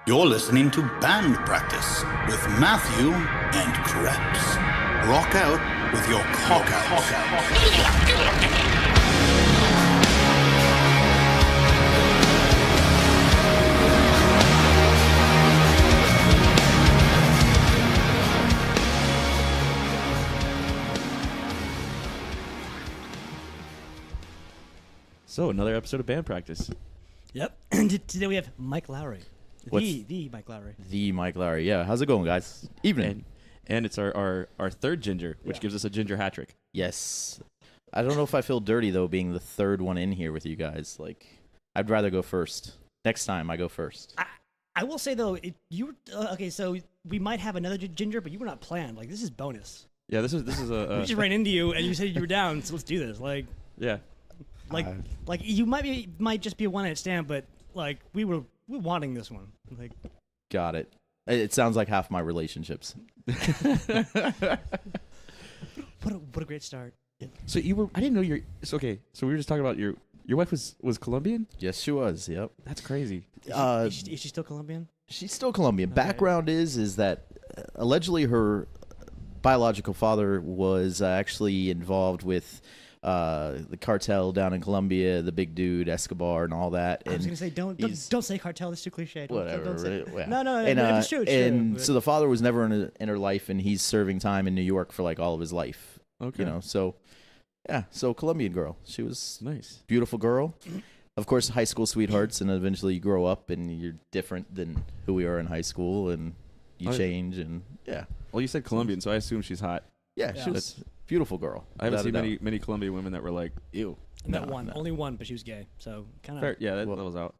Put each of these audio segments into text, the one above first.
You're listening to Band Practice with Matthew and Krebs. Rock out with your cock out. So, another episode of Band Practice. Yep. And today we have Mike Lowery. What's- The Mike Lowery. The Mike Lowery. Yeah, how's it going, guys? Evening. And it's our third ginger, which Yeah. gives us a ginger hat trick. Yes. I don't know if I feel dirty, though, being the third one in here with you guys. Like, I'd rather go first. Next time, I go first. I will say, though, okay, so we might have another ginger, but you were not planned. Like, this is bonus. Yeah, this is We just ran into you, and you said you were down, so let's do this. Like, yeah. You might just be a one-night stand, but, like, we're wanting this one. Like, Got it. It sounds like half my relationships. what a great start. So I didn't know it's okay. So we were just talking about your wife was Colombian? Yes, she was. Yep. That's crazy. Is she still Colombian? She's still Colombian. Okay. Background is that allegedly her biological father was actually involved with the cartel down in Colombia, the big dude Escobar and all that. I was And gonna say don't say cartel. That's too cliched. whatever. Don't say it. Yeah. No. And, It's true. It's and true. so the father was never in her life, and he's serving time in New York for like all of his life. Okay. You know, so yeah, so Colombian girl. She was Nice. beautiful girl. Of course, high school sweethearts, and eventually you grow up and you're different than who we are in high school, and you Oh, yeah. change, and yeah, Well, you said Colombian, so I assume she's hot. yeah, Yeah. she was beautiful girl. I haven't without a seen doubt. many Colombian women that were like, ew. I met No, one, no. only one, but she was gay. So kind Fair. of. Yeah, that Well- was out.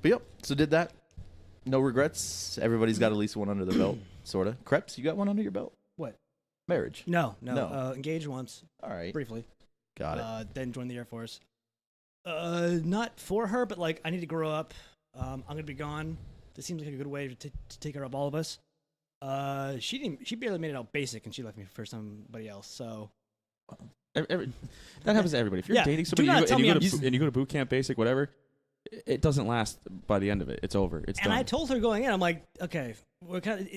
But yep, so did that. No regrets. Everybody's got at least one under the belt, sorta. Krebs, you got one under your belt? What? Marriage. No. No. Engaged once, All right, briefly. got it. Then joined the Air Force. Not for her, but like I need to grow up. I'm gonna be gone. This seems like a good way to take care of all of us. She barely made it out basic, and she left me for somebody else. So That happens to everybody. If you're Yeah, dating do somebody not tell and me you, I'm go just- to, and you go to boot camp, basic, whatever, it doesn't last by the end of it. It's over. It's and done. I told her going in, I'm like, okay, we're kind of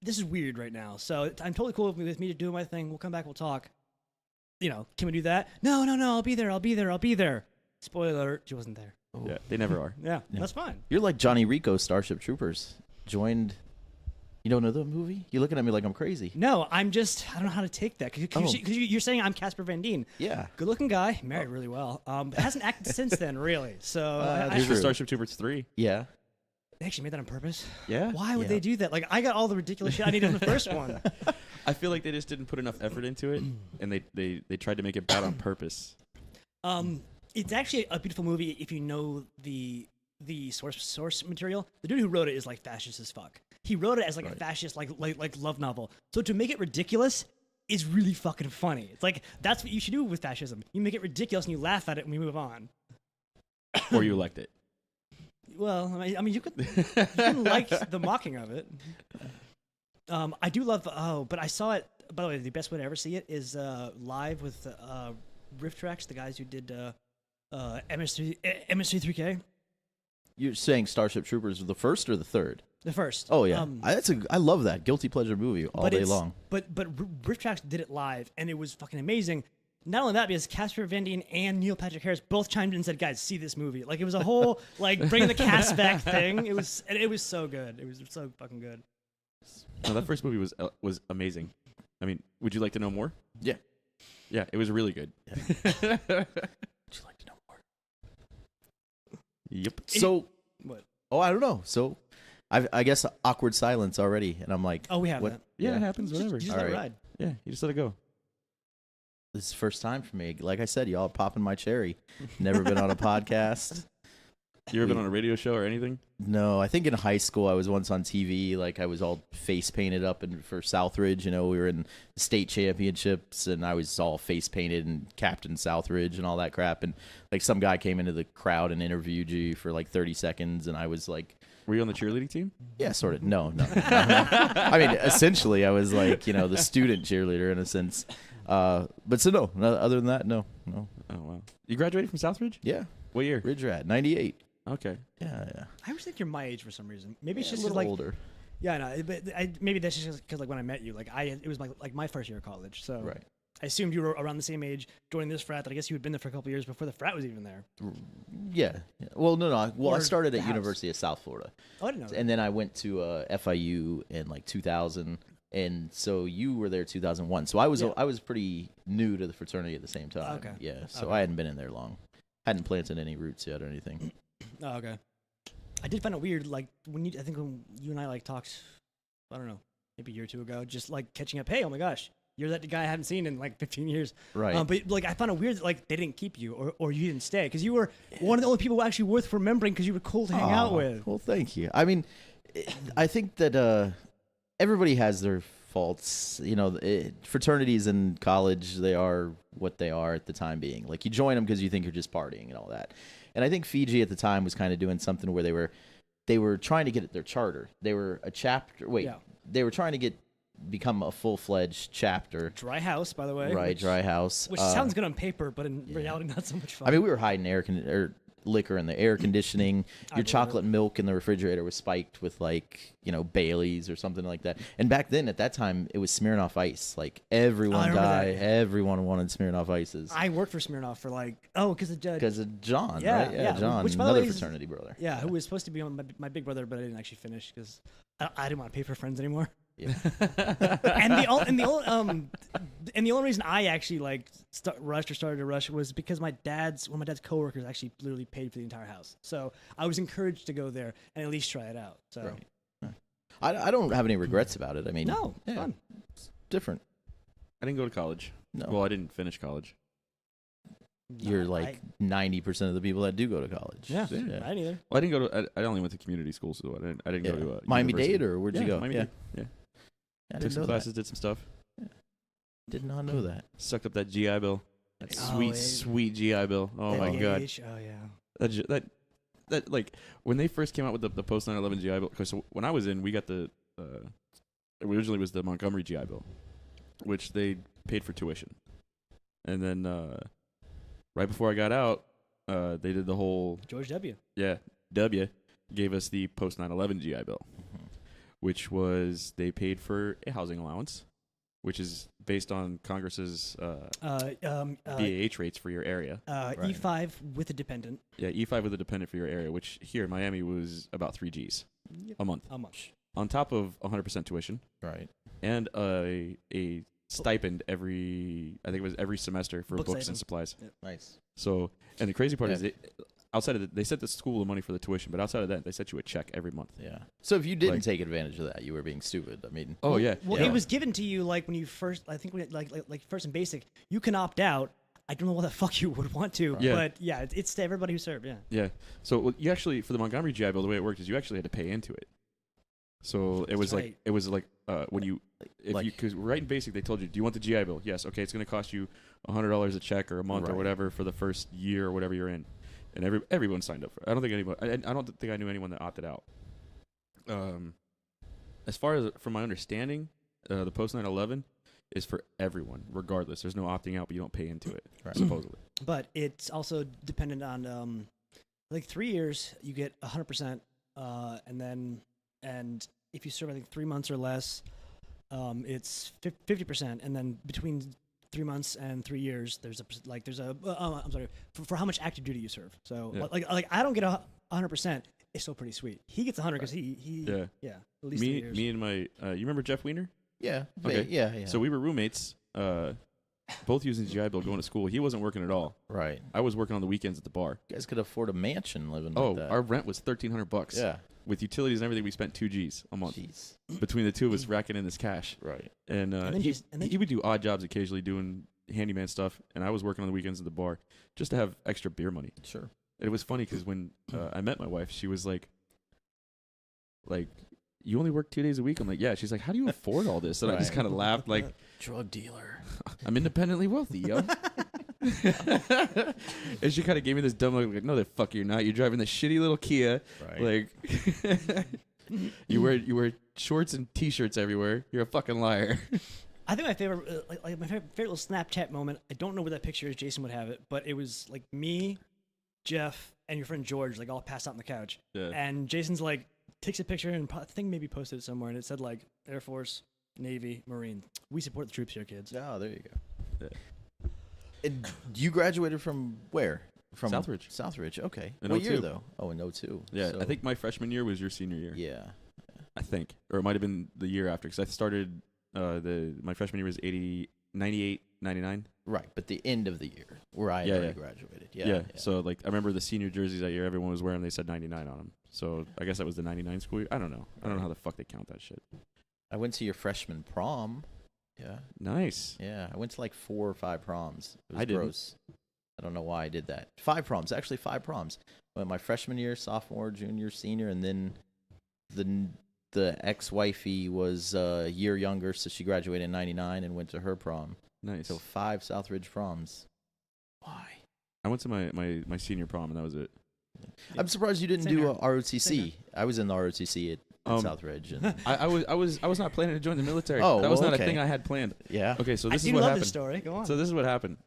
this is weird right now. So I'm totally cool with me to do my thing. We'll come back. We'll talk. You know, can we do that? No. I'll be there. Spoiler alert: she wasn't there. Yeah, they never are. Yeah, that's fine. You're like Johnny Rico, Starship Troopers. Joined. You don't know the movie? You're looking at me like I'm crazy. No, I don't know how to take that because Oh. you're saying I'm Casper Van Dien. Yeah. Good-looking guy, married really well. Hasn't acted since then, really. So I Here's the True. Starship Troopers 3. Yeah. they actually made that on purpose. Yeah. Why would Yeah. they do that? Like, I got all the ridiculous shit I needed in the first one. I feel like they just didn't put enough effort into it, and they tried to make it bad on purpose. It's actually a beautiful movie if you know the source material. The dude who wrote it is like fascist as fuck. He wrote it as like a fascist like love novel. So to make it ridiculous is really fucking funny. It's like that's what you should do with fascism. You make it ridiculous and you laugh at it and we move on. Or you elect it. Well, I mean, you can like the mocking of it. I do love. But I saw it. By the way, the best way to ever see it is live with Riff Tracks, the guys who did MS3K, You're saying Starship Troopers the first or the third? the first. Oh yeah, I love that guilty pleasure movie all day it's- long. But Riff Tracks did it live, and it was fucking amazing. Not only that, because Casper Van Dien and Neil Patrick Harris both chimed in and said, "Guys, see this movie." Like it was a whole like bringing the cast back thing. It was so good. It was so fucking good. No, that first movie was amazing. I mean, would you like to know more? Yeah. Yeah, it was really good. Would you like to know more? Yep. So, What? oh, I don't know. So, I guess awkward silence already, and I'm like, Oh, we have what? that. Yeah, it happens. Just- Whatever. Just All let it right. ride. Yeah, you just let it go. This is the first time for me. Like I said, y'all are popping my cherry. Never been on a podcast. You ever been on a radio show or anything? No, I think in high school I was once on TV. Like I was all face painted up for Southridge. You know, we were in the state championships, and I was all face painted and Captain Southridge and all that crap. And like some guy came into the crowd and interviewed you for like 30 seconds, and I was like, Were you on the cheerleading team? yeah, sort of. No. I mean, essentially, I was like, the student cheerleader in a sense. But so no. Other than that, no. Oh wow. You graduated from Southridge? Yeah, What year? Ridge Rat, 98. Okay. Yeah. I always think you're my age for some reason. Maybe it's A just little like older. Yeah, no, maybe that's just because like when I met you, like it was my first year of college, so Right. I assumed you were around the same age joining this frat. That I guess you had been there for a couple years before the frat was even there. Yeah. Well, no. I Or started the at house. University of South Florida, Oh, I didn't know that. and then I went to FIU in like 2000, and so you were there 2001. So I was pretty new to the fraternity at the same time. Okay. Yeah. So Okay. I hadn't been in there long. Hadn't planted any roots yet or anything. Oh, okay. I did find it weird, like I think when you and I like talked, I don't know, maybe a year or two ago, just like catching up. Hey, oh my gosh, you're that guy I haven't seen in like 15 years. Right. But like I found it weird that like they didn't keep you or you didn't stay because you were one of the only people actually worth remembering because you were cool to hang out Aw, with. Well, thank you. I mean, I think that everybody has their faults. You know, fraternities in college, they are what they are at the time being. Like, you join them because you think you're just partying and all that. And I think Fiji at the time was kind of doing something where they were trying to get their charter. They were a chapter. Wait, Yeah. they were trying to become a full-fledged chapter. Dry house, by the way. Right, dry house. Which sounds good on paper, but in reality, not so much fun. I mean, we were hiding liquor in the air conditioning. Your believe chocolate milk in the refrigerator was spiked with Baileys or something like that. And back then, at that time, it was Smirnoff Ice. Like, everyone remember that. everyone wanted Smirnoff Ices I worked for Smirnoff for because the judge. because of John, Yeah, right? yeah. John, Which, by the another way, is- fraternity brother. Yeah, who was supposed to be on my big brother, but I didn't actually finish because I didn't want to pay for friends anymore. Yeah. and the only reason I actually started to rush was because one of my dad's coworkers actually literally paid for the entire house. So I was encouraged to go there and at least try it out. So Right. I don't have any regrets about it. I mean, no, yeah, fun. it's different. I didn't go to college. No. Well, I didn't finish college. You're No, like 90% of the people that do go to college. I didn't either. Well, I didn't go to. I only went to community school, so I didn't go Yeah. to Miami university. Dade, or where'd you go? Miami Yeah. Dade. Yeah. I Took didn't some know classes, did some stuff. that. Did not know that. Sucked up that GI Bill. That Oh, sweet GI Bill. Oh my god. Oh yeah. That like when they first came out with the post 9/11 GI Bill. Because when I was in, we got the originally was the Montgomery GI Bill, which they paid for tuition, and then right before I got out, they did the whole George W. W gave us the post 9/11 GI Bill, which was they paid for a housing allowance, which is based on Congress's BAH rates for your area. E5 with a dependent. Yeah, E5 with a dependent for your area, which here in Miami was about 3 Gs a month. How much? On top of 100% tuition Right. and a stipend every semester for Book books and stipend. supplies. Nice. So, and the crazy part Yeah. is outside of they sent the school the money for the tuition, but outside of that, they sent you a check every month. Yeah. So if you didn't Like- take advantage of that, you were being stupid. I mean, Oh yeah. Well, Yeah. it was given to you like when you first. I think like first and basic. You can opt out. I don't know what the fuck you would want to, Yeah. but yeah, it's to everybody who served. Yeah. Yeah. So you actually for the Montgomery GI Bill, the way it worked is you actually had to pay into it. So it was right. when you Like- because right in basic they told you, do you want the GI Bill? Yes. Okay, it's going to cost you $100 a check or a month or Right. whatever for the first year or whatever you're in, and everyone signed up for it. I don't think I knew anyone that opted out. As far as from my understanding, the post 9/11 is for everyone, regardless. There's no opting out, but you don't pay into it, Right. supposedly. But it's also dependent on like 3 years you get 100%, and if you serve I think 3 months or less, it's 50%, and then between 3 months and 3 years there's I'm sorry for how much active duty you serve. So Yeah. like I don't get 100%. It's still pretty sweet. He gets 100 because he Yeah. at least 3 years. Me and my you remember Jeff Weiner? yeah. Okay. Yeah. So we were roommates, both using GI Bill going to school. He wasn't working at all. Right. I was working on the weekends at the bar. You guys could afford a mansion living Oh, like that. our rent was $1,300. Yeah. With utilities and everything, we spent 2 Gs a month Jeez. between the two of us racking in this cash. Right. And, then he would do odd jobs occasionally doing handyman stuff, and I was working on the weekends at the bar just to have extra beer money. Sure. It was funny because when I met my wife, she was like, you only work 2 days a week? I'm like, yeah. She's like, how do you afford all this? And I just Right. kind of laughed like, Drug dealer. I'm independently wealthy, yo. And she kind of gave me this dumb look like, no, the fuck you're not. You're driving the shitty little Kia. Right. Like, you wear shorts and T-shirts everywhere. You're a fucking liar. I think my favorite, my favorite little Snapchat moment. I don't know where that picture is. Jason would have it, but it was like me, Jeff, and your friend George like all passed out on the couch. Yeah. And Jason's like takes a picture and I think maybe posted it somewhere, and it said like Air Force, Navy, Marine. We support the troops here, kids. Oh, there you go. Yeah. And you graduated from where? From Southridge. Southridge. Okay. In What year 02. though? Oh, in 02. Yeah, So- I think my freshman year was your senior year. Yeah. I think, or it might have been the year after, because I started my freshman year was 98, 99. Right, but the end of the year where I had already graduated. Yeah, Yeah. So like I remember the senior jerseys that year, everyone was wearing. They said 99 on them. So I guess that was the 99 school year. I don't know. I don't know how the fuck they count that shit. I went to your freshman prom. Yeah. Nice. Yeah, I went to like 4 or 5 proms. It was I didn't. gross. I don't know why I did that. 5 proms, actually 5 proms. Went my freshman year, sophomore, junior, senior, and then the ex-wifey was a year younger, so she graduated in 99 and went to her prom. Nice. So 5 Southridge proms. Why? I went to my senior prom and that was it. I'm surprised you didn't Same do here. a ROTC. Same here. I was in the ROTC at Southridge. And I was not planning to join the military. Oh, that was well, not okay. a thing I had planned. yeah. Okay, so I this do is what love happened. this story. Go on. So this is what happened.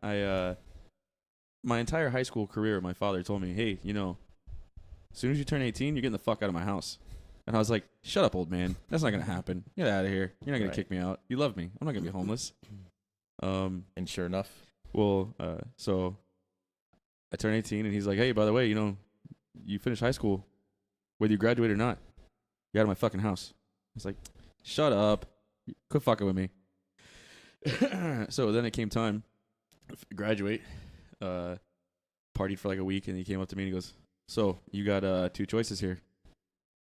My entire high school career, my father told me, "Hey, as soon as you turn 18, you're getting the fuck out of my house." And I was like, "Shut up, old man. That's not gonna happen. Get out of here. You're not gonna Right. kick me out. You love me. I'm not gonna be homeless." And sure enough, Well, so I turned 18, and he's like, "Hey, by the way, you finished high school, whether you graduate or not. You're out of my fucking house." I was like, "Shut up. Quit fucking with me." So then it came time to graduate. Partied for like a week, and he came up to me and he goes, "So you got 2 choices here."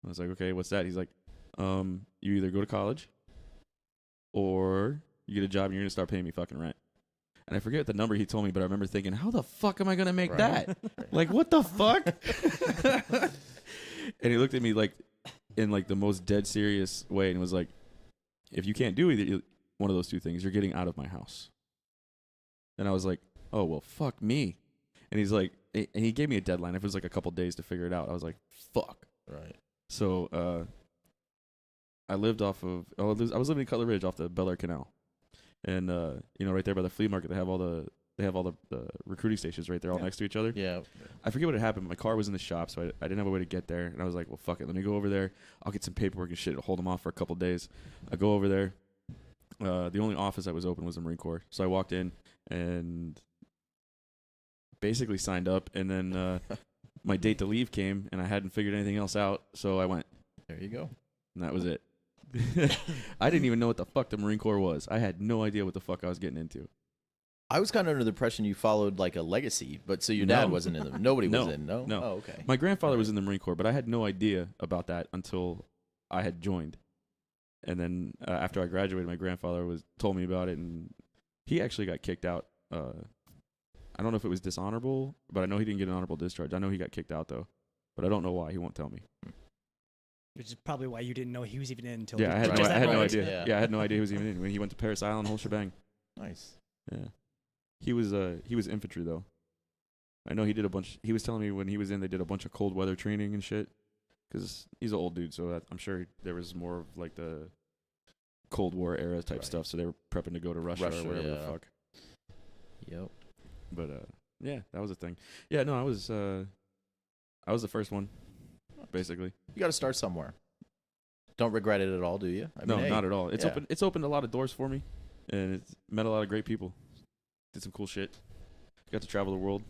I was like, "Okay, what's that?" He's like, "You either go to college, or you get a job and you're gonna start paying me fucking rent." And I forget the number he told me, but I remember thinking, "How the fuck am I gonna make Right. that? Like, what the fuck?" And he looked at me like in like the most dead serious way and was like, "If you can't do either one of those 2 things, you're getting out of my house." And I was like, "Oh well, fuck me." And he's like, and he gave me a deadline. If it was like a couple days to figure it out, I was like, "Fuck." right. So I lived off of. I was living in Cutler Ridge off the Bel Air Canal, and right there by the flea market, they have all the recruiting stations right there, all next to each other. Yeah. I forget what had happened. My car was in the shop, so I didn't have a way to get there, and I was like, "Well, fuck it. Let me go over there. I'll get some paperwork and shit. It'll hold them off for a couple days." I go over there. The only office that was open was the Marine Corps, so I walked in and basically signed up, and then my date to leave came, and I hadn't figured anything else out, so I went, There you go. and that was it. I didn't even know what the fuck the Marine Corps was. I had no idea what the fuck I was getting into. I was kind of under the impression you followed like a legacy, but so your No. dad wasn't in them. Nobody was No. in. No. No. Oh, okay. My grandfather was in the Marine Corps, but I had no idea about that until I had joined. And then after I graduated, my grandfather told me about it, and he actually got kicked out. I don't know if it was dishonorable, but I know he didn't get an honorable discharge. I know he got kicked out though, but I don't know why. He won't tell me. Which is probably why you didn't know he was even in until Yeah, I had, Right. no, just I that had no moment. idea. Yeah, I had no idea he was even in. When he went to Paris Island, whole shebang. Nice. Yeah, he was infantry though. I know he did a bunch. He was telling me when he was in, they did a bunch of cold weather training and shit. Because he's an old dude, so I'm sure there was more of like the Cold War era type Right. stuff. So they were prepping to go to Russia or whatever the yeah. fuck. Yep. But yeah, that was a thing. Yeah, no, I was the first one, basically. You got to start somewhere. Don't regret it at all, do you? No, hey, not at all. It's yeah. opened a lot of doors for me, and it's met a lot of great people. Did some cool shit. Got to travel the world.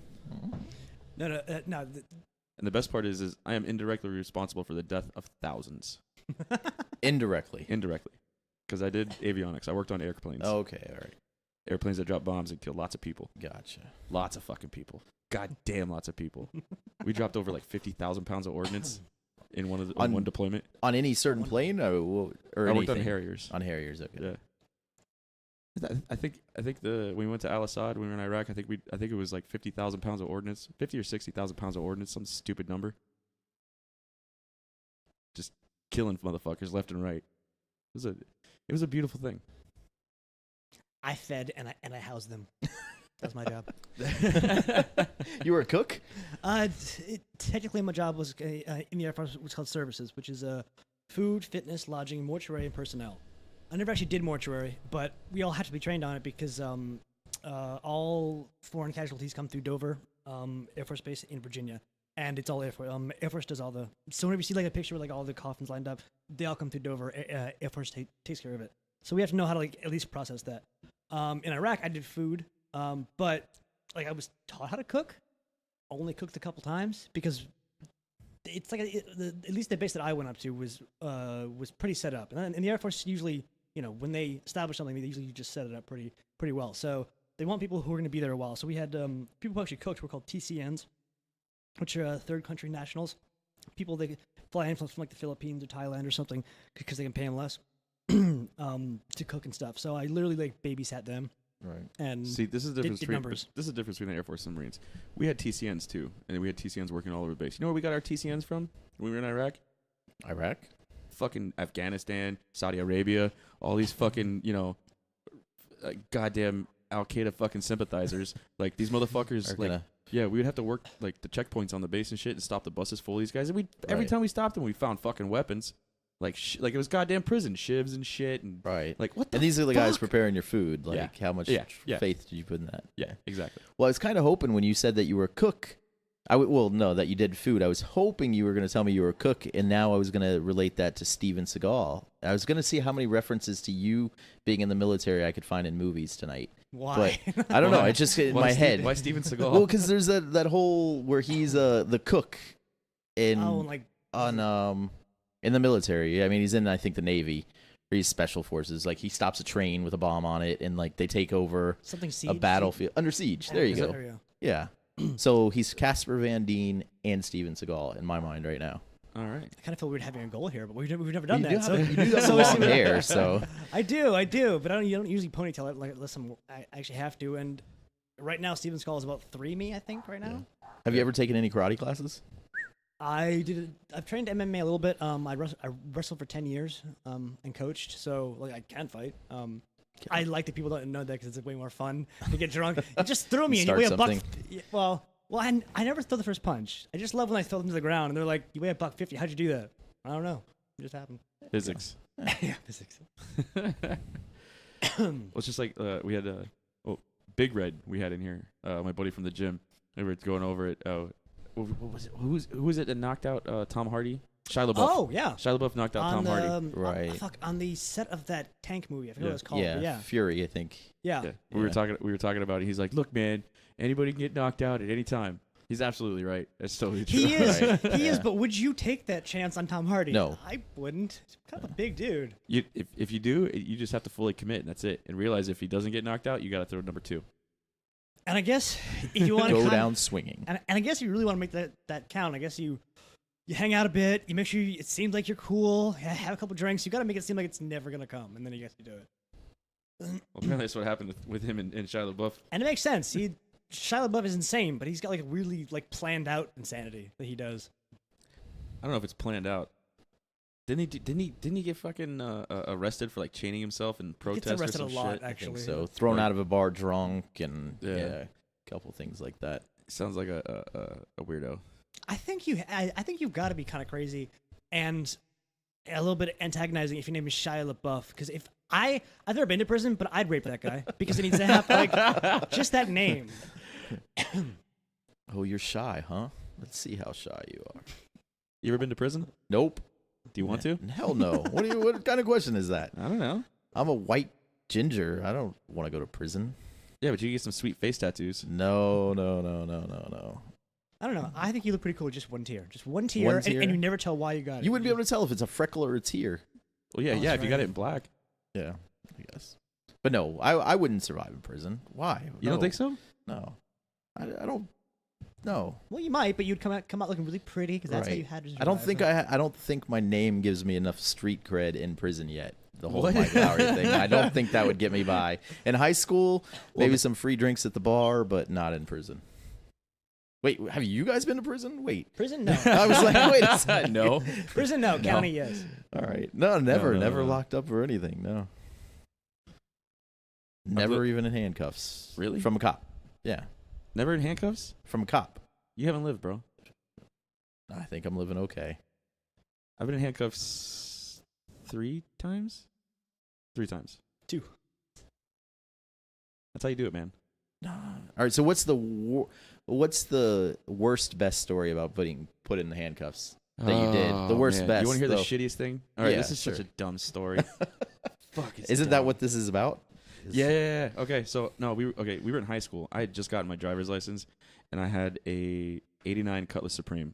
No. And the best part is I am indirectly responsible for the death of thousands. Indirectly. Indirectly. Because I did avionics. I worked on airplanes. Okay, all right. Airplanes that drop bombs and kill lots of people. Gotcha. Lots of fucking people. God damn, lots of people. We dropped over like 50,000 pounds of ordnance in one deployment. On any certain plane or I worked on anything? Harriers. On Harriers, okay. Yeah. I think when we went to Al Assad, when we were in Iraq, I think it was like 50,000 pounds of ordnance, 50 or 60,000 pounds of ordnance, some stupid number. Just killing motherfuckers left and right. It was a beautiful thing. I fed and I housed them. That's my job. You were a cook? Technically, my job was in the Air Force, what's called services, which is food, fitness, lodging, mortuary, and personnel. I never actually did mortuary, but we all had to be trained on it because all foreign casualties come through Dover Air Force Base in Virginia. and it's all Air Force. Air Force does all the. So whenever you see like a picture with like all the coffins lined up, they all come through Dover. Air Force takes care of it. So we have to know how to like at least process that. In Iraq, I did food, but like I was taught how to cook. Only cooked a couple times because it's like at least the base that I went up to was pretty set up. And the Air Force usually, when they establish something, they usually just set it up pretty well. So they want people who are going to be there a while. So we had people who actually cooked were called TCNs, which are third country nationals. People they fly in from like the Philippines or Thailand or something because they can pay them less to cook and stuff. So I literally like babysat them. Right. And see, this is the difference between numbers. this is the difference between the Air Force and Marines. We had TCNs too, and we had TCNs working all over the base. You know where we got our TCNs from when we were in Iraq? Iraq? Fucking Afghanistan, Saudi Arabia, all these fucking goddamn Al Qaeda fucking sympathizers. Like these motherfuckers. Yeah, we would have to work like the checkpoints on the base and shit and stop the buses full of these guys. And every time we stopped them, we found fucking weapons. Like it was goddamn prison, shivs and shit, and right. What the and these are the fuck? guys preparing your food. Like how much faith did you put in that? Yeah, exactly. Well, I was kind of hoping when you said that you were a cook. That you did food. I was hoping you were going to tell me you were a cook, and now I was going to relate that to Steven Seagal. I was going to see how many references to you being in the military I could find in movies tonight. Why? But I don't know. It's just in my head. Why Steven Seagal? Well, because there's that whole where he's the cook in in the military. I mean, he's in I think the Navy. Or he's special forces. Like he stops a train with a bomb on it, and like they take over a battlefield under siege. There you go. Yeah. So he's Casper Van Dien and Steven Seagal in my mind right now. All right. I kind of feel weird having a goal here, but we've never done that. You do have long hair, so I do, but you don't usually ponytail it unless I actually have to. And right now, Steven Seagal is about 3 me, I think, right now. Yeah. Have you ever taken any karate classes? I did. I've trained MMA a little bit. I wrestled for 10 years and coached, so like I can fight. I like that people don't know that because it's way more fun to get drunk. You just throw me and you weigh a buck. Well, I never throw the first punch. I just love when I throw them to the ground and they're like, "You weigh $150. How'd you do that?" I don't know. It just happened. Physics. Yeah, physics. Well, it's just like we had Big Red. We had in here. My buddy from the gym. We were going over it. What was it? Who was it that knocked out Tom Hardy? Shia LaBeouf. Oh, yeah. Shia LaBeouf knocked out Tom Hardy. Right. On the set of that tank movie. I forget what it was called. Yeah, Fury, I think. Yeah. We were talking about it. He's like, look, man, anybody can get knocked out at any time. He's absolutely right. That's totally true. He is. Right. He is. But would you take that chance on Tom Hardy? No. I wouldn't. He's kind of a big dude. If you do, you just have to fully commit, and that's it. And realize if he doesn't get knocked out, you got to throw number 2. And I guess if you want to go down swinging. And I guess if you really want to make that count, I guess you hang out a bit. You make sure it seems like you're cool. Have a couple drinks. You got to make it seem like it's never gonna come, and then you guess you do it. Well, apparently that's what happened with him and Shia LaBeouf. And it makes sense. Shia LaBeouf is insane, but he's got like a really like planned out insanity that he does. I don't know if it's planned out. Didn't he get fucking arrested for like chaining himself and protest Gets arrested or some a lot, shit? actually. I think so thrown out of a bar drunk and a couple things like that. Sounds like a weirdo. I think you've got to be kind of crazy and a little bit antagonizing if your name is Shia LaBeouf. Because I've never been to prison, but I'd rape that guy because it needs to have like just that name. Oh, you're shy, huh? Let's see how shy you are. You ever been to prison? Nope. Do you want to? Hell no. What kind of question is that? I don't know. I'm a white ginger. I don't want to go to prison. Yeah, but you get some sweet face tattoos. No. I don't know. I think you look pretty cool with just one tear. Just one tear, and you never tell why you got it. You wouldn't be able to tell if it's a freckle or a tear. Well, yeah, if you got it in black. Yeah, I guess. But no, I wouldn't survive in prison. Why? You don't think so? No. I don't. No. Well, you might, but you'd come out looking really pretty because that's how you had to survive. I don't think my name gives me enough street cred in prison yet. The whole Mike Lowery thing. I don't think that would get me by. In high school, maybe some free drinks at the bar, but not in prison. Wait, have you guys been to prison? Wait. Prison, no. I was like, wait a second. No. Prison, no. County, yes. All right. No, never. No. Never locked up for anything. No. Never even in handcuffs. Really? From a cop. Yeah. Never in handcuffs? From a cop. You haven't lived, bro. I think I'm living okay. I've been in handcuffs 3 times? 3 times. 2. That's how you do it, man. All right. So what's the What's the worst best story about put in the handcuffs that you did? The worst man. best. You want to hear though. the shittiest thing? All right, Yeah, this is such sure. a dumb story. Fuck. Isn't that what this is about? Yeah. Okay, so no, we were in high school. I had just gotten my driver's license, and I had a '89 Cutlass Supreme,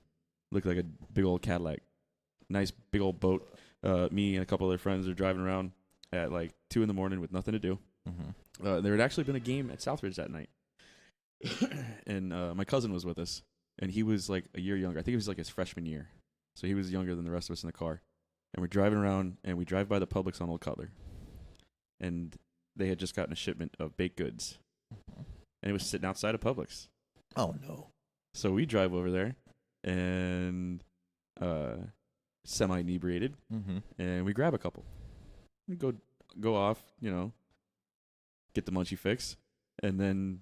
looked like a big old Cadillac, nice big old boat. Me and a couple other friends are driving around at like 2 a.m. with nothing to do. Mm-hmm. There had actually been a game at Southridge that night, and my cousin was with us, and he was like a year younger. I think it was like his freshman year, so he was younger than the rest of us in the car. And we're driving around, and we drive by the Publix on Old Cutler, and they had just gotten a shipment of baked goods, and it was sitting outside of Publix. Oh no! So we drive over there, and semi inebriated, and we grab a couple. We go off, get the munchie fix, and then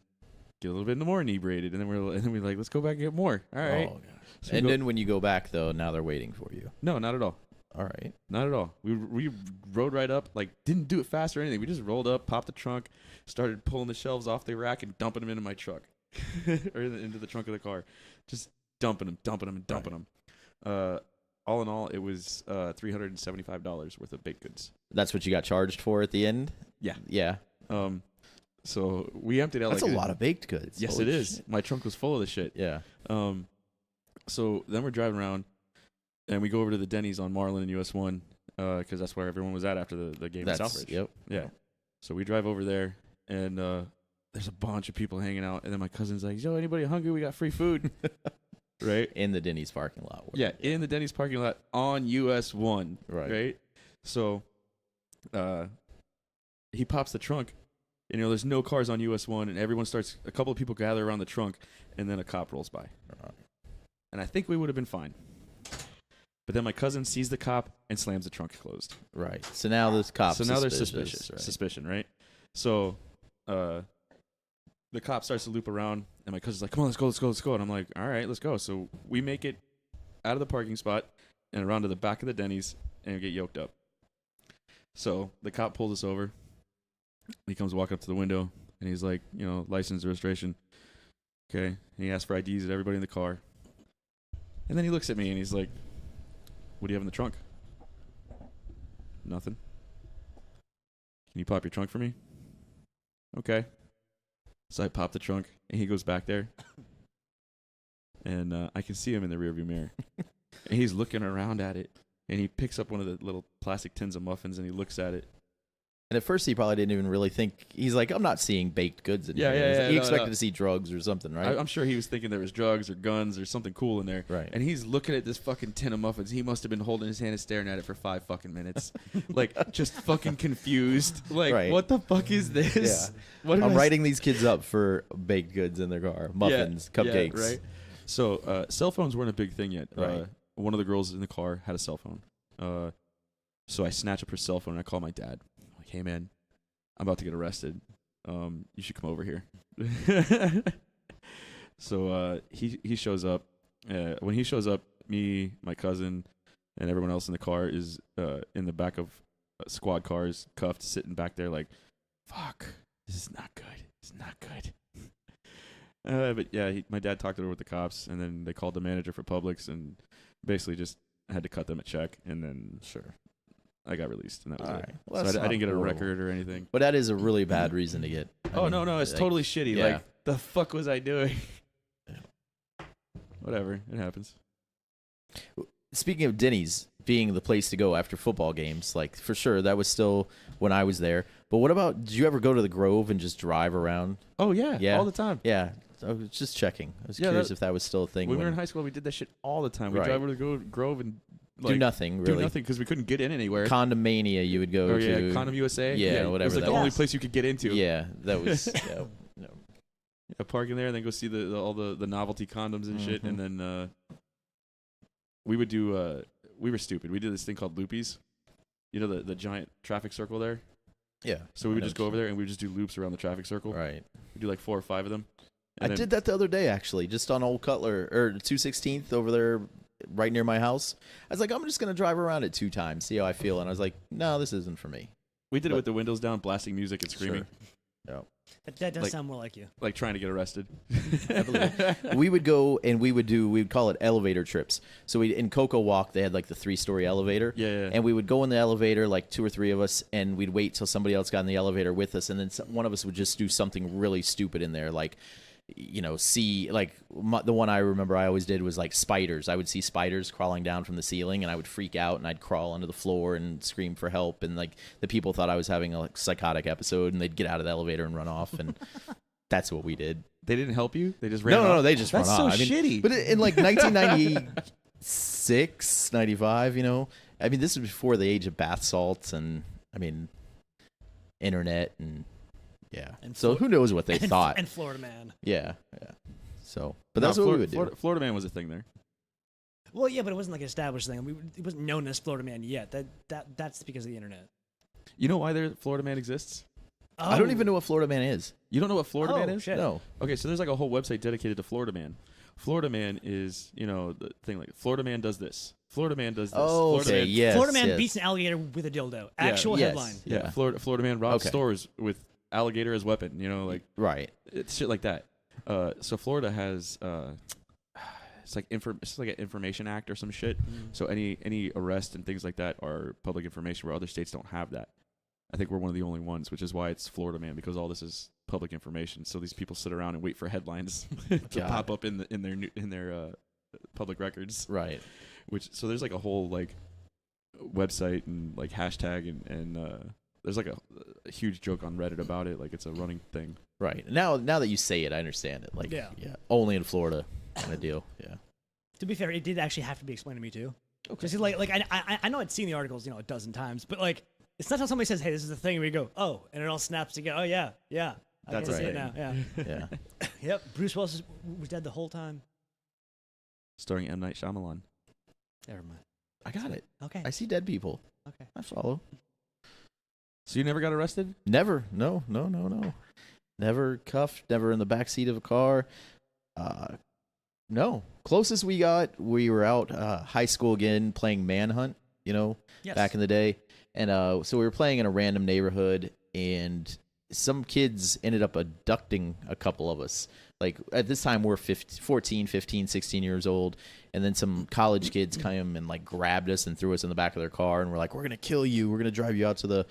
get a little bit more inebriated, and then we're like, let's go back and get more. All right. Oh, gosh. So and then when you go back though, now they're waiting for you. No, not at all. All right. Not at all. We rode right up, like didn't do it fast or anything. We just rolled up, popped the trunk, started pulling the shelves off the rack and dumping them into my truck, or into the trunk of the car, just dumping them. All in all, it was $375 worth of baked goods. That's what you got charged for at the end? Yeah. Yeah. So we emptied out. That's like a lot of baked goods. Yes, Holy it is. shit. My trunk was full of the shit. Yeah. So then we're driving around, and we go over to the Denny's on Marlin and US 1, because that's where everyone was at after the game in Southridge. Yep. Yeah. So we drive over there, and there's a bunch of people hanging out, and then my cousin's like, "Yo, anybody hungry? We got free food." Right? In the Denny's parking lot. Yeah, in the Denny's parking lot on US 1. Right. So he pops the trunk, and there's no cars on US 1, and a couple of people gather around the trunk, and then a cop rolls by. And I think we would have been fine. But then my cousin sees the cop and slams the trunk closed. Right. So now this cop. So now they're suspicious. Right. Suspicion, right? So the cop starts to loop around, and my cousin's like, "Come on, let's go." And I'm like, "All right, let's go." So we make it out of the parking spot and around to the back of the Denny's and we get yoked up. So the cop pulls us over. He comes walking up to the window, and he's like, license, registration. Okay. And he asks for IDs of everybody in the car. And then he looks at me, and he's like, "What do you have in the trunk?" "Nothing." "Can you pop your trunk for me?" "Okay." So I pop the trunk, and he goes back there, and I can see him in the rearview mirror. And he's looking around at it, and he picks up one of the little plastic tins of muffins, and he looks at it. And at first, he probably didn't even really think. He's like, "I'm not seeing baked goods in Yeah, here." yeah, He no, expected no. to see drugs or something, right? I'm sure he was thinking there was drugs or guns or something cool in there. Right. And he's looking at this fucking tin of muffins. He must have been holding his hand and staring at it for 5 fucking minutes. Like, just fucking confused. Like, Right. What the fuck is this? Yeah. What did I'm I writing these kids up for baked goods in their car, muffins, cupcakes. Yeah, right. So cell phones weren't a big thing yet. Right. One of the girls in the car had a cell phone. So I snatch up her cell phone and I call my dad. I'm like, "Hey man, I'm about to get arrested. You should come over here." So he shows up. When he shows up, me, my cousin, and everyone else in the car is in the back of squad cars, cuffed, sitting back there like, "Fuck, this is not good. It's not good." But yeah, my dad talked it over with the cops, and then they called the manager for Publix, and basically just had to cut them a check, and then I got released, and that was All it. right. Well, So that's I didn't not get a horrible. record or anything. But that is a really bad reason to get. I mean, No, it's like, totally shitty. yeah. Like, the fuck was I doing? Whatever, it happens. Speaking of Denny's being the place to go after football games, like for sure that was still when I was there. But what about? Did you ever go to the Grove and just drive around? Oh yeah, Yeah. all the time. Yeah, I was just checking. I was Yeah, curious that- if that was still a thing. When we were in high school, we did that shit all the time. We Right. drive over to Grove and do nothing really. do nothing because we couldn't get in anywhere. Condomania, you would go Or to. Condom USA. Yeah, It whatever was like that the only was. place you could get into. Yeah, that was. No. Yeah, park in there and then go see all the novelty condoms and shit, and then we would do. We were stupid. We did this thing called loopies. You know the giant traffic circle there. Yeah. So we would just go over there and we would just do loops around the traffic circle. Right. We do like 4 or 5 of them. I did that the other day actually, just on Old Cutler or 216th over there, right near my house. I was like, I'm just gonna drive around it 2 times, see how I feel, and I was like, no, this isn't for me. We did it with the windows down, blasting music and screaming. Sure. That does Like- sound more like you. Like trying to get arrested. We would go and we would call it elevator trips. So in Cocoa Walk, they had like the 3-story elevator. Yeah. And we would go in the elevator, like 2 or 3 of us, and we'd wait till somebody else got in the elevator with us. And then one of us would just do something really stupid in there. Like, see, like the one I remember I always did was like spiders. I would see spiders crawling down from the ceiling, and I would freak out, and I'd crawl under the floor and scream for help. And like the people thought I was having a psychotic episode, and they'd get out of the elevator and run off. And that's what we did. They didn't help you? They just ran off? No, they just That's run so off. shitty. But in like 1996, 95, I mean, this was before the age of bath salts and, I mean, internet and, yeah. And so who knows what they thought. And Florida Man. Yeah. So, but that's what we would do. Florida Man was a thing there. Well, yeah, but it wasn't like an established thing. It wasn't known as Florida Man yet. That's because of the internet. You know why Florida Man exists? I don't even know what Florida Man is. You don't know what Florida Man is? Shit. No. Okay, so there's like a whole website dedicated to Florida Man. Florida Man is, the thing like Florida Man does this. Florida Man does this. Oh, Florida okay, Man, yes. Florida Man yes. beats an alligator with a dildo. Actual yes. headline. Yeah, Florida Man robs Okay. stores with alligator as weapon. Like Right. it's shit like that. So Florida has it's like an information act or some shit. So any arrest and things like that are public information where other states don't have that. I think we're one of the only ones, which is why it's Florida Man, because all this is public information. So these people sit around and wait for headlines to pop up in their public records. Right. So there's like a whole like website and like hashtag and there's like a huge joke on Reddit about it. Like it's a running thing. Right. Now that you say it, I understand it. Like, Yeah. only in Florida kind of deal. Yeah. To be fair, it did actually have to be explained to me too. Okay. Just like I know I'd seen the articles a dozen times, but like it's not how somebody says, "Hey, this is the thing." We go, "Oh," and it all snaps together. Oh yeah. I That's can see right. it now. Yeah. Yeah. Yep. Bruce Willis was dead the whole time. Starring M. Night Shyamalan. Never mind. I got it. Okay. I see dead people. Okay. I follow. So you never got arrested? Never. No. Never cuffed. Never in the back seat of a car. No. Closest we got, we were out high school again playing Manhunt. Yes. Back in the day, and so we were playing in a random neighborhood, and some kids ended up abducting a couple of us. Like at this time, we're 14, 15, 16 years old, and then some college kids came and like grabbed us and threw us in the back of their car, and we're like, "We're gonna kill you. We're gonna drive you out to the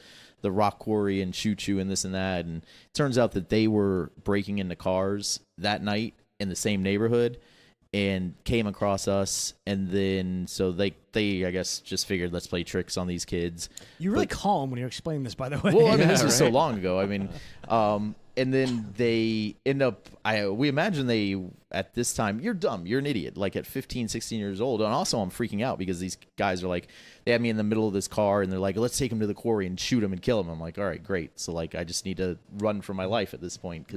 rock quarry and shoot you and this and that." And it turns out that they were breaking into cars that night in the same neighborhood and came across us, and then so they I guess just figured, let's play tricks on these kids. You're really calm when you're explaining this, by the way. Well, I mean, Yeah, this was so right. long ago. I mean, and then they end up, we imagine they, at this time, you're dumb, you're an idiot, like at 15, 16 years old. And also I'm freaking out because these guys are like, they have me in the middle of this car and they're like, let's take him to the quarry and shoot him and kill him. I'm like, all right, great. So like, I just need to run for my life at this point.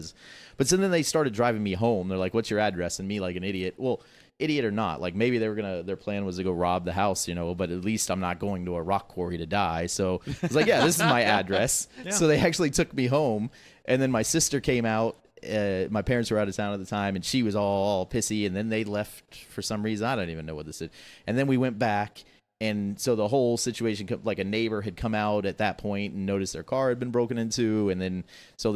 But so then they started driving me home. They're like, what's your address? And me like an idiot. Well, idiot or not, like maybe their plan was to go rob the house, but at least I'm not going to a rock quarry to die. So it's like, yeah, this is my address. Yeah. So they actually took me home, and then my sister came out. My parents were out of town at the time, and she was all pissy, and then they left for some reason. I don't even know what this is. And then we went back, and so the whole situation, like a neighbor had come out at that point and noticed their car had been broken into, and then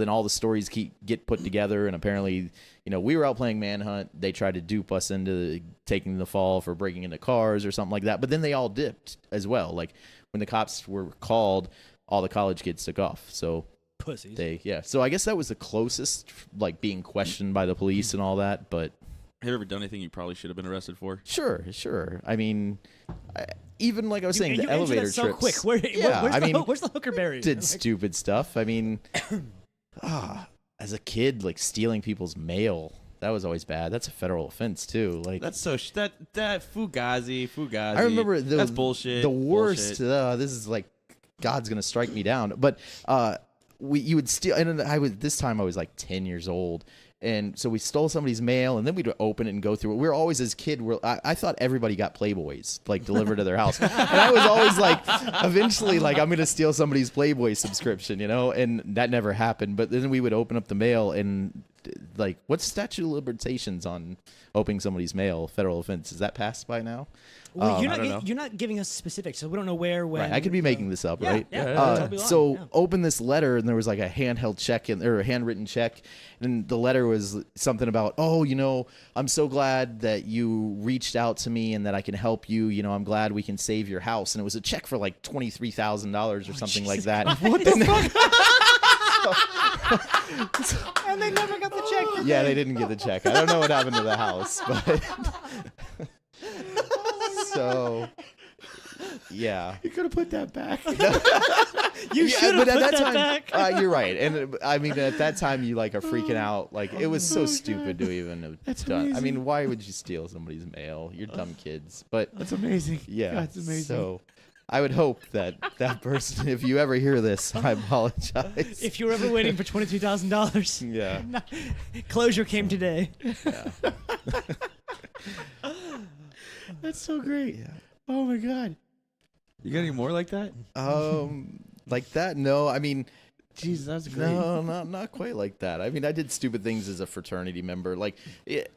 all the stories get put together, and apparently, we were out playing Manhunt. They tried to dupe us into taking the fall for breaking into cars or something like that, but then they all dipped as well. Like when the cops were called, all the college kids took off. So Pussies. So I guess that was the closest, like being questioned by the police and all that. But Have you ever done anything you probably should have been arrested for? sure. I mean, even like I was saying, you the answered elevator that so trips. quick. Where's the hooker berry? Did stupid stuff. I mean, as a kid, like stealing people's mail, that was always bad. That's a federal offense too. Like That's so that Fugazi. I remember that's bullshit. The worst. Bullshit. This is like God's gonna strike me down. But you would steal, and this time I was like 10 years old. And so we stole somebody's mail, and then we'd open it and go through it. We were always, as kid, I thought everybody got Playboys, like, delivered to their house. And I was always like, eventually, like, I'm going to steal somebody's Playboy subscription, and that never happened. But then we would open up the mail, and like, what's statute of limitations on opening somebody's mail? Federal offense, is that passed by now? Well, I don't know. you're not giving us specifics, so we don't know where, when. Right, I could be making this up, Yeah, right? yeah, totally lying, so yeah. open this letter, and there was like a handheld check or a handwritten check, and the letter was something about, oh, I'm so glad that you reached out to me and that I can help you. I'm glad we can save your house, and it was a check for like $23,000 or something like that. What the fuck? And they never got the check. Yeah, they didn't get the check. I don't know what happened to the house, but so yeah. You could have put that back. You should have but put at that time, back. you're right, and I mean at that time you like are freaking out. Like it was so stupid to even have That's done. I amazing. mean, why would you steal somebody's mail? You're dumb kids. But That's amazing. yeah, God, it's amazing. So I would hope that person, if you ever hear this, I apologize. If you were ever waiting for $22,000, yeah, closure came today. yeah. That's so great. Yeah. Oh my god. You got any more like that? Like that? No, I mean, Jesus, that's great. no, not quite like that. I mean, I did stupid things as a fraternity member. Like,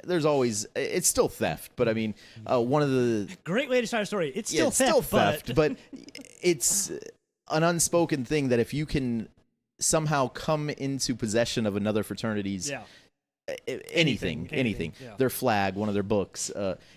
there's always, it's still theft, but I mean, one of the Great way to start a story. It's still it's theft, still theft, but it's an unspoken thing that if you can somehow come into possession of another fraternity's yeah. anything, yeah. their flag, one of their books,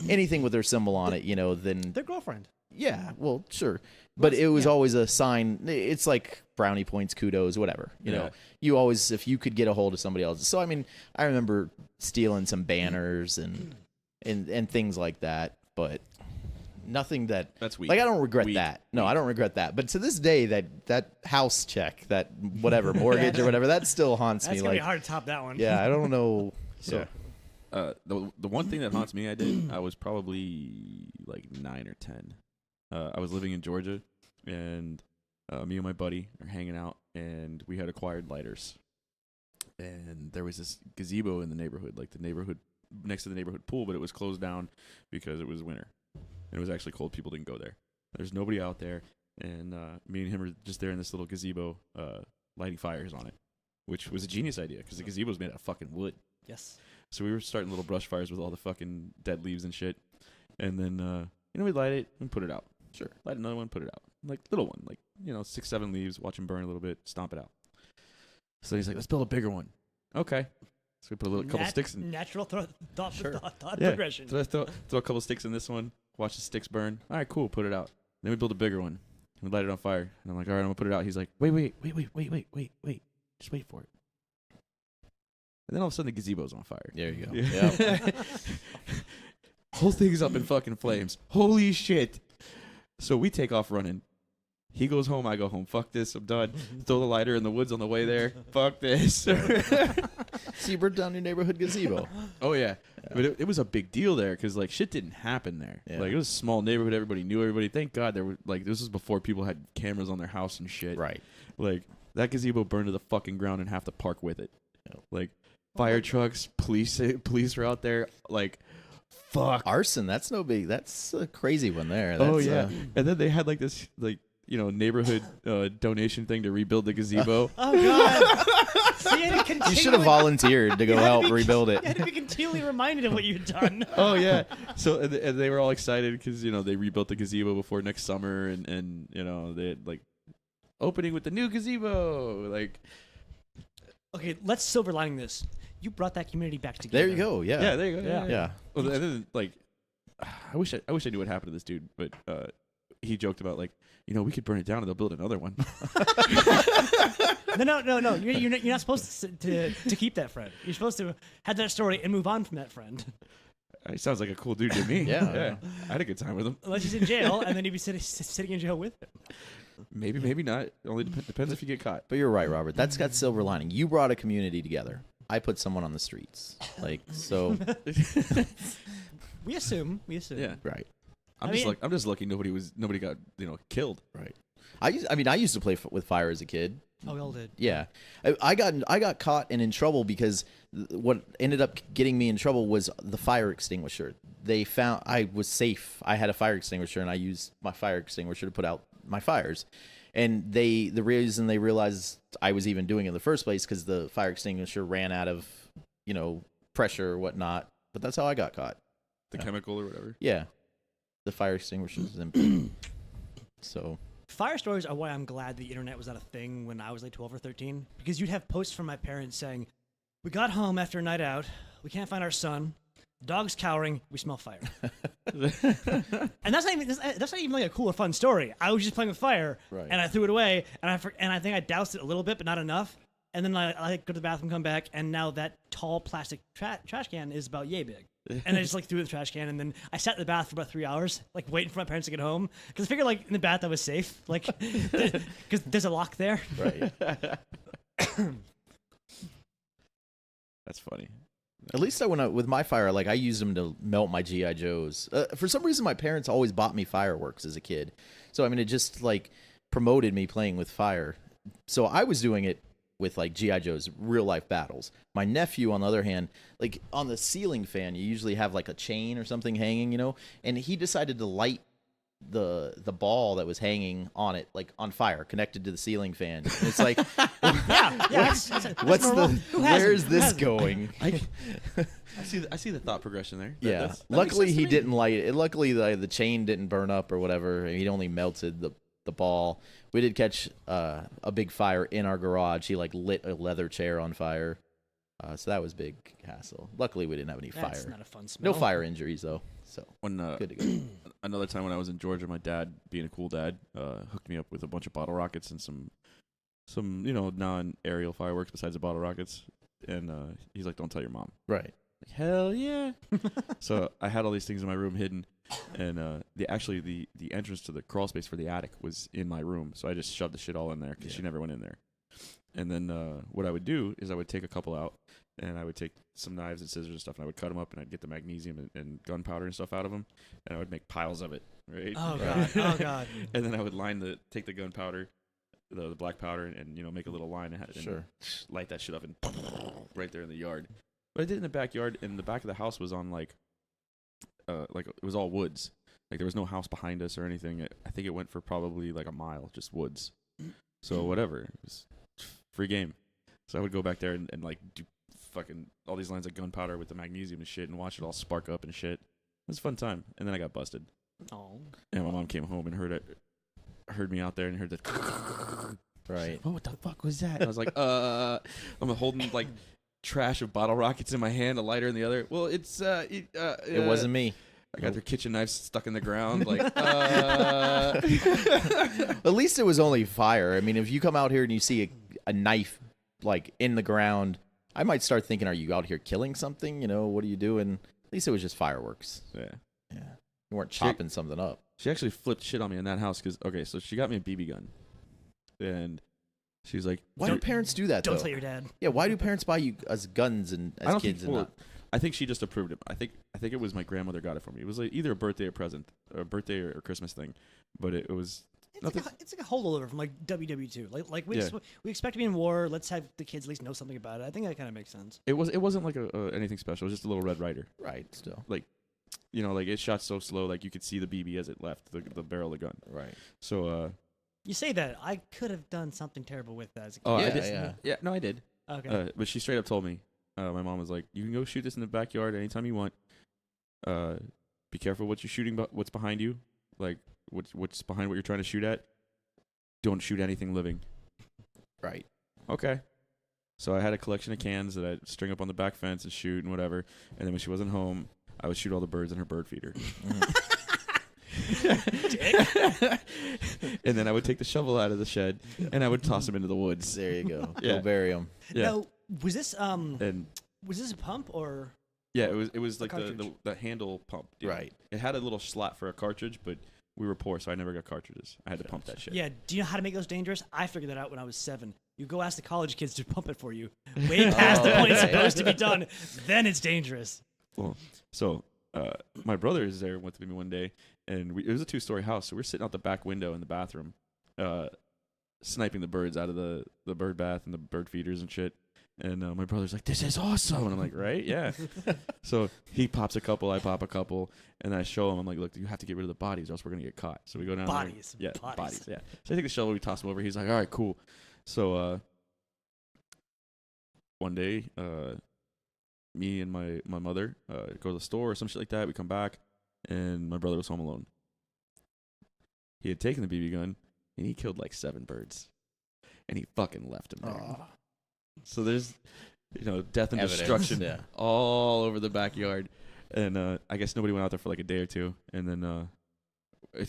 anything with their symbol on it, then Their girlfriend. yeah, well, sure. But it was always a sign. It's like brownie points, kudos, whatever. You know, you always, if you could get a hold of somebody else. So, I mean, I remember stealing some banners and things like that, but nothing that. That's weak. Like, I don't regret Weak. that. No, I don't regret that. But to this day, that house check, that whatever, mortgage or whatever, that still haunts That's me. going to Like, be hard to top that one. yeah, I don't know. So, Yeah. The one thing that haunts me, I was probably like 9 or 10. I was living in Georgia, and me and my buddy are hanging out, and we had acquired lighters. And there was this gazebo in the neighborhood, like the neighborhood next to the neighborhood pool, but it was closed down because it was winter. And it was actually cold. People didn't go there. There's nobody out there, and me and him are just there in this little gazebo lighting fires on it, which was a genius idea because the gazebo was made out of fucking wood. Yes. So we were starting little brush fires with all the fucking dead leaves and shit. And then, we light it and put it out. Sure. Light another one, put it out. Like, little one. Like, 6, 7 leaves, watch them burn a little bit, stomp it out. So he's like, let's build a bigger one. Okay. So we put a couple sticks in. Natural thought Yeah. progression. So I throw a couple sticks in this one, watch the sticks burn. All right, cool, put it out. Then we build a bigger one. We light it on fire. And I'm like, all right, I'm going to put it out. He's like, wait. Just wait for it. And then all of a sudden the gazebo's on fire. there you go. Yeah. Yeah. Whole thing's up in fucking flames. Holy shit. So we take off running. He goes home, I go home. Fuck this, I'm done. Throw the lighter in the woods on the way there. Fuck this. So you burned down your neighborhood gazebo. Oh, yeah. But it was a big deal there because, like, shit didn't happen there. Yeah. Like, it was a small neighborhood. Everybody knew everybody. Thank God there were, like, this was before people had cameras on their house and shit. Right. Like, that gazebo burned to the fucking ground and half the park with it. Yeah. Like, fire trucks, police were out there. Like, fuck. Arson, that's no big. That's a crazy one there. Oh That's, yeah, and then they had like this neighborhood donation thing to rebuild the gazebo. Oh, God. So you should have volunteered to go help rebuild You it. had to be continually reminded of what you'd done. Oh yeah, so and they were all excited because they rebuilt the gazebo before next summer, and they had like opening with the new gazebo. Like, Okay, let's silver lining this. You brought that community back together. There you go. Yeah. yeah, there you go. Yeah. Yeah. Well, and then like, I wish I knew what happened to this dude, but he joked about like, we could burn it down and they'll build another one. No. You're not supposed to keep that friend. You're supposed to have that story and move on from that friend. He sounds like a cool dude to me. Yeah. I had a good time with him. Unless he's in jail, and then you'd be sitting in jail with him. Maybe not. Only depends if you get caught. But you're right, Robert. That's got silver lining. You brought a community together. I put someone on the streets. Like, so. We assume. Yeah. Right. I'm just lucky nobody got killed. Right. I used to play with fire as a kid. Oh, we all did. Yeah. I got caught and in trouble because what ended up getting me in trouble was the fire extinguisher. They found I was safe. I had a fire extinguisher and I used my fire extinguisher to put out my fires. And the reason they realized I was even doing it in the first place because the fire extinguisher ran out of pressure or whatnot. But that's how I got caught. The chemical or whatever. Yeah, the fire extinguisher was empty. So Fire stories are why I'm glad the internet was not a thing when I was like 12 or 13, because you'd have posts from my parents saying, "We got home after a night out. We can't find our son. The dog's cowering. We smell fire." And that's not even like a cool or fun story. I was just playing with fire, Right. and I threw it away, and I think I doused it a little bit, but not enough. And then I go to the bathroom, come back, and now that tall plastic trash can is about yay big. And I just like threw it in the trash can, and then I sat in the bath for about 3 hours, like waiting for my parents to get home, because I figured like in the bath I was safe, like because there's a lock there. right. That's funny. At least with my fire, like I used them to melt my GI Joes. For some reason, my parents always bought me fireworks as a kid, so I mean it just like promoted me playing with fire. So I was doing it with like GI Joes, real life battles. My nephew, on the other hand, like on the ceiling fan, you usually have like a chain or something hanging, and he decided to light the ball that was hanging on it like on fire, connected to the ceiling fan. And it's like, where's this going? I see the thought progression there. Yeah. That Luckily, makes sense he to me. didn't light it. Luckily, the chain didn't burn up or whatever. He only melted the ball. We did catch a big fire in our garage. He like lit a leather chair on fire. So that was big hassle. Luckily, we didn't have any That's fire. not a fun smell. No fire injuries though. So When good to go. another time when I was in Georgia, my dad, being a cool dad, hooked me up with a bunch of bottle rockets and some non-aerial fireworks besides the bottle rockets. And he's like, "Don't tell your mom." Right. Like, hell yeah! So I had all these things in my room hidden, and the entrance to the crawl space for the attic was in my room. So I just shoved the shit all in there because she never went in there. And then what I would do is I would take a couple out, and I would take some knives and scissors and stuff, and I would cut them up, and I'd get the magnesium and gunpowder and stuff out of them, and I would make piles of it, right? Oh god! Oh god! And then I would take the gunpowder, the black powder, and make a little line and Sure. light that shit up and right there in the yard. But I did it in the backyard, and the back of the house was on like it was all woods. Like there was no house behind us or anything. I think it went for probably like a mile, just woods. So whatever, it was free game. So I would go back there and like do fucking all these lines of gunpowder with the magnesium and shit, and watch it all spark up and shit. It was a fun time. And then I got busted. Oh. And my mom came home and heard me out there and heard that. Right. Oh, what the fuck was that? And I was like, I'm holding like trash of bottle rockets in my hand, a lighter in the other. Well, it wasn't me. I got their kitchen knives stuck in the ground. Like, At least it was only fire. I mean, if you come out here and you see a knife like in the ground, I might start thinking, are you out here killing something? What are you doing? At least it was just fireworks. yeah. Yeah. You weren't chopping something up. She actually flipped shit on me in that house because, so she got me a BB gun. And she's like, Why do parents do that, Don't though? tell your dad. Yeah, why do parents buy you as guns and I as don't kids think, and well, not? I think she just approved it. I think it was my grandmother got it for me. It was like either a birthday or present, or a birthday or Christmas thing. But it was It's like a holdover from like WW2. Like we expect to be in war. Let's have the kids at least know something about it. I think that kind of makes sense. It wasn't like anything special. It was just a little Red Ryder. Right, still. Like, like it shot so slow, like you could see the BB as it left the barrel of the gun. Right. So You say that I could have done something terrible with that as a kid. oh, Yeah, I did, yeah. yeah, no, I did. Okay. But she straight up told me, my mom was like, "You can go shoot this in the backyard anytime you want. Be careful what you're shooting, what's behind you, like what's behind what you're trying to shoot at. Don't shoot anything living." Right. Okay. So I had a collection of cans that I'd string up on the back fence and shoot and whatever. And then when she wasn't home, I would shoot all the birds in her bird feeder. And then I would take the shovel out of the shed and I would toss them into the woods. There you go. Yeah. Go bury them. Yeah. Now, was this And a pump or? yeah, it was like cartridge. the handle pump. Yeah. Right. It had a little slot for a cartridge, but we were poor, so I never got cartridges. I had to pump that shit. Yeah. Do you know how to make those dangerous? I figured that out when I was 7. You go ask the college kids to pump it for you. Way past the point it's supposed to be done. Then it's dangerous. Well, so my brother is there with me one day, and it was a 2-story house, so we're sitting out the back window in the bathroom, sniping the birds out of the bird bath and the bird feeders and shit. And my brother's like, "This is awesome," and I'm like, "Right, yeah." So he pops a couple, I pop a couple, and I show him. I'm like, "Look, you have to get rid of the bodies, or else we're gonna get caught." So we go down Bodies. there. Yeah, Bodies. bodies. Yeah. So I take the shovel, we toss them over. He's like, "All right, cool." So one day, me and my mother go to the store or some shit like that. We come back, and my brother was home alone. He had taken the BB gun, and he killed like 7 birds, and he fucking left him there. So there's, death and Evidence, destruction yeah. all over the backyard. And I guess nobody went out there for like a day or two. And then a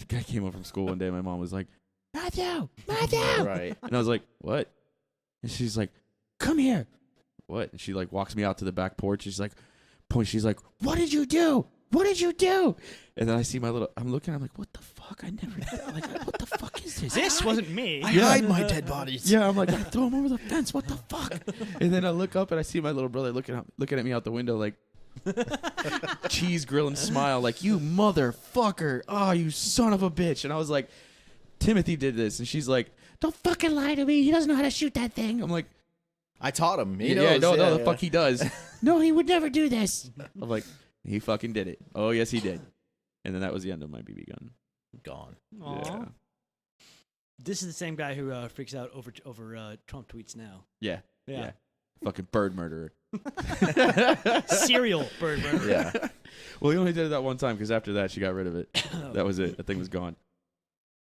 guy came home from school one day. My mom was like, Matthew! Right. And I was like, what? And she's like, come here. What? And she like walks me out to the back porch. She's like, what did you do? What did you do? And then I see I'm looking, I'm like, what the fuck? I never did that. Like, what the fuck is this? This wasn't me. I hide my dead bodies. Yeah, I'm like, I throw him over the fence. What the fuck? And then I look up and I see my little brother looking at me out the window like, cheese grilling smile like, you motherfucker. Oh, you son of a bitch. And I was like, Timothy did this. And she's like, don't fucking lie to me. He doesn't know how to shoot that thing. I'm like, I taught him. He yeah, knows. no, the fuck he does. No, he would never do this. I'm like, he fucking did it. Oh, yes, he did. And then that was the end of my BB gun. Gone. Aw. Yeah. This is the same guy who freaks out over Trump tweets now. Yeah. Yeah. Fucking bird murderer. Serial bird murderer. Yeah. Well, he only did it that one time because after that, she got rid of it. That was it. That thing was gone.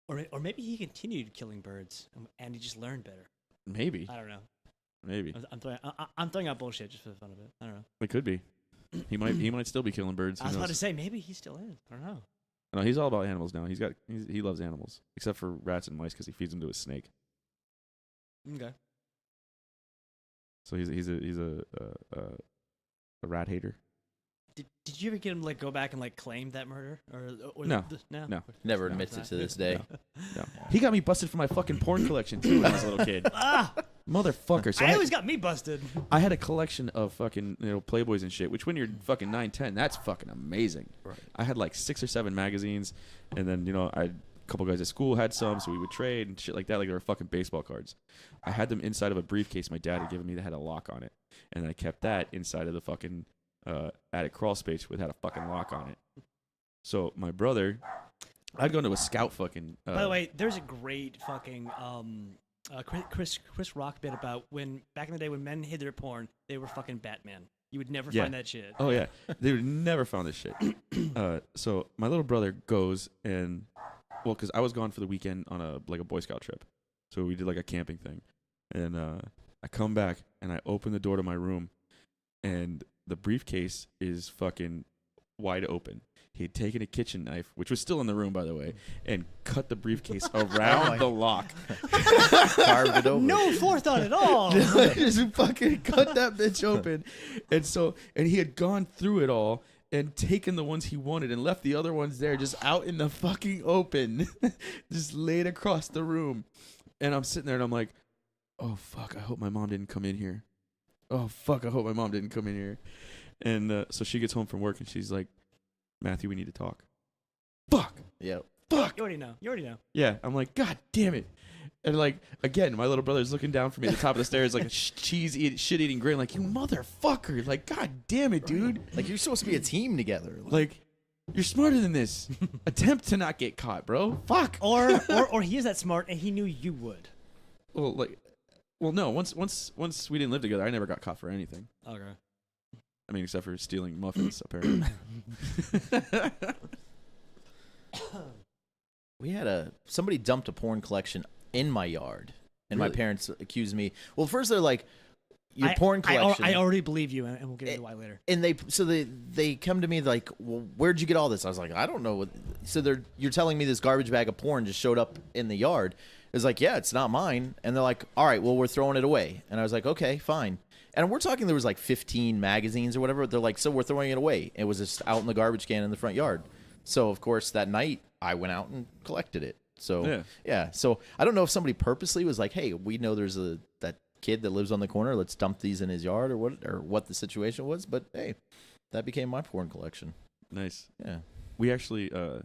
Or maybe he continued killing birds and he just learned better. Maybe. I don't know. Maybe. I'm throwing out bullshit just for the fun of it. I don't know. It could be. He might still be killing birds. I was about to say maybe he still is. I don't know. No, he's all about animals now. He loves animals, except for rats and mice because he feeds them to a snake. Okay. So he's a rat hater. Did you ever get him to like go back and like claim that murder or No. No. Never admits it to this day. No. He got me busted for my fucking porn collection too when I was a little kid. Motherfucker. So I always got me busted. I had a collection of fucking Playboys and shit, which when you're fucking 9, 10, that's fucking amazing. Right. I had like 6 or 7 magazines, and then a couple guys at school had some, so we would trade and shit like that, like they were fucking baseball cards. I had them inside of a briefcase my dad had given me that had a lock on it, and I kept that inside of the fucking attic crawl space that had a fucking lock on it. So my brother, I'd go to a scout fucking. By the way, there's a great fucking Chris Rock bit about when back in the day when men hid their porn, they were fucking Batman. You would never find that shit. Oh yeah, they would never found this shit. So my little brother goes and, well, because I was gone for the weekend on a Boy Scout trip, so we did like a camping thing, and I come back and I open the door to my room, and the briefcase is fucking wide open. He had taken a kitchen knife, which was still in the room, by the way, and cut the briefcase around the lock. Carved it over. No forethought at all. Just fucking cut that bitch open. And he had gone through it all and taken the ones he wanted and left the other ones there just out in the fucking open. Just laid across the room. And I'm sitting there and I'm like, oh, fuck, I hope my mom didn't come in here. Oh, fuck, I hope my mom didn't come in here. And so she gets home from work and she's like, Matthew, we need to talk. Fuck. Yep. Fuck. You already know. Yeah. I'm like, God damn it. And like, again, my little brother's looking down from me at the top of the stairs like a shit-eating grin, like, you motherfucker. Like, God damn it, dude. Like, you're supposed to be a team together. Like, you're smarter than this. Attempt to not get caught, bro. Fuck. Or he is that smart and he knew you would. Well, no. Once we didn't live together, I never got caught for anything. Okay. I mean, except for stealing muffins, apparently. We had somebody dumped a porn collection in my yard, and my Really? parents accused me. Well, first they're like, your porn collection. I already believe you, and we'll get into why later. And they come to me like, well, where'd you get all this? I was like, I don't know. So you're telling me this garbage bag of porn just showed up in the yard? It was like, yeah, it's not mine. And they're like, all right, well, we're throwing it away. And I was like, okay, fine. And we're talking there was like 15 magazines or whatever. They're like, so we're throwing it away. It was just out in the garbage can in the front yard. So, of course, that night I went out and collected it. So, yeah. So I don't know if somebody purposely was like, hey, we know there's that kid that lives on the corner. Let's dump these in his yard or what the situation was. But, hey, that became my porn collection. Nice. Yeah. We actually, when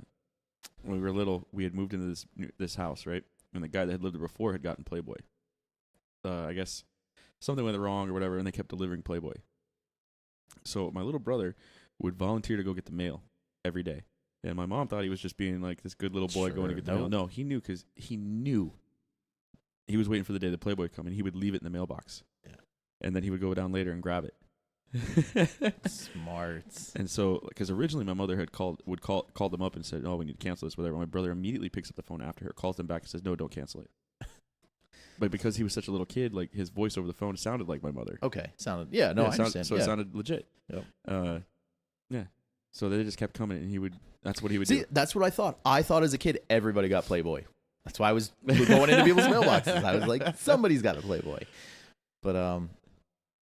we were little, we had moved into this house, right? And the guy that had lived there before had gotten Playboy. I guess something went wrong or whatever, and they kept delivering Playboy. So my little brother would volunteer to go get the mail every day. And my mom thought he was just being like this good little boy going to get the mail. No, he knew because he knew he was waiting for the day the Playboy would come, and he would leave it in the mailbox. Yeah. And then he would go down later and grab it. Smart. And so, because originally my mother had called them up and said, "Oh, we need to cancel this, whatever." My brother immediately picks up the phone after her, calls them back, and says, "No, don't cancel it." But because he was such a little kid, like his voice over the phone sounded like my mother. Okay, sounded. Yeah, no, I understand. So yeah. it sounded legit. Yep. Yeah. So they just kept coming, and he would. That's what he would See, do. that's what I thought. I thought as a kid everybody got Playboy. That's why I was going into people's mailboxes. I was like, somebody's got a Playboy. But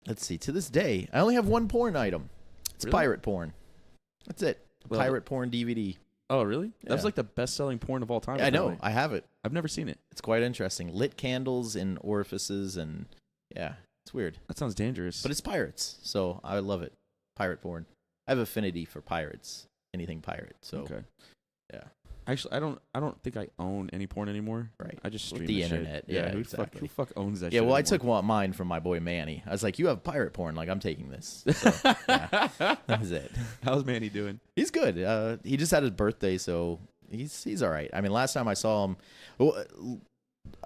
let's see. To this day, I only have one porn item. It's Really? pirate porn. That's it. Well, Pirate porn DVD. Oh, really? That was Yeah. like the best-selling porn of all time. I know. apparently. I have it. I've never seen it. It's quite interesting. Lit candles in orifices and yeah, it's weird. That sounds dangerous. But it's pirates, so I love it. Pirate porn. I have affinity for pirates. Anything pirate. So okay. yeah. Actually, I don't think I own any porn anymore. Right. I just With stream the shit. internet. Yeah, who exactly. Who fuck owns that? Yeah, shit well, I anymore? took mine from my boy Manny. I was like, "You have pirate porn, like I'm taking this." So, yeah, that was it. How's Manny doing? He's good. He just had his birthday, so he's all right. I mean, last time I saw him,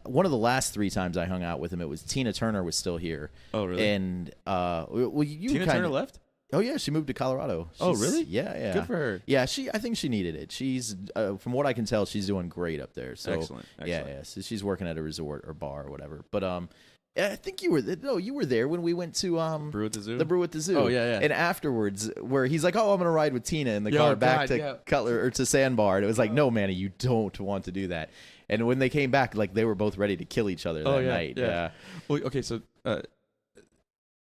one of the last 3 times I hung out with him, it was Tina Turner was still here. Oh, really? And well, you Tina kinda, Turner left? Oh yeah, she moved to Colorado. Oh, She's- really? Yeah, yeah. Good for her. Yeah, I think she needed it. She's from what I can tell, she's doing great up there. So Excellent. yeah. So she's working at a resort or bar or whatever. But I think you were there when we went to Brew at the Zoo? The Brew at the Zoo. Oh, yeah. And afterwards, where he's like, "Oh, I'm gonna ride with Tina in the car back to Cutler or to Sandbar." And it was like, "No, Manny, you don't want to do that." And when they came back, like they were both ready to kill each other that night. Yeah. Well, okay, so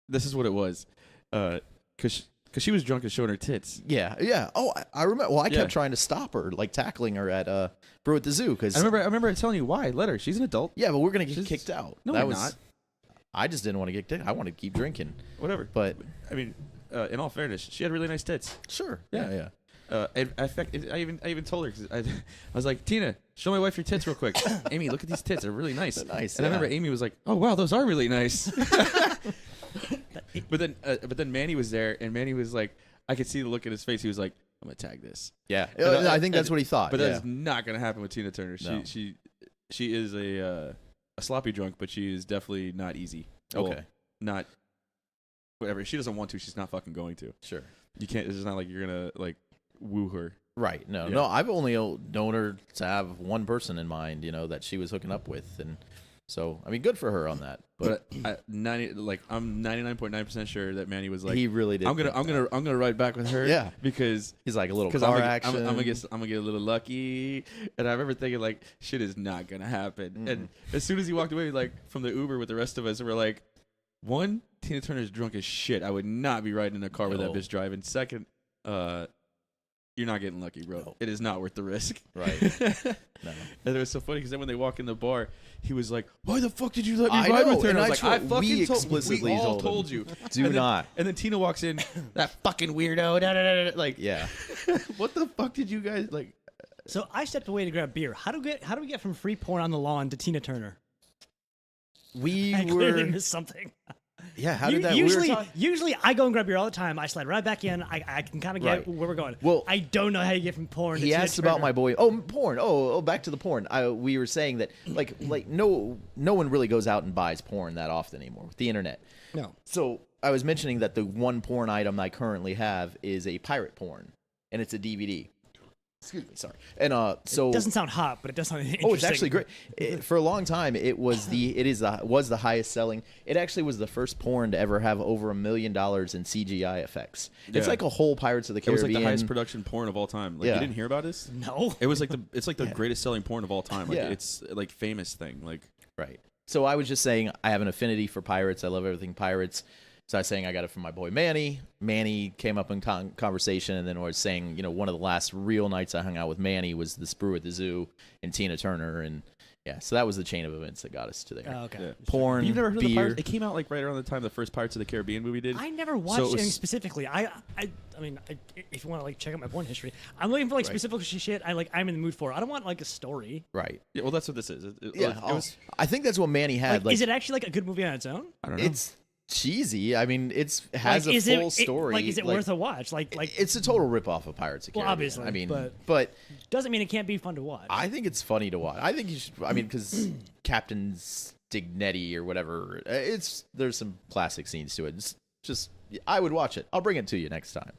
this is what it was, because she was drunk and showing her tits. Yeah. Oh, I remember. Well, I Yeah. kept trying to stop her, like tackling her at Brew at the Zoo, because I remember telling you why. Let her. She's an adult. yeah, but we're gonna get She's- kicked out. No, that we're was, not. I just didn't want to get kicked. I want to keep drinking. Whatever. But I mean, in all fairness, she had really nice tits. sure. Yeah. In fact, I even told her, because I was like, "Tina, show my wife your tits real quick." Amy, look at these tits; they're really nice. They're nice, And I yeah. remember Amy was like, "Oh wow, those are really nice." but then Manny was there, and Manny was like, I could see the look in his face. He was like, "I'm gonna tag this." Yeah. And I think that's what he thought. But yeah. that's not gonna happen with Tina Turner. No. She is a sloppy drunk, but she is definitely not easy. Well, Okay. not whatever. If she doesn't want to, she's not fucking going to. Sure. You can't. It's just not like you're gonna like woo her. Right. No. Yeah. No. I've only known her to have one person in mind. That she was hooking up with, and so I mean, good for her on that. But I'm 99.9% sure that Manny was like, he really did. I'm gonna ride back with her. Yeah. Because He's like a little I'm car gonna, action. I'm gonna get a little lucky. And I remember thinking like, shit is not gonna happen. And as soon as he walked away, like from the Uber with the rest of us, we're like, one, Tina Turner's drunk as shit. I would not be riding in a car with that No. bitch driving. Second, you're not getting lucky, bro. No. It is not worth the risk. Right. No. And it was so funny because then when they walk in the bar, he was like, "Why the fuck did you let me I ride know, with her?" and I I was try- like, "I fucking we told explicitly we all told him. you." Do And then- not. And then Tina walks in, that fucking weirdo. Da, da, da, da, like, Yeah. what the fuck did you guys like? So I stepped away to grab beer. How do we get from free porn on the lawn to Tina Turner? We I clearly were. missed something. Yeah. How did that? Usually I go and grab beer all the time. I slide right back in. I can kind of get Right. where we're going. Well, I don't know how you get from porn. to He Tina asked about Turner. my boy. Oh, porn. Oh, back to the porn. We were saying that like no one really goes out and buys porn that often anymore with the internet. No. So I was mentioning that the one porn item I currently have is a pirate porn, and it's a DVD. Excuse me, sorry. And so It doesn't sound hot, but it does sound interesting. oh, it's actually great. For a long time, was the highest selling. It actually was the first porn to ever have over $1 million in CGI effects. It's Yeah. like a whole Pirates of the It was Caribbean. like the highest production porn of all time. Like Yeah. you didn't hear about this? No. It was like it's like the greatest selling porn of all time. Like Yeah. it's like famous thing. Like Right. So I was just saying I have an affinity for pirates. I love everything pirates. So I was saying I got it from my boy Manny. Manny came up in conversation, and then I was saying, one of the last real nights I hung out with Manny was the Brew at the Zoo and Tina Turner, and yeah, so that was the chain of events that got us to there. Oh, okay. Yeah. Porn, you've never heard of the beer. Pirates? It came out like right around the time the first Pirates of the Caribbean movie did. I never So watched it was- anything specifically. I mean, if you want to like check out my porn history, I'm looking for like Right. specific shit. I'm in the mood for. I don't want like a story. Right. Yeah, well, that's what this is. Yeah. It was. I think that's what Manny had. Like, is it actually like a good movie on its own? I don't know. It's cheesy. I mean, it has Like, a is full it, story. Like, is it worth a watch? Like, it's a total ripoff of Pirates of the Well, Caribbean. obviously, I mean, but- doesn't mean it can't be fun to watch. I think it's funny to watch. I think you should. I mean, because Captain Stignetti or whatever. There's some classic scenes to it. Just I would watch it. I'll bring it to you next time.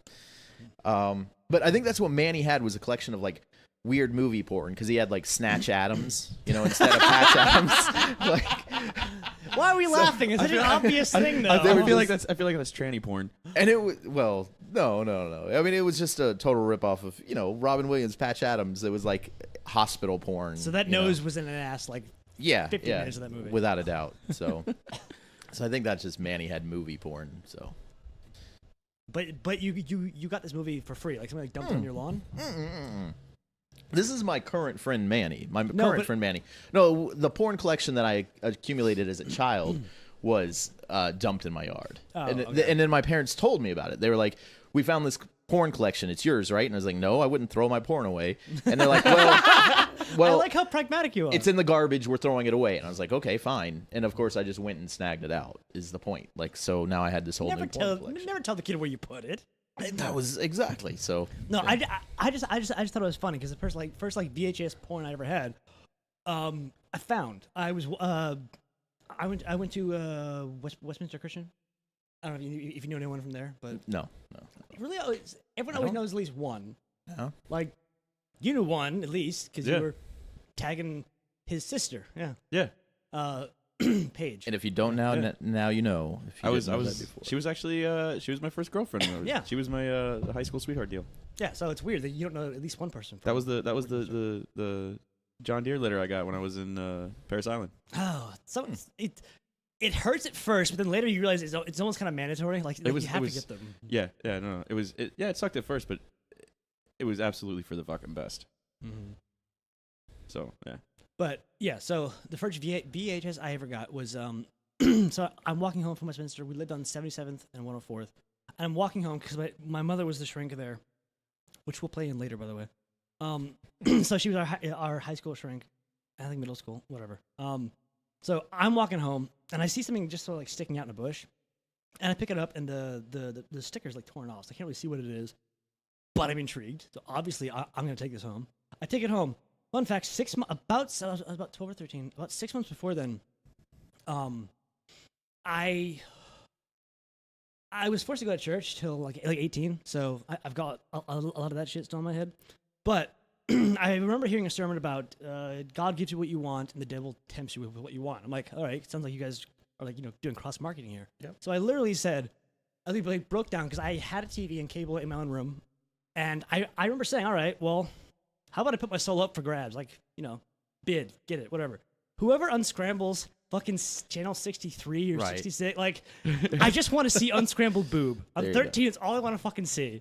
But I think that's what Manny had was a collection of like weird movie porn because he had like Snatch Adams, instead of Patch Adams. Like, Why are we laughing? Is it an obvious thing though? I feel like that's tranny porn. and it was no. I mean, it was just a total ripoff of Robin Williams, Patch Adams. It was like hospital porn. So that nose was in an ass like 50 minutes of that movie. Without a doubt. So, so I think that's just Manny had movie porn. So, but you got this movie for free, like somebody dumped it on your lawn. this is my current friend Manny. Friend Manny. No, the porn collection that I accumulated as a child was dumped in my yard. And then my parents told me about it. They were like, "We found this porn collection. It's yours, right?" And I was like, "No, I wouldn't throw my porn away." And they're like, "Well, I like how pragmatic you are. It's in the garbage. We're throwing it away." And I was like, "Okay, fine." And of course, I just went and snagged it out. Is the point? Like, so now I had this whole new porn collection. Never tell the kid where you put it. That was exactly so. No, yeah. I just thought it was funny because the first VHS porn I ever had, I found. I went to Westminster Christian. I don't know if you know anyone from there, but No. really, everyone always knows at least one. No. Like, you knew one at least because Yeah. you were tagging his sister. Yeah. Yeah. Paige. And if you don't now, now you know. If you didn't know that before. She was actually she was my first girlfriend. Yeah. She was my high school sweetheart deal. Yeah. So it's weird that you don't know at least one person. That was the John Deere letter I got when I was in Paris Island. Oh, so it hurts at first, but then later you realize it's almost kind of mandatory. Like you have to get them. Yeah, no. It sucked at first, but it was absolutely for the fucking best. Mm-hmm. So yeah. But yeah, so the first VHS I ever got was so I'm walking home from Westminster. We lived on 77th and 104th. And I'm walking home because my mother was the shrink there, which we'll play in later, by the way. So she was our high school shrink, I think middle school, whatever. So I'm walking home and I see something just sort of like sticking out in a bush, and I pick it up and the sticker's like torn off, so I can't really see what it is, but I'm intrigued. So obviously I'm gonna take this home. I take it home. Fun fact: I was about 12 or 13. About 6 months before then, I was forced to go to church till like 18. So I've got a lot of that shit still in my head. But I remember hearing a sermon about God gives you what you want and the devil tempts you with what you want. I'm like, all right, it sounds like you guys are like doing cross marketing here. Yep. So I literally said, I think like broke down because I had a TV and cable in my own room, and I remember saying, all right, well, how about I put my soul up for grabs? Like, bid, get it, whatever. Whoever unscrambles fucking channel 63 or 66, like, I just want to see unscrambled boob. I'm 13, it's all I want to fucking see.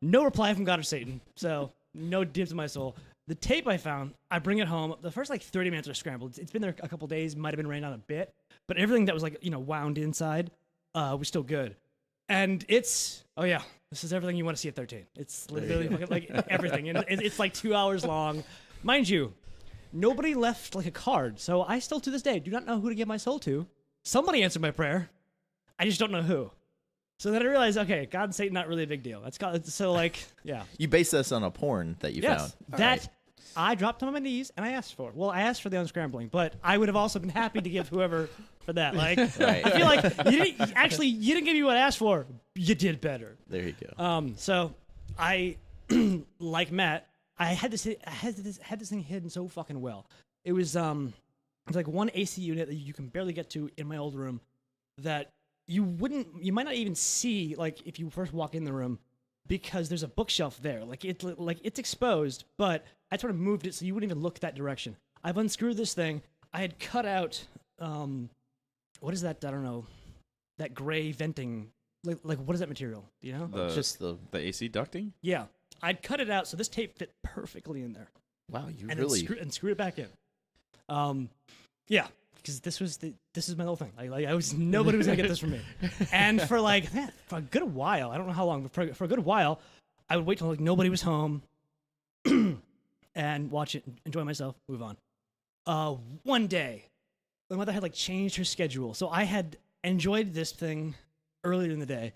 No reply from God or Satan, so no dibs in my soul. The tape I found, I bring it home. The first, 30 minutes are scrambled. It's been there a couple days, might have been rained on a bit, but everything that was, wound inside was still good. And it's, oh yeah, this is everything you want to see at 13. It's literally fucking, everything. And it's 2 hours long. Mind you, nobody left a card. So I still to this day do not know who to give my soul to. Somebody answered my prayer. I just don't know who. So then I realized, okay, God and Satan, not really a big deal. That's God. So yeah. You base this on a porn that you found. That I dropped on my knees and I asked for. Well, I asked for the unscrambling, but I would have also been happy to give whoever for that. I feel like you didn't give me what I asked for. You did better. There you go. So I, like Matt, I had this thing hidden so fucking well. It was like one AC unit that you can barely get to in my old room that you might not even see if you first walk in the room, because there's a bookshelf there. It's exposed, but I sort of moved it so you wouldn't even look that direction. I've unscrewed this thing. I had cut out what is that? I don't know. That gray venting. What is that material? Do you know? Just the AC ducting? Yeah. I'd cut it out so this tape fit perfectly in there. Wow, you and really screw it back in. Yeah, because this is my whole thing. Nobody was gonna get this from me. And for for a good while, I don't know how long, but for a good while, I would wait till nobody was home and watch it, enjoy myself, move on. One day, my mother had changed her schedule, so I had enjoyed this thing earlier in the day,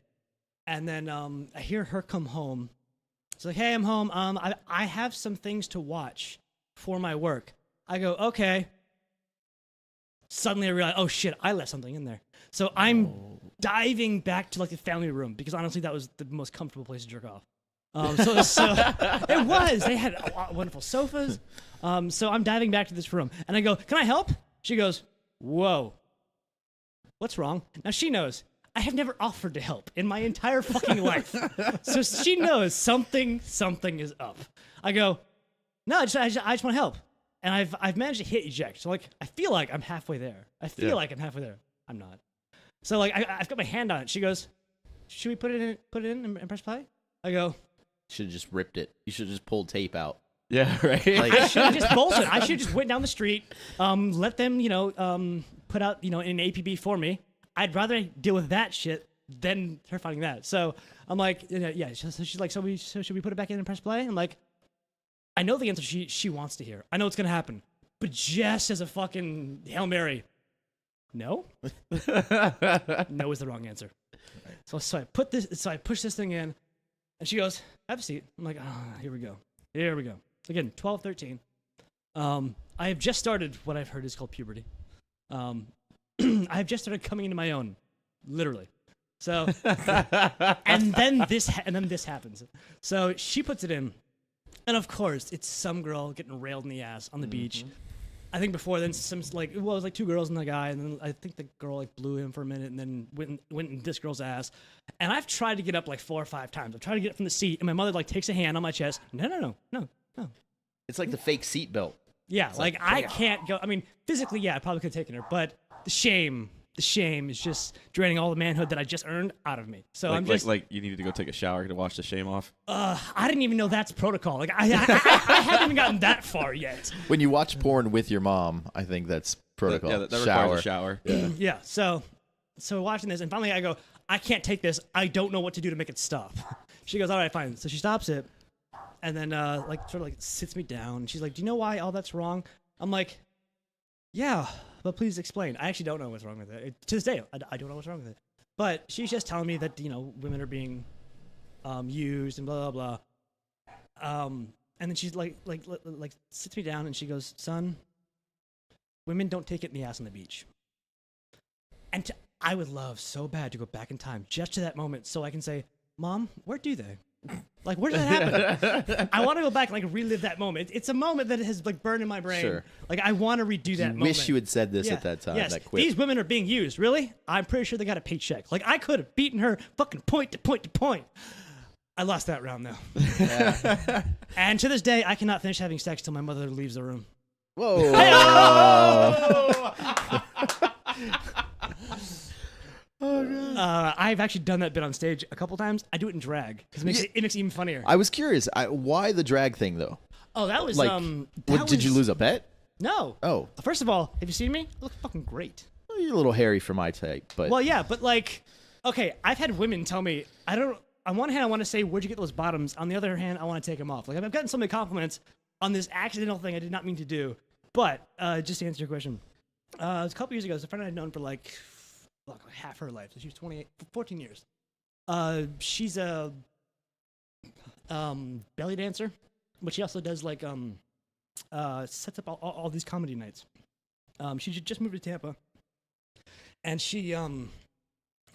and then I hear her come home. It's like, hey, I'm home. I have some things to watch for my work. I go, okay. Suddenly I realize, oh shit, I left something in there. So I'm diving back to like the family room because honestly that was the most comfortable place to jerk off. So it was. They had wonderful sofas. So I'm diving back to this room and I go, "Can I help?" She goes, "Whoa, what's wrong?" Now she knows I have never offered to help in my entire fucking life, so she knows something is up. I go, "No, I just want to help," and I've managed to hit eject. So like I feel like I'm halfway there. I'm not. So like I've got my hand on it. She goes, "Should we put it in and press play?" I go, Should have just ripped it. You should have just pulled tape out. Yeah, right. Like, I should have just bolted. I should have just went down the street, let them, put out, an APB for me. I'd rather deal with that shit than her finding that. So I'm like, yeah. So she's like, so should we put it back in and press play? I'm like, I know the answer she wants to hear. I know what's gonna happen, but just as a fucking Hail Mary, no. No is the wrong answer. So I push this thing in, and she goes, "Have a seat." I'm like, here we go. Again, 12, 13. I have just started what I've heard is called puberty. I have just started coming into my own, literally. So, and then this happens. So she puts it in, and of course, it's some girl getting railed in the ass on the beach. I think before then, it was like two girls and a guy, and then I think the girl like blew him for a minute, and then went in this girl's ass. And I've tried to get up like 4 or 5 times. I've tried to get up from the seat, and my mother like takes a hand on my chest. No. it's like the fake seatbelt. Yeah, like I can't go. I mean, physically, yeah, I probably could have taken her, but the shame is just draining all the manhood that I just earned out of me. So I'm just like you needed to go take a shower to wash the shame off. I didn't even know that's protocol. Like I haven't even gotten that far yet. When you watch porn with your mom, I think that's protocol. That requires a shower. Yeah. Yeah. So watching this, and finally I go, I can't take this. I don't know what to do to make it stop. She goes, all right, fine. So she stops it, and then sort of sits me down. She's like, do you know why all that's wrong? I'm like, yeah, but please explain. I actually don't know what's wrong with it. To this day, I don't know what's wrong with it. But she's just telling me that women are being used and blah blah blah. And then she's like sits me down and she goes, son, women don't take it in the ass on the beach. And I would love so bad to go back in time just to that moment so I can say, Mom, where do they? Like, where did that happen? I want to go back and relive that moment. It's a moment that has burned in my brain. Sure. Like, I want to redo that moment. Wish you had said this at that time. Yes. That quip. These women are being used. Really? I'm pretty sure they got a paycheck. Like, I could have beaten her fucking point to point to point. I lost that round, though. Yeah. And to this day, I cannot finish having sex till my mother leaves the room. Whoa. I've actually done that bit on stage a couple times. I do it in drag because it makes it even funnier. I was curious. Why the drag thing, though? Oh, that was Did you lose a bet? No. Oh. First of all, have you seen me? I look fucking great. Well, you're a little hairy for my type, but Well, yeah, but okay, I've had women tell me, on one hand, I want to say, where'd you get those bottoms? On the other hand, I want to take them off. Like, I've gotten so many compliments on this accidental thing I did not mean to do. But, just to answer your question, it was a couple years ago, it was a friend I'd known for half her life. So she was 14 years. She's a belly dancer, but she also does sets up all these comedy nights. She just moved to Tampa, and she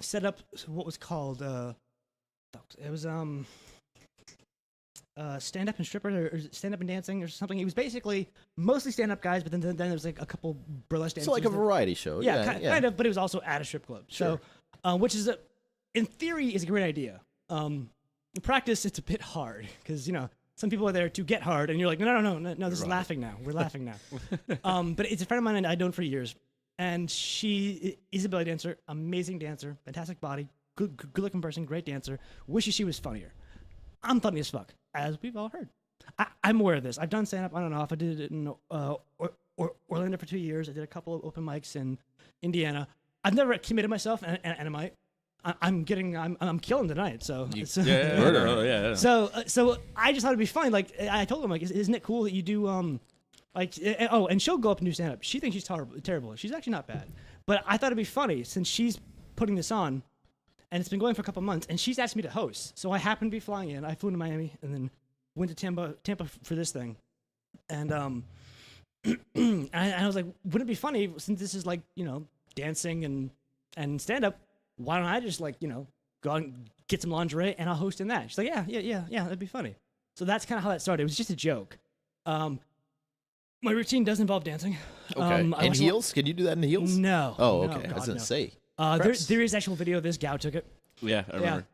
set up what was called it was stand up and stripper or stand up and dancing or something. It was basically mostly stand up guys, but then there was a couple burlesque dancers. so like a variety show. Yeah, kind of, but it was also at a strip club. Sure. So, which is in theory is a great idea. In practice, it's a bit hard because some people are there to get hard, and you're like, no, this is laughing now. We're laughing now. But it's a friend of mine and I've known for years, and she is a belly dancer, amazing dancer, fantastic body, good looking person, great dancer. Wishes she was funnier. I'm funny as fuck, as we've all heard. I'm aware of this. I've done stand up on and off. I did it in Orlando for 2 years. I did a couple of open mics in Indiana. I've never committed myself, and I might. I'm killing tonight. So Yeah. So I just thought it'd be fun. Like I told him, isn't it cool that you do and she'll go up and do stand up. She thinks she's terrible. She's actually not bad. But I thought it'd be funny since she's putting this on, and it's been going for a couple months, and she's asked me to host. So I happened to be flying in. I flew to Miami and then went to Tampa for this thing, and and I was like, wouldn't it be funny since this is dancing and stand up? why don't I just go out and get some lingerie and I'll host in that? She's like, yeah, that'd be funny. So that's kind of how that started. It was just a joke. My routine does involve dancing. Okay. In heels? Can you do that in heels? No. Oh, no, okay. God, I was going to no. say. There is actual video of this. Gow took it. Yeah, I remember.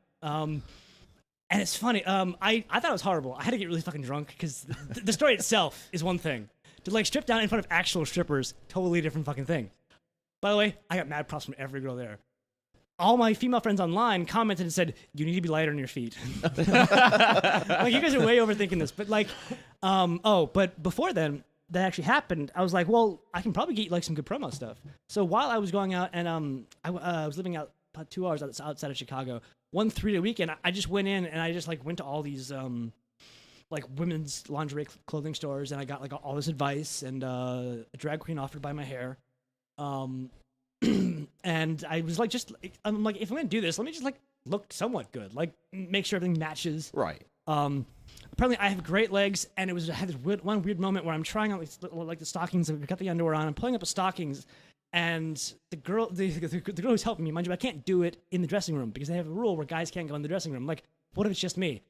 And it's funny. I thought it was horrible. I had to get really fucking drunk because the story itself is one thing. To strip down in front of actual strippers, totally different fucking thing. By the way, I got mad props from every girl there. All my female friends online commented and said, "You need to be lighter on your feet." You guys are way overthinking this, but but before then, that actually happened. I was like, well, I can probably get some good promo stuff. So while I was going out and I was living out about 2 hours outside of Chicago, one 3-day weekend, I just went in and I just went to all these women's lingerie clothing stores, and I got all this advice, and a drag queen offered to buy my hair. And I was I'm like, if I'm gonna do this, let me just look somewhat good, make sure everything matches. Right. Apparently I have great legs, and I had this one weird moment where I'm trying out the stockings. I've got the underwear on. I'm pulling up the stockings, and the girl who's helping me, mind you, I can't do it in the dressing room because they have a rule where guys can't go in the dressing room. I'm like, what if it's just me?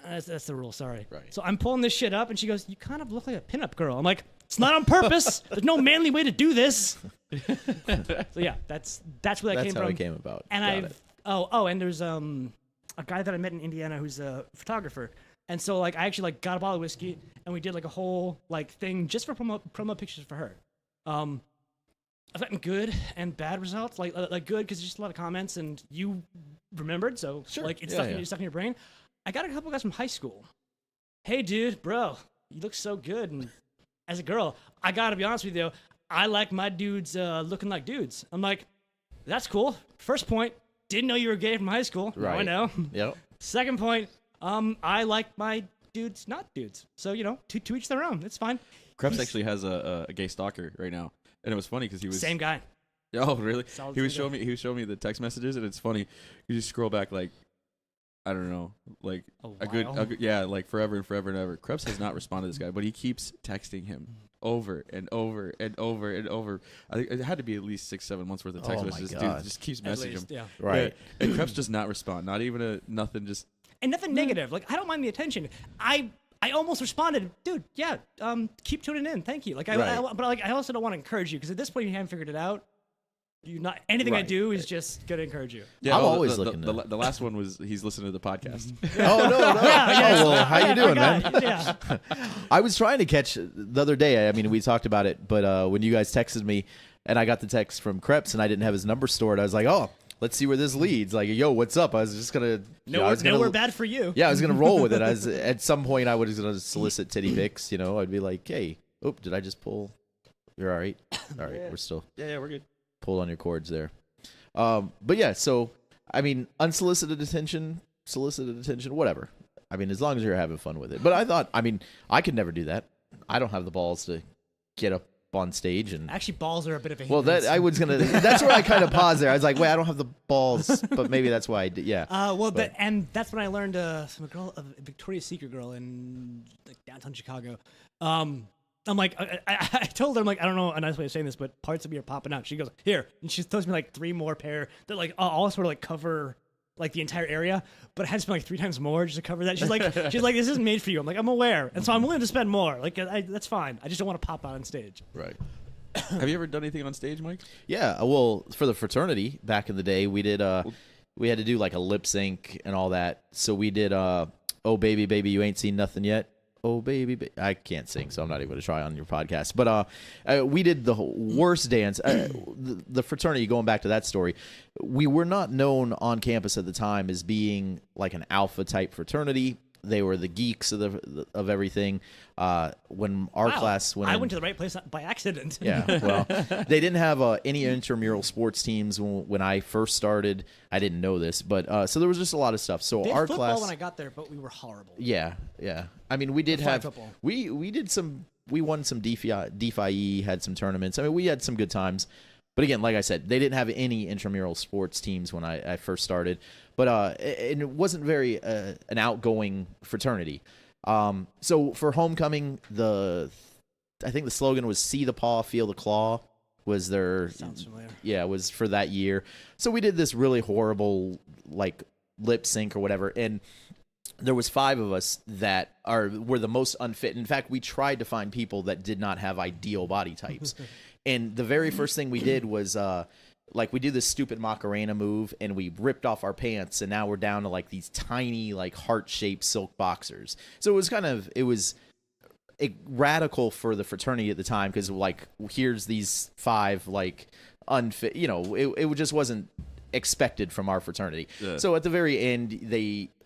That's the rule. Sorry. Right. So I'm pulling this shit up, and she goes, "You kind of look like a pinup girl." I'm like, "It's not on purpose. There's no manly way to do this." So yeah, that's where that came from. That's how it came about. And and there's a guy that I met in Indiana who's a photographer, and so I actually got a bottle of whiskey, and we did a whole thing just for promo pictures for her. I've gotten good and bad results. Good because there's just a lot of comments, and you remembered, so sure. It's stuck in your brain. I got a couple guys from high school. Hey, dude, bro, you look so good. And as a girl, I gotta be honest with you, I like my dudes looking like dudes. I'm like, that's cool. First point, didn't know you were gay from high school. Right. Now I know. Yep. Second point, I like my dudes not dudes. So, to each their own. It's fine. Krebs actually has a gay stalker right now. And it was funny because he was... Same guy. Oh, really? Solid He was same guy. showing me the text messages, and it's funny. You just scroll back I don't know, a good forever and forever and ever. Krebs has not responded to this guy, but he keeps texting him over and over and over and over. I think it had to be at least 6-7 months worth of text Oh my messages. God. Dude just keeps At messaging least, him. yeah. Right. Yeah. And Krebs does not respond. Not even nothing. Just And nothing negative. I don't mind the attention. I almost responded, dude, yeah, keep tuning in. Thank you. Right. I also don't want to encourage you because at this point you haven't figured it out. Anything I Right. do is just going to encourage you. yeah. I'm always the, looking The, to- the last one was he's listening to the podcast. Oh, no. Yeah, Oh, well, how you I doing, forgot. man? Yeah. I was trying to catch the other day. I mean, we talked about it, but when you guys texted me and I got the text from Krebs and I didn't have his number stored, I was like, oh, let's see where this leads. Yo, what's up? I was just going to... Nowhere bad for you. Yeah, I was going to roll with it. At some point, I was going to solicit titty pics. I'd be like, hey, did I just pull? You're all right? All right, we're still Yeah, we're good. pulled on your cords there. But yeah, so, I mean, unsolicited attention, solicited attention, whatever. I mean, as long as you're having fun with it. But I thought, I could never do that. I don't have the balls to get up on stage and... Actually, balls are a bit of a Well, hindrance. that's where I kind of paused there. I was like, wait, I don't have the balls, but maybe that's why I did, yeah. And that's when I learned from a Victoria's Secret girl in downtown Chicago. I'm like, I told her, I'm like, I don't know a nice way of saying this, but parts of me are popping out. She goes, here. And she throws me 3 more pair that all sort of cover the entire area, but it has to be 3 times more just to cover that. She's like, this isn't made for you. I'm like, I'm aware. And so I'm willing to spend more. That's fine. I just don't want to pop out on stage. Right. Have you ever done anything on stage, Mike? Yeah, well, for the fraternity back in the day, we did we had to do a lip sync and all that. So we did oh baby baby you ain't seen nothing yet. Oh baby, I can't sing, so I'm not even going to try on your podcast. But we did the worst dance. The fraternity, going back to that story, we were not known on campus at the time as being an alpha type fraternity. They were the geeks of everything. When our class went, I went to the right place by accident. Yeah, well, they didn't have any intramural sports teams when I first started. I didn't know this, but so there was just a lot of stuff. So They had our football class, when I got there, but we were horrible. yeah. I mean, we did Flag have football. we did some. We won some DFIE, had some tournaments. I mean, we had some good times. But again, like I said, they didn't have any intramural sports teams when I first started. But and it wasn't very an outgoing fraternity. So for homecoming, I think the slogan was "See the paw, feel the claw." was their Sounds familiar. yeah, was for that year. So we did this really horrible like lip sync or whatever, and there was 5 of us that were the most unfit. In fact, we tried to find people that did not have ideal body types. And the very first thing we did was like we do this stupid Macarena move, and we ripped off our pants, and now we're down to like these tiny like heart-shaped silk boxers. So it was radical for the fraternity at the time, because like here's these 5 like unfit, you know, it just wasn't expected from our fraternity. Yeah. So at the very end,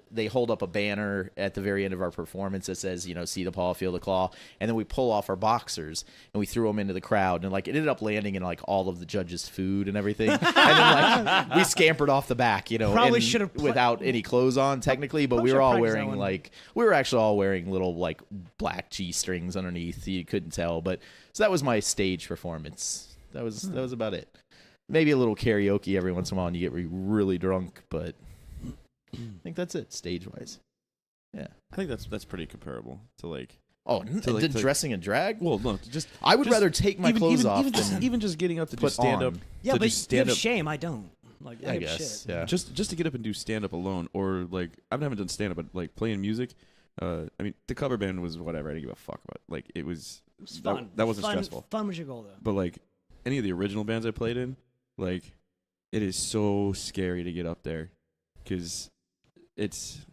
they hold up a banner at the very end of our performance that says, you know, see the paw, feel the claw. And then we pull off our boxers and we threw them into the crowd. And like it ended up landing in like all of the judges' food and everything. And then like we scampered off the back, you know, Probably should have without any clothes on technically, but we were all wearing like, we were actually all wearing little like black G-strings underneath. You couldn't tell. But so that was my stage performance. That was about it. Maybe a little karaoke every once in a while and you get really drunk, but I think that's it, stage-wise. Yeah, I think that's pretty comparable to like. Oh, to dressing in drag? Well, no, I would rather take my clothes off even just getting up to do stand up. Yeah, but you have shame. I don't. Like, I guess. Shit. Yeah. Just to get up and do stand up alone, or like I haven't done stand up, but like playing music. I mean, the cover band was whatever. I didn't give a fuck about. Like it was fun. That wasn't stressful. Fun was your goal, though. But like any of the original bands I played in, like it is so scary to get up there because it's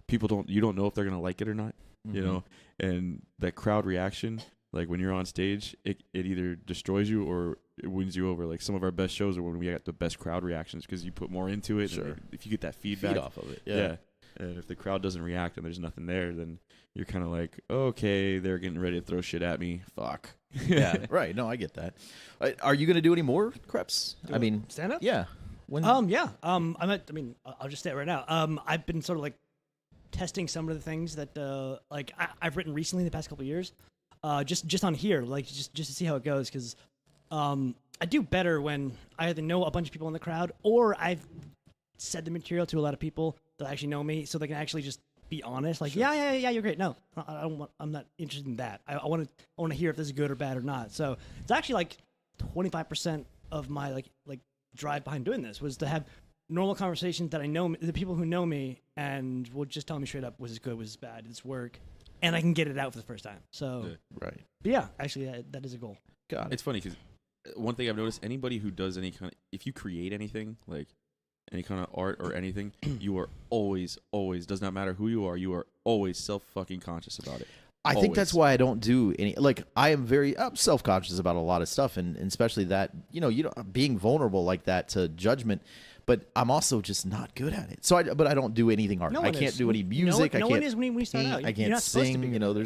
you don't know if they're gonna like it or not, you know, and that crowd reaction, like when you're on stage, it either destroys you or it wins you over. Like some of our best shows are when we got the best crowd reactions because you put more into it. Sure. And if you get that feedback off of it, yeah. And if the crowd doesn't react and there's nothing there, then you're kind of like, okay, they're getting ready to throw shit at me. Fuck. Yeah, right. No, I get that. Are you gonna do any more Creps? I mean, stand up. Yeah. Yeah. I'll just say it right now. I've been sort of like testing some of the things that I've written recently in the past couple of years, just on here, like just to see how it goes, because I do better when I either know a bunch of people in the crowd or I've said the material to a lot of people that actually know me, so they can actually just be honest. Like, sure. yeah, you're great. No, I'm not interested in that. I want to hear if this is good or bad or not. So it's actually like 25% of my like drive behind doing this was to have normal conversations that I know the people who know me and will just tell me straight up, was this good, was this bad, did this work, and I can get it out for the first time. So right. But yeah, actually that is a goal. God, it's funny because one thing I've noticed, anybody who does any kind of, if you create anything like any kind of art or anything, you are always does not matter who you are always self-fucking conscious about it. I think that's why I don't do any, like, I'm self-conscious about a lot of stuff, and especially that, you know, being vulnerable like that to judgment, but I'm also just not good at it. So but I don't do anything art. I can't do any music. No I can't one is when we start out. I can't sing, you know,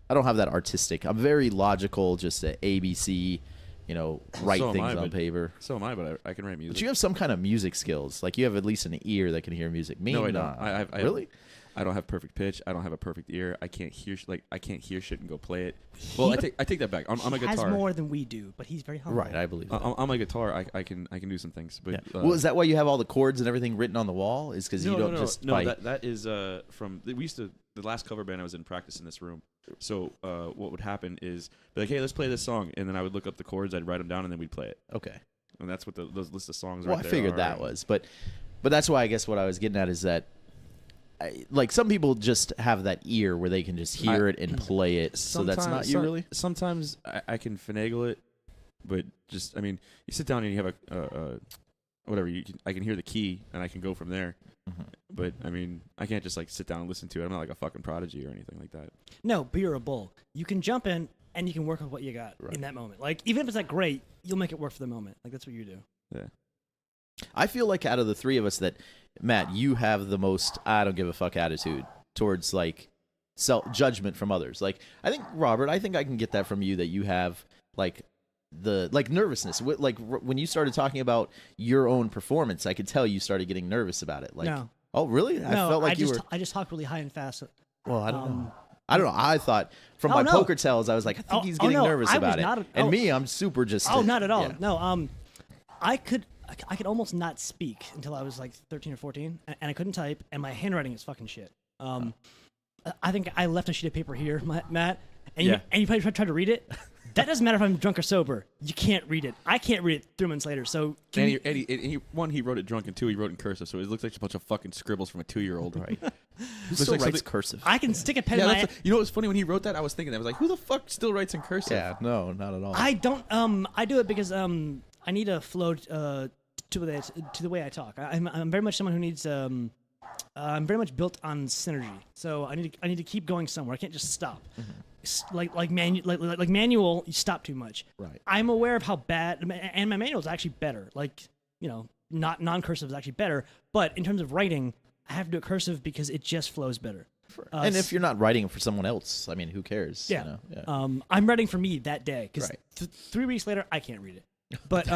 I don't have that artistic. I'm very logical, just a ABC, you know, write things on paper. So am I, but I can write music. But you have some kind of music skills. Like, you have at least an ear that can hear music. Me, no, I don't. Really? I don't have perfect pitch. I don't have a perfect ear. I can't hear shit and go play it. Well, I take that back. I'm a guitar. He has more than we do, but he's very humble. Right, I believe that. On my guitar, I can do some things. But yeah. Well, is that why you have all the chords and everything written on the wall? Is because you don't just that is from we used to, the last cover band I was in, practice in this room. So what would happen is be like, hey, let's play this song, and then I would look up the chords, I'd write them down, and then we'd play it. Okay. And that's what those list of songs. Well, I figured that was, but that's why I guess what I was getting at is that, like, some people just have that ear where they can just hear it and play it. So that's not you, really? Sometimes I can finagle it, but just, I mean, you sit down and you have a whatever, I can hear the key and I can go from there. Mm-hmm. But I mean, I can't just like sit down and listen to it. I'm not like a fucking Prodigy or anything like that. No, but you're a bull. You can jump in and you can work with what you got in that moment. Like, even if it's not great, you'll make it work for the moment. Like, that's what you do. Yeah. I feel like out of the three of us that, Matt, you have the most I don't give a fuck attitude towards, like, judgment from others. Like, I think, Robert, I can get that from you, that you have, like, nervousness. Like, when you started talking about your own performance, I could tell you started getting nervous about it. Like, no. Oh, really? I felt like I just talk really high and fast. Well, I don't know. I thought from my poker tells, I was like, I think he's getting nervous about it. Me, I'm super just. Oh, not at all. Yeah. No. I could almost not speak until I was like 13 or 14, and I couldn't type, and my handwriting is fucking shit. I think I left a sheet of paper here, Matt, and you probably tried to read it. That doesn't matter if I'm drunk or sober. You can't read it. I can't read it 3 months later. So can And you, he wrote it drunk, and 2, he wrote in cursive, so it looks like a bunch of fucking scribbles from a 2-year-old. Right. Who Looks still like writes something- cursive? I can stick a pen Yeah, in my. that's you know what's funny? When he wrote that, I was thinking that. I was like, who the fuck still writes in cursive? Yeah, no, not at all. I don't. I do it because I need a flow to the way I talk. I'm very much someone who needs. I'm very much built on synergy, so I need to keep going somewhere. I can't just stop. Like manual, you stop too much. Right. I'm aware of how bad, and my manual is actually better. Like, not non-cursive is actually better, but in terms of writing, I have to do it cursive because it just flows better. And if you're not writing for someone else, I mean, who cares? Yeah. You know? Yeah. I'm writing for me that day because Right. 3 weeks later, I can't read it. But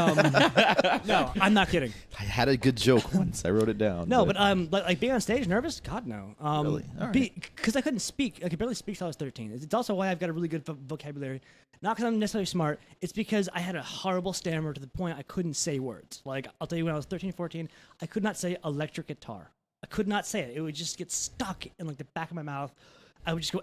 no, I'm not kidding. I had a good joke once. I wrote it down. No, but like being on stage nervous? God no. Really? All right. Because I couldn't speak. I could barely speak till I was 13. It's also why I've got a really good vocabulary. Not because I'm necessarily smart. It's because I had a horrible stammer to the point I couldn't say words. Like, I'll tell you, when I was 13, 14, I could not say electric guitar. I could not say it. It would just get stuck in like the back of my mouth. I would just go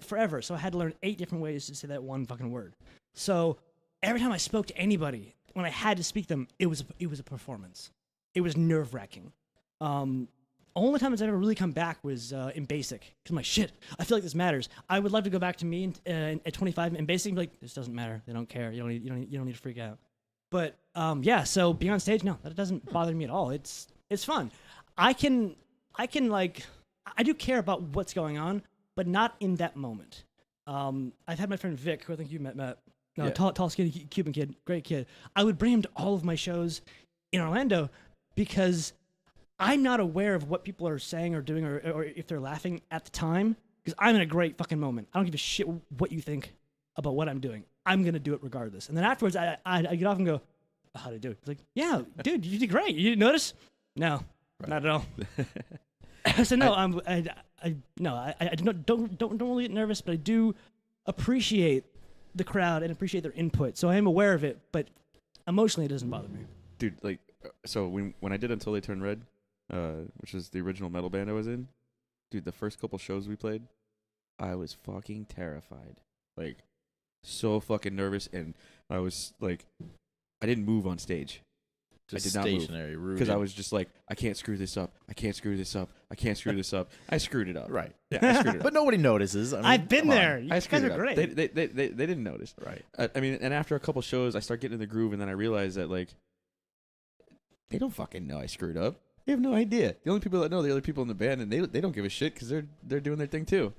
forever. So I had to learn 8 different ways to say that one fucking word. So every time I spoke to anybody, when I had to speak them, it was a performance. It was nerve-wracking. Only times I've ever really come back was in basic. Because I'm like, shit, I feel like this matters. I would love to go back to me at 25 in basic and be like, this doesn't matter. They don't care. You don't need to freak out. But yeah, so being on stage, no, that doesn't bother me at all. It's fun. I can like, I do care about what's going on, but not in that moment. I've had my friend Vic, who I think you met, Matt. No, Yeah. tall, skinny Cuban kid, great kid. I would bring him to all of my shows in Orlando because I'm not aware of what people are saying or doing or if they're laughing at the time because I'm in a great fucking moment. I don't give a shit what you think about what I'm doing. I'm going to do it regardless. And then afterwards, I get off and go, how'd I do? It's like, yeah, dude, you did great. You didn't notice? No, not at all. So no, I don't really get nervous, but I do appreciate the crowd and appreciate their input. So I am aware of it, but emotionally it doesn't bother me. Dude, like, so when I did Until They Turn Red, which is the original metal band I was in, dude, the first couple shows we played, I was fucking terrified. Like, so fucking nervous, and I was like, I didn't move on stage. Just I did not move. stationary, rooted. Because I was just like, I can't screw this up. I can't screw this up. I can't screw this up. I screwed it up. Right. Yeah, I screwed it up. But nobody notices. I mean, I've been come on. there. You I guys screwed are it up. great. They didn't notice. Right. I mean, and after a couple shows, I start getting in the groove, and then I realize that, like, they don't fucking know I screwed up. They have no idea. The only people that know are the other people in the band, and they don't give a shit because they're doing their thing too.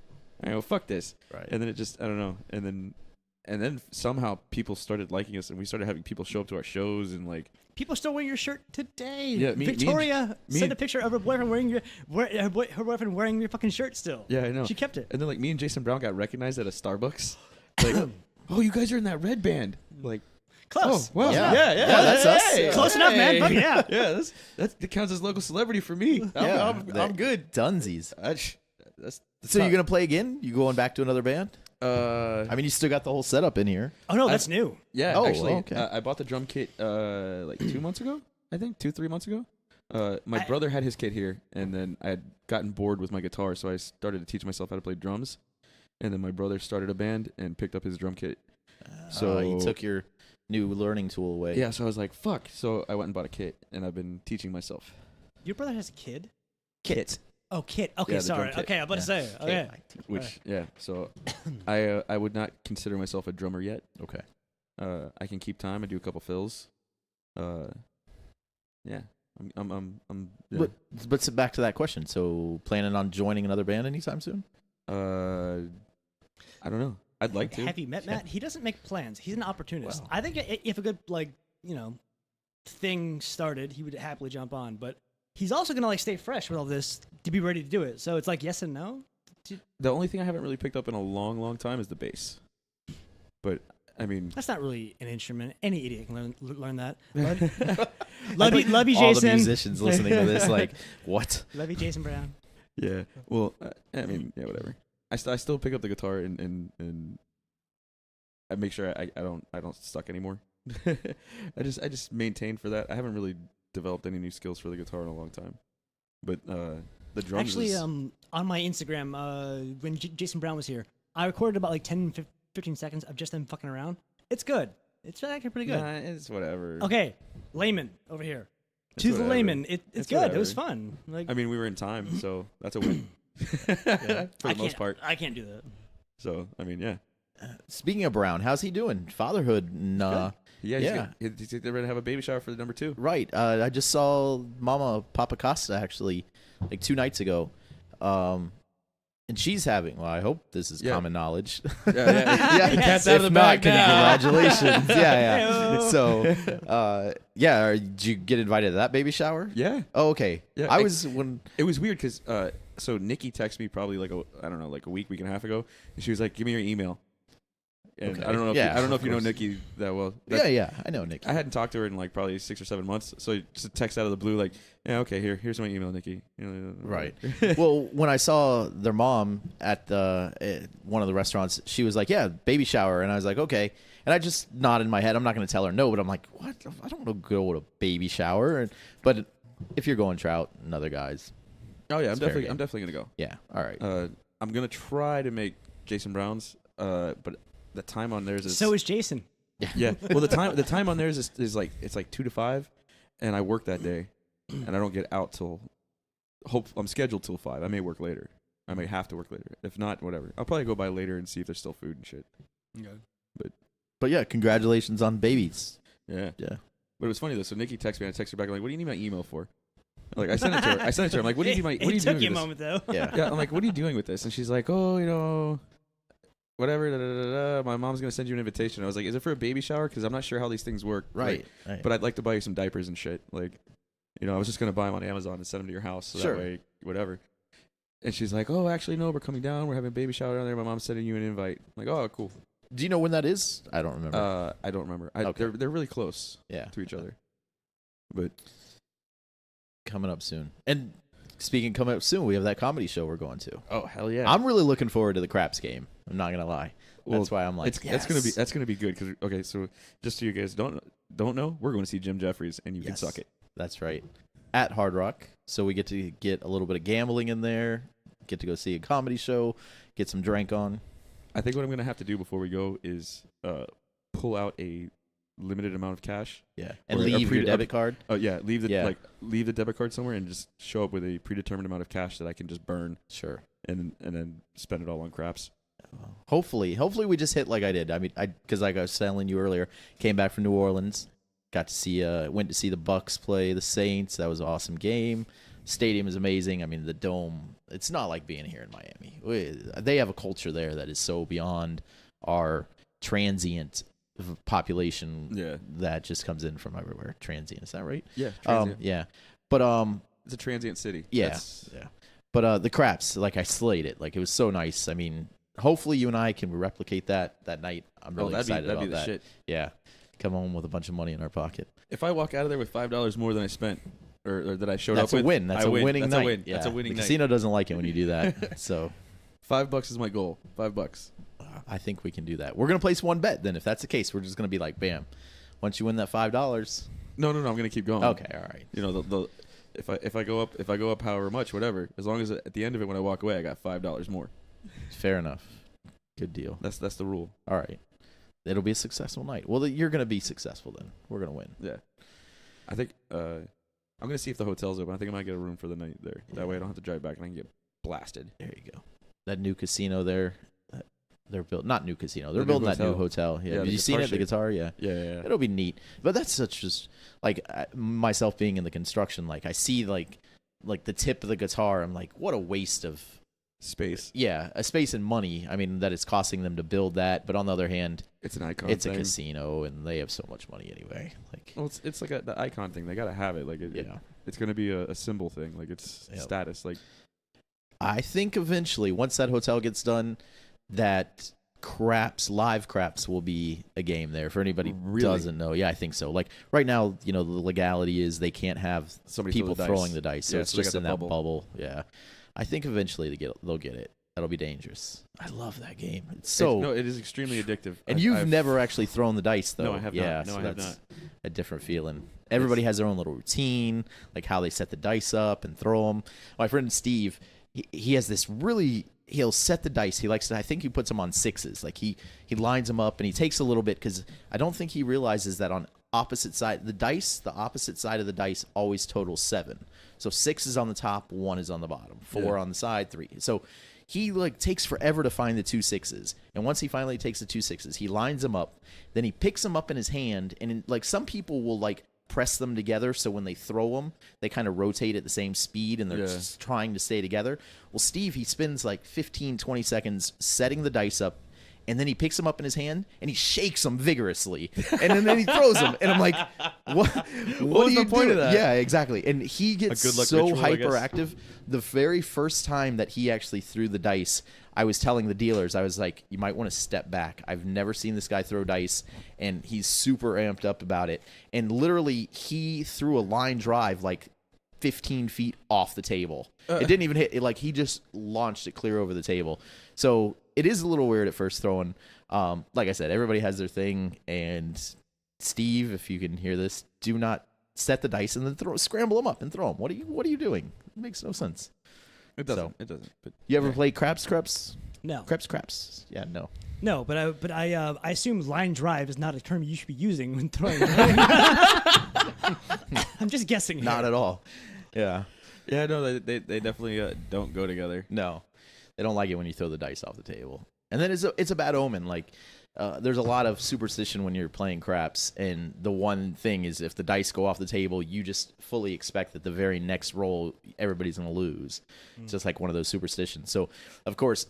I go, fuck this. Right. And then it just, I don't know. And then somehow people started liking us, and we started having people show up to our shows, and like, People still wearing your shirt today. Yeah, Victoria me sent and- a picture of her boyfriend her boyfriend wearing your fucking shirt still. yeah, I know. She kept it. And then like me and Jason Brown got recognized at a Starbucks. Like, oh, you guys are in that red band. Like, Close. oh, wow. Yeah. Yeah, that's us. Hey, Close enough, man. Fuck yeah. Yeah, that counts as local celebrity for me. I'm good. Dunsies. That's So you're gonna play again? You going back to another band? I I mean, you still got the whole setup in here. Oh no, that's new. yeah, Oh, actually, okay. I bought the drum kit like 2 months ago. I think 2-3 months ago. My brother had his kit here, and then I had gotten bored with my guitar, so I started to teach myself how to play drums. And then my brother started a band and picked up his drum kit. So he took your new learning tool away. Yeah, so I was like, fuck. So I went and bought a kit, and I've been teaching myself. Your brother has a kid? Kit. Oh, kid. Okay, Yeah, the drum sorry. kit. Okay, I'm about to say. Okay. Which, yeah, so I would not consider myself a drummer yet. Okay. I can keep time. I do a couple fills. Yeah, I'm yeah. But back to that question. So planning on joining another band anytime soon? I don't know. I'd like to. Have you met Matt? He doesn't make plans. He's an opportunist. Wow. I think if a good thing started, he would happily jump on. But he's also gonna like stay fresh with all this to be ready to do it. So it's like yes and no. The only thing I haven't really picked up in a long, long time is the bass. But I mean, That's not really an instrument. Any idiot can learn that. Love you, All Jason. the musicians listening to this, like, what? Love you, Jason Brown. yeah. Well, I mean, yeah, whatever. I still pick up the guitar and I make sure I don't suck anymore. I just maintain for that. I haven't really developed any new skills for the guitar in a long time. But the drums Actually, is, on my Instagram, when Jason Brown was here, I recorded about like 10 15 seconds of just them fucking around. It's good. It's actually pretty good. Nah, it's whatever. Okay, layman over here. It's To the whatever. layman, it's It's good. whatever. It was fun. Like I mean, we were in time, so that's a win for the most part. I can't do that. So I mean, yeah. Speaking of Brown, how's he doing? Fatherhood, Yeah, Yeah. he's getting ready to have a baby shower for the number 2. right. I just saw Mama Papa Costa actually, like 2 nights ago, and she's having. Well, I hope this is Yeah. common knowledge. Yeah. The cat's out of the If not, bag now. congratulations. yeah. Heyo. So, did you get invited to that baby shower? Yeah. Oh, okay. Yeah, I was when. It was weird because so Nikki texted me probably like a week and a half ago, and she was like, "Give me your email." And Okay. I don't know if Yeah, I don't know of if you know course. Nikki that well. Yeah, I know Nick. I hadn't talked to her in like probably 6 or 7 months, so just a text out of the blue like, "Yeah, okay, here's my email, Nikki." You know, Right. Well, when I saw their mom at one of the restaurants, she was like, "Yeah, baby shower," and I was like, "Okay." And I just nodded in my head. I'm not going to tell her no, but I'm like, "What? I don't want to go to a baby shower." But if you're going Trout and other guys, Oh yeah, It's fair game. I'm definitely gonna go. yeah, all right. I'm gonna try to make Jason Brown's, but the time on theirs is So is Jason. yeah. Well, the time on theirs is like it's like 2 to 5, and I work that day, and I don't get out till. I'm scheduled till 5. I may work later. I may have to work later. If not, whatever. I'll probably go by later and see if there's still food and shit. But yeah, congratulations on babies. Yeah. Yeah. But it was funny though. So Nikki texted me, and I texted her back. I'm like, "What do you need my email for?" Like I sent it to her. I'm like, "What do you need my? What are you It took doing you a with this?" moment though. Yeah. Yeah, I'm like, "What are you doing with this?" And she's like, "Oh, whatever. Da, da, da, da. My mom's gonna send you an invitation." I was like, "Is it for a baby shower? Because I'm not sure how these things work." Right. Like, but I'd like to buy you some diapers and shit. Like, I was just gonna buy them on Amazon and send them to your house. So Sure. that way, whatever. And she's like, "Oh, actually, no. We're coming down. We're having a baby shower down there. My mom's sending you an invite." I'm like, "Oh, cool." Do you know when that is? I don't remember. I don't remember. Okay. They're really close yeah. to each other. But Coming up soon. And speaking of coming up soon, we have that comedy show we're going to. oh hell yeah! I'm really looking forward to the Craps game. I'm not gonna lie. Well, That's why I'm like, that's gonna be good. Because okay, so just so you guys don't know, we're going to see Jim Jeffries, and you can Yes. suck it. That's right. At Hard Rock. So we get to get a little bit of gambling in there, get to go see a comedy show, get some drink on. I think what I'm gonna have to do before we go is pull out a limited amount of cash. Yeah. And Or a leave your pre- debit card. Oh yeah, leave the Yeah. leave the debit card somewhere and just show up with a predetermined amount of cash that I can just burn Sure. and then spend it all on craps. Hopefully we just hit like I did. I mean, because like I was telling you earlier, came back from New Orleans, got to see, went to see the Bucks play the Saints. That was an awesome game. Stadium is amazing. I mean, the dome. It's not like being here in Miami. They have a culture there that is so beyond our transient population. Yeah. That just comes in from everywhere. Transient, is that right? Yeah, transient. Yeah. But It's a transient city. yeah. That's- Yeah. But the Craps, like I slayed it. Like it was so nice. I mean, hopefully you and I can replicate that night. I'm really excited that'd about be the that. shit. Yeah. Come home with a bunch of money in our pocket. If I walk out of there with $5 more than I spent, or that I showed That's up a with, win. That's I a win. winning That's night. a win. Yeah. That's a winning the night. casino doesn't like it when you do that. So $5 is my goal. $5. I think we can do that. We're gonna place one bet then. If that's the case, we're just gonna be like, bam. Once you win that $5. No. I'm gonna keep going. Okay, all right. The if I go up however much, whatever, as long as at the end of it when I walk away I got $5 more. Fair enough. Good deal. That's the rule. All right. It'll be a successful night. Well, you're gonna be successful then. We're gonna win. Yeah. I think I'm gonna see if the hotel's open. I think I might get a room for the night there. That way I don't have to drive back and I can get blasted. There you go. That new casino there. They're built not new casino. They're The new building that new hotel. hotel. Yeah. Yeah, Have the you seen guitar it? The shape. guitar. Yeah. Yeah. It'll be neat. But that's such just like myself being in the construction. Like I see like the tip of the guitar. I'm like, what a waste of Space. a space and money. I mean, that it's costing them to build that. But on the other hand, It's an icon. it's thing. a casino and they have so much money anyway. Like, Well, it's like the icon thing. They gotta have it. Like it's gonna be a symbol thing. Like it's Yep. status. Like I think eventually, once that hotel gets done, that live craps will be a game there for anybody who Really? doesn't know. Yeah, I think so. Like right now, the legality is they can't have Somebody throw people the dice. throwing the dice. So Yeah, it's so they just got in the that bubble. bubble. Yeah. I think eventually they'll get it. That'll be dangerous. I love that game. It's so no, it is extremely addictive. and I've never actually thrown the dice though. No, I have not. yeah, No, so I have that's not. a different feeling. Everybody has their own little routine, like how they set the dice up and throw them. My friend Steve, he has this really he'll set the dice. He likes to. I think he puts them on sixes. Like he lines them up and he takes a little bit because I don't think he realizes that on opposite side the opposite side of the dice always totals 7. So 6 is on the top, 1 is on the bottom, 4 on the side, 3. So he like takes forever to find the 2 6s, and once he finally takes the 2 6s, he lines them up. Then he picks them up in his hand, and like some people will like press them together so when they throw them, they kind of rotate at the same speed and they're just trying to stay together. Well, Steve, he spends like 15, 20 seconds setting the dice up, and then he picks them up in his hand and he shakes them vigorously, and then he throws them. And I'm like, what was the point of that? Yeah, exactly. And he gets good luck so ritual, I guess. hyperactive. The very first time that he actually threw the dice, I was telling the dealers, I was like, you might want to step back. I've never seen this guy throw dice, and he's super amped up about it. And literally, he threw a line drive like 15 feet off the table. It didn't even hit. Like he just launched it clear over the table. So it is a little weird at first throwing. Like I said, everybody has their thing. And Steve, if you can hear this, do not set the dice and then scramble them up and throw them. What are you doing? It makes no sense. It doesn't. It doesn't. But You ever play craps? No. Craps? Yeah, no. No, but I assume line drive is not a term you should be using when throwing. I'm just guessing here. Not at all. Yeah. Yeah, no, they definitely don't go together. No. They don't like it when you throw the dice off the table. And then it's a bad omen. Like, there's a lot of superstition when you're playing craps, and the one thing is if the dice go off the table, you just fully expect that the very next roll everybody's going to lose. It's just like one of those superstitions. So, of course,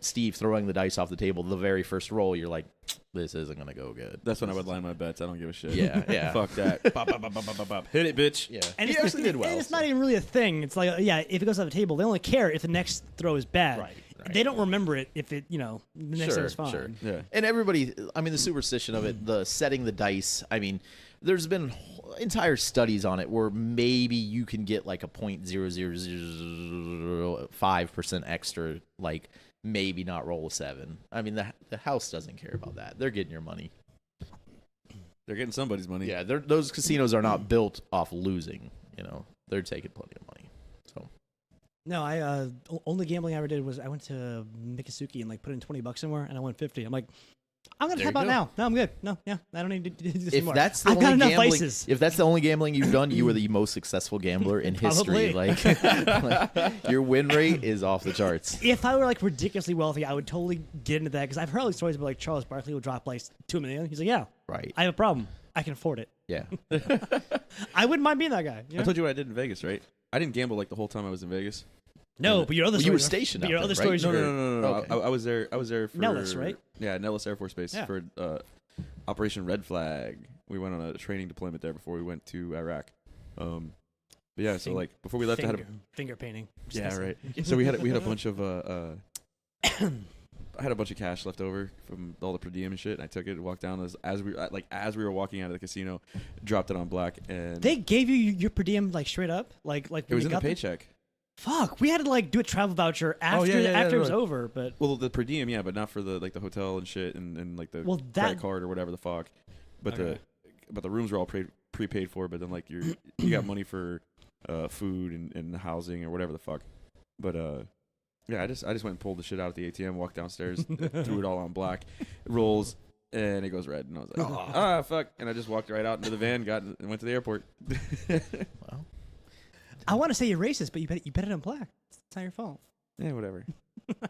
Steve throwing the dice off the table, the very first roll, you're like, this isn't going to go good. That's when I would line my bets. I don't give a shit. Yeah. Fuck that. Bop, bop, bop, bop, bop, bop. Hit it, bitch. Yeah. And He it's, actually did well. And it's not even really a thing. It's like, if it goes off the table, they only care if the next throw is bad. Right. They don't remember it if it, the next throw is fine. Sure. Yeah. And everybody, I mean, the superstition of it, the setting the dice, I mean, there's been entire studies on it where maybe you can get like a 0.00005% extra, like maybe not roll a 7. I mean, the house doesn't care about that. They're getting your money. They're getting somebody's money. Yeah, those casinos are not built off losing. They're taking plenty of money. So No, only gambling I ever did was I went to Mikasuki and like put in $20 somewhere and I won 50. I'm like, I'm gonna There tap you out go. now. No, I'm good. No, I don't need to do this if anymore. that's the I've only got enough gambling, vices. if that's the only gambling you've done, you were the most successful gambler in history. Like your win rate is off the charts. If I were like ridiculously wealthy, I would totally get into that because I've heard all these stories about like Charles Barkley will drop like $2 million. He's like, yeah, Right. I have a problem. I can afford it. Yeah. I wouldn't mind being that guy. I told you what I did in Vegas, right? I didn't gamble like the whole time I was in Vegas. No, but your other Well, stories. you were are- stationed but out your there, other right? stories. No, are- no. Okay. I was there for Nellis, right? Yeah, Nellis Air Force Base Yeah. for Operation Red Flag. We went on a training deployment there before we went to Iraq. But yeah, so like before we left, I had a Finger painting. yeah, right. So we had a bunch of I had a bunch of cash left over from all the per diem and shit. And I took it and walked down as we were walking out of the casino, dropped it on black, and They gave you your per diem like straight up, like it when was you in the got there? paycheck. Fuck, we had to like do a travel voucher after yeah, after it was right. over, but Well, the per diem, yeah, but not for the the hotel and shit and like the Well, that- credit card or whatever the fuck. But Okay. the rooms were all prepaid for. But then like you got money for food and housing or whatever the fuck. But yeah, I just went and pulled the shit out of the ATM, walked downstairs, threw it all on black, rolls, and it goes red, and I was like, fuck, and I just walked right out into the van, and went to the airport. Well, I want to say you're racist, but you bet it on black. It's not your fault. Yeah, whatever.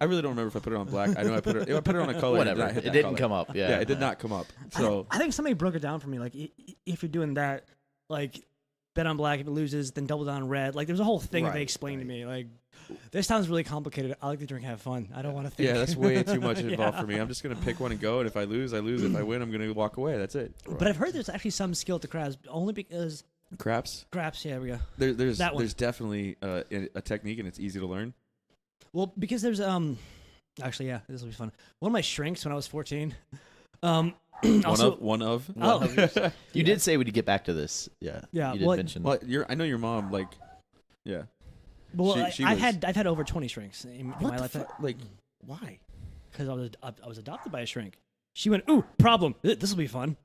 I really don't remember if I put it on black. I know I put it on a color. whatever. And It didn't come up. Yeah. Yeah, it did not come up. So I think somebody broke it down for me. Like, if you're doing that, like, bet on black if it loses, then double down on red. Like, there's a whole thing that they Right, explained to me. Like, this sounds really complicated. I like to drink and have fun. I don't want to think. yeah, that's way too much involved Yeah. for me. I'm just gonna pick one and go, and if I lose, I lose. If I win, I'm gonna walk away. That's it. But I've heard there's actually some skill to crabs, only because Craps. craps. Yeah, there we go. There's That one. there's definitely a technique, and it's easy to learn. Well, because there's actually, yeah, this will be fun. One of my shrinks when I was 14. Also, One of. oh, You did say we'd get back to this. Yeah. Yeah, You did well, mention. Well, I know your mom. Like, yeah. well, She I've was- had over 20 shrinks in my lifetime Like, why? because I was adopted by a shrink. She went, ooh, problem. This will be fun.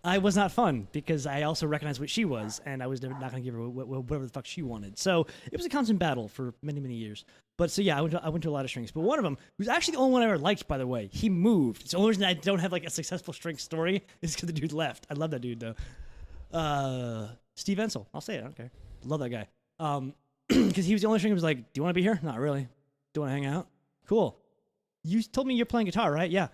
I was not fun because I also recognized what she was, and I was not going to give her whatever the fuck she wanted. So it was a constant battle for many, many years. But so yeah, I went to a lot of shrinks. But one of them, who's actually the only one I ever liked, by the way, he moved. It's the only reason I don't have like a successful shrink story is because the dude left. I love that dude though. Steve Ensel. I'll say it. I don't care. Love that guy. Because he was the only shrink who was like, "Do you want to be here? Not really. Do you want to hang out? Cool. You told me you're playing guitar, right? Yeah.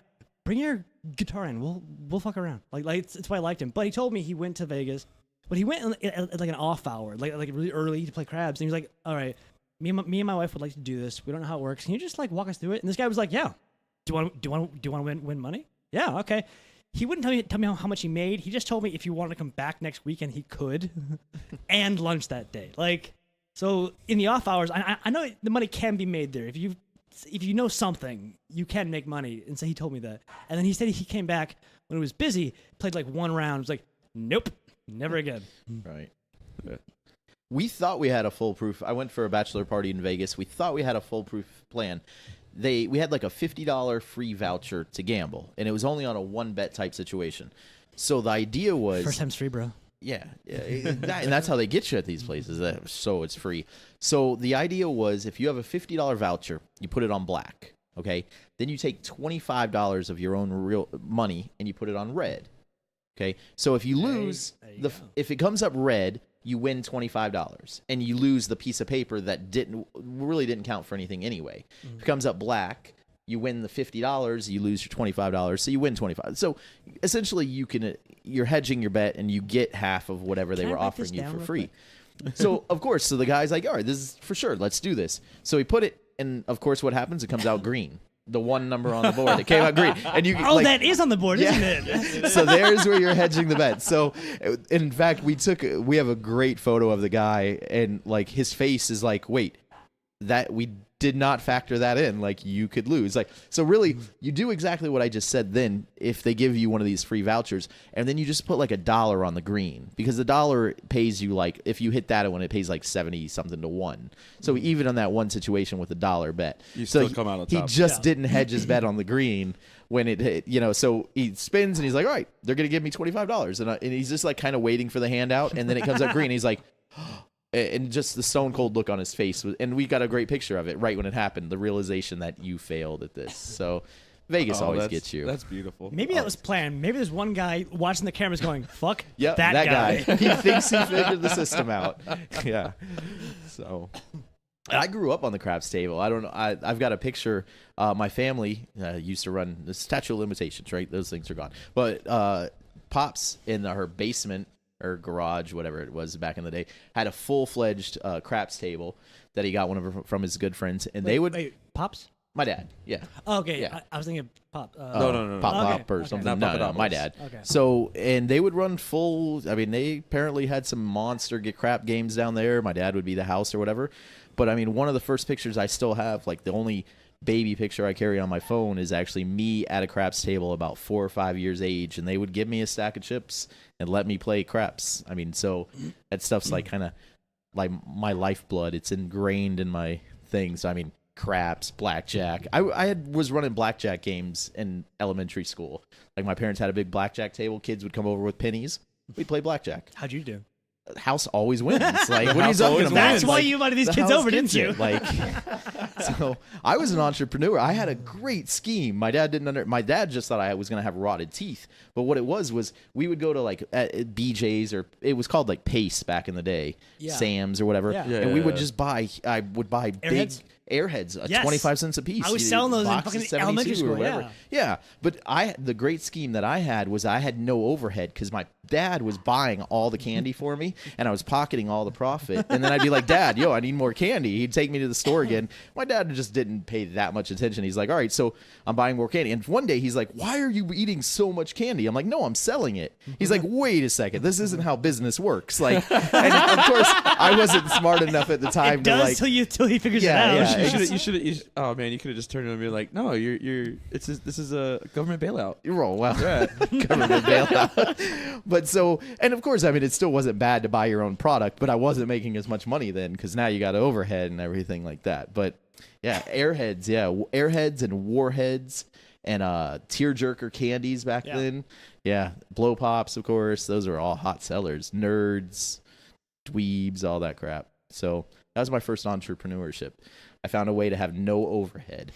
Bring your guitar in. We'll fuck around. Like it's why I liked him. But he told me he went to Vegas, but he went at like an off hour, like really early to play craps. And he was like, "All right, me and my wife would like to do this. We don't know how it works. Can you just like walk us through it?" And this guy was like, "Yeah. Do you want to win money? Yeah. Okay." He wouldn't tell me how much he made. He just told me if you wanted to come back next weekend, he could, and lunch that day. Like, so in the off hours, I know the money can be made there. If you know something, you can make money. And so he told me that. And then he said he came back when it was busy, played like one round. Was like, nope, never again. Right. We thought we had a foolproof. I went for a bachelor party in Vegas. We thought we had a foolproof plan. We had like a $50 free voucher to gamble, and it was only on a one bet type situation. So the idea was First time's free, bro. Yeah, and that's how they get you at these places. So it's free. So the idea was if you have a $50 voucher, you put it on black, okay? Then you take $25 of your own real money and you put it on red, okay? So if you lose, if it comes up red, you win $25 and you lose the piece of paper that really didn't count for anything anyway. If it comes up black, you win the $50, you lose your $25, so you win $25. So essentially you're hedging your bet and you get half of whatever they were offering you for free. So of course, so the guy's like, all right, this is for sure, let's do this. So he put it, and of course what happens, it comes out green. The one number on the board, it came out green. And that is on the board, isn't it? So there's where you're hedging the bet. So in fact, we have a great photo of the guy, and like his face is like, wait, that we did not factor that in. Like, you could lose. Like, so really, you do exactly what I just said then if they give you one of these free vouchers, and then you just put like $1 on the green, because the dollar pays you, like, if you hit that one, it pays like 70 something to 1. So even on that one situation with $1 bet, you still come out on top. He just didn't hedge his bet on the green when it hit, so he spins and he's like, all right, they're going to give me $25. And he's just like kind of waiting for the handout, and then it comes up green. He's like, and just the stone cold look on his face, and we got a great picture of it right when it happened, the realization that you failed at this. So Vegas always gets you. That's beautiful. Maybe that was planned. Maybe there's one guy watching the cameras going, fuck that guy. He thinks he figured the system out. Yeah. So I grew up on the craps table. I don't know. I've got a picture. My family used to run the statute of limitations, right? Those things are gone. But Pops in her basement or garage, whatever it was back in the day, had a full-fledged craps table that he got from his good friends, and they would. Wait, Pops? My dad, yeah. Oh, okay, Yeah. I was thinking Pop. No. Pop or Okay. something. Not No, my dad. Okay. So, and they would run full. I mean, they apparently had some monster crap games down there. My dad would be the house or whatever. But I mean, one of the first pictures I still have, like the only baby picture I carry on my phone, is actually me at a craps table about 4 or 5 years age, and they would give me a stack of chips and let me play craps. I mean, so that stuff's like kind of like my lifeblood. It's ingrained in my things. I mean, craps, blackjack. I was running blackjack games in elementary school. Like, my parents had a big blackjack table. Kids would come over with pennies. We'd play blackjack. How'd you do? House always wins. Like, what are you house talking always about? That's why Like, you invited these the kids house over, didn't gets you? it. Like, so I was an entrepreneur. I had a great scheme. My dad my dad just thought I was going to have rotted teeth. But what it was we would go to like at BJ's, or it was called like Pace back in the day, Yeah. Sam's or whatever. Yeah. And we would Yeah. just I would buy big Airheads? Airheads, Yes. 25 cents a piece. I was selling those in Boxes, fucking 72 elementary or school, whatever. Yeah, but the great scheme that I had was I had no overhead, because my dad was buying all the candy for me, and I was pocketing all the profit. And then I'd be like, Dad, I need more candy. He'd take me to the store again. My dad just didn't pay that much attention. He's like, all right, so I'm buying more candy. And one day he's like, why are you eating so much candy? I'm like, no, I'm selling it. He's like, wait a second, this isn't how business works. Like, and of course I wasn't smart enough at the time It to does like. till he figures Yeah, it out. yeah. You should. Oh man, you could have just turned it and be like, no, this is a government bailout. Oh, well, government bailout. But so, and of course, I mean, it still wasn't bad to buy your own product, but I wasn't making as much money then, because now you got overhead and everything like that. But yeah, airheads and warheads, and tearjerker candies back then. Yeah, blow pops, of course. Those are all hot sellers. Nerds, dweebs, all that crap. So that was my first entrepreneurship. I found a way to have no overhead,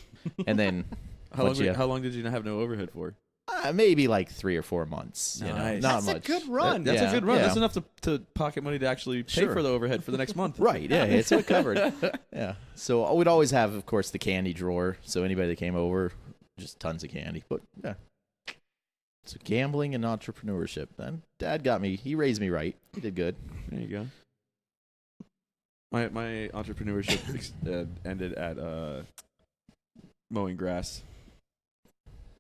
and then How long did you not have no overhead for? maybe like 3 or 4 months. You know, Nice. not That's much. a good run. That's Yeah, a good run. yeah. That's enough to pocket money to actually pay Sure. for the overhead for the next month. Right, yeah, it's what covered. Yeah. So we'd always have, of course, the candy drawer. So anybody that came over, just tons of candy. But yeah. So gambling and entrepreneurship. And Dad got me. He raised me right. He did good. There you go. My entrepreneurship ended at mowing grass.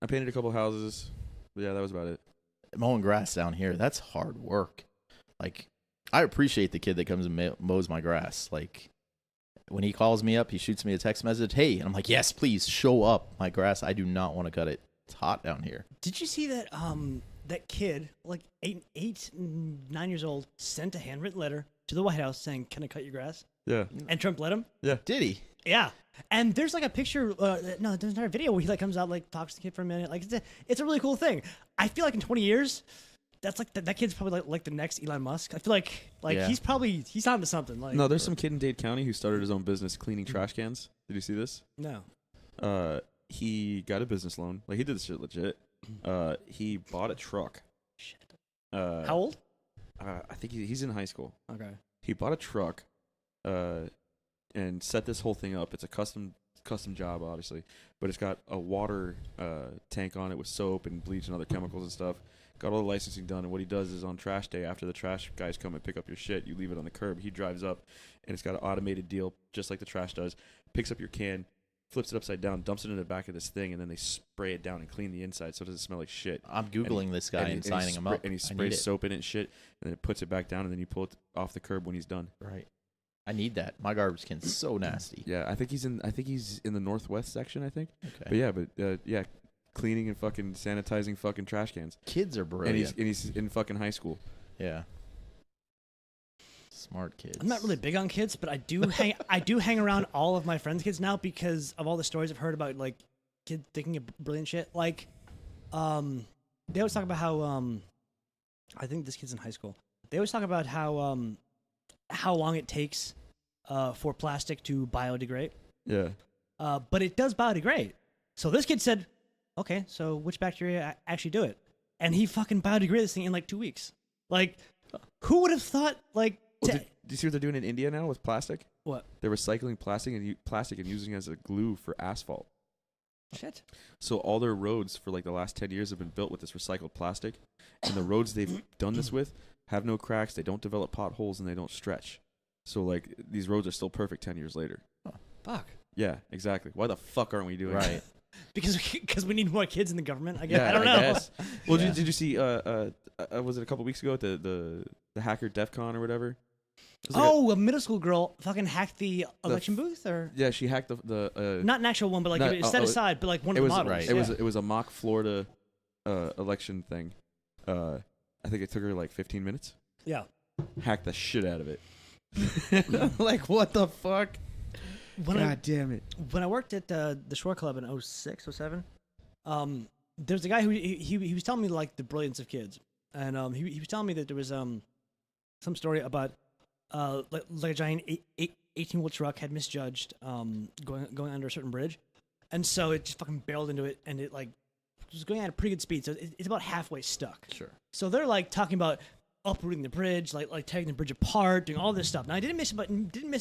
I painted a couple houses. But yeah, that was about it. Mowing grass down here, that's hard work. Like, I appreciate the kid that comes and mows my grass. Like, when he calls me up, he shoots me a text message. Hey, and I'm like, yes, please show up. My grass, I do not want to cut it. It's hot down here. Did you see that that kid, like 9 years old, sent a handwritten letter to the White House saying, "Can I cut your grass?" Yeah. And Trump let him. Did he? Yeah. And there's like a picture, no, there's not a video where he like comes out, like talks to the kid for a minute. Like it's a really cool thing. I feel like in 20 years, that's like that kid's probably like the next Elon Musk. I feel like Yeah. he's onto something. Like No, there's some kid in Dade County who started his own business cleaning trash cans. Did you see this? no. He got a business loan. Like, he did this shit legit. He bought a truck. Shit. How How old? I think he's in high school. Okay. He bought a truck, and set this whole thing up. It's a custom job, obviously, but it's got a water tank on it with soap and bleach and other chemicals and stuff. Got all the licensing done, and what he does is on trash day, after the trash guys come and pick up your shit, you leave it on the curb. He drives up, and it's got an automated deal, just like the trash does. Picks up your can, flips it upside down, dumps it in the back of this thing, and then they spray it down and clean the inside so it doesn't smell like shit. I'm Googling this guy and signing him up. And he sprays soap in it and shit, and then it puts it back down, and then you pull it off the curb when he's done. Right. I need that. My garbage can's so nasty. Yeah, I think he's in the northwest section, I think. Okay. But yeah, cleaning and fucking sanitizing fucking trash cans. Kids are brilliant. And he's in fucking high school. Yeah. Smart kids. I'm not really big on kids, but I do hang around all of my friends' kids now because of all the stories I've heard about like kids thinking of brilliant shit. Like, they always talk about how I think this kid's in high school. They always talk about how long it takes for plastic to biodegrade. Yeah. But it does biodegrade. So this kid said, okay, so which bacteria actually do it? And he fucking biodegraded this thing in like 2 weeks. Like, who would have thought, like... Do you see what they're doing in India now with plastic? What? They're recycling plastic and using it as a glue for asphalt. Shit. So all their roads for like the last 10 years have been built with this recycled plastic. And the roads they've done this with have no cracks, they don't develop potholes, and they don't stretch. So like these roads are still perfect 10 years later. Fuck. Yeah, exactly. Why the fuck aren't we doing Right. Because we need more kids in the government. I guess. Yeah, I don't know. guess. Well, Yeah. did you see? Was it a couple weeks ago at the hacker DEF CON or whatever? It was like A middle school girl fucking hacked the election booth, or yeah, she hacked the not an actual one, but like No, it set aside, but like one it of the was models. right. it was a mock Florida election thing. I think it took her like 15 minutes. Yeah. Hacked the shit out of it. Like, what the fuck? God damn it. When I worked at the Shore Club in 06, 07, there's a guy who he was telling me like the brilliance of kids, and he was telling me that there was some story about like a giant 18-wheel truck had misjudged going under a certain bridge, and so it just fucking barreled into it, and it like was going at a pretty good speed, so it's about halfway stuck. Sure. So they're like talking about uprooting the bridge, like tearing the bridge apart, doing all this stuff. Now I didn't miss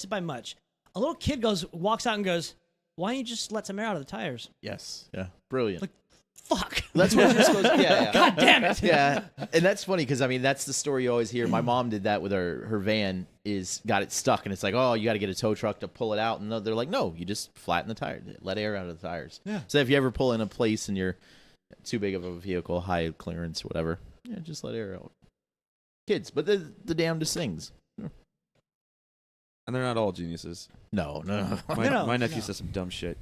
it by much. A little kid walks out and goes, "Why don't you just let some air out of the tires?" Yes. Yeah. Brilliant. Like, fuck. That's what you're supposed to. Yeah. God damn it. Yeah, and that's funny because I mean that's the story you always hear. My mom did that with her van, got it stuck, and it's like, oh, you got to get a tow truck to pull it out, and they're like, no, you just flatten the tire, let air out of the tires. Yeah. So if you ever pull in a place and you're too big of a vehicle, high clearance, whatever, yeah, just let air out. Kids, but the damnedest things. And they're not all geniuses. No. My nephew says some dumb shit.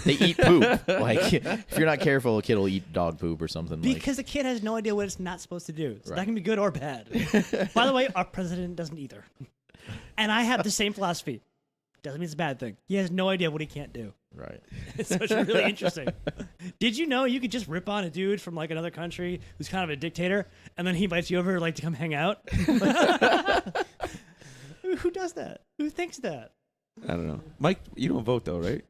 They eat poop. Like if you're not careful, a kid will eat dog poop or something. Because the kid has no idea what it's not supposed to do. So Right. that can be good or bad. By the way, our president doesn't either. And I have the same philosophy. doesn't mean it's a bad thing. He has no idea what he can't do. Right. So it's really interesting. Did you know you could just rip on a dude from like another country who's kind of a dictator, and then he invites you over like to come hang out? Who does that? Who thinks that? I don't know. Mike, you don't vote though, right?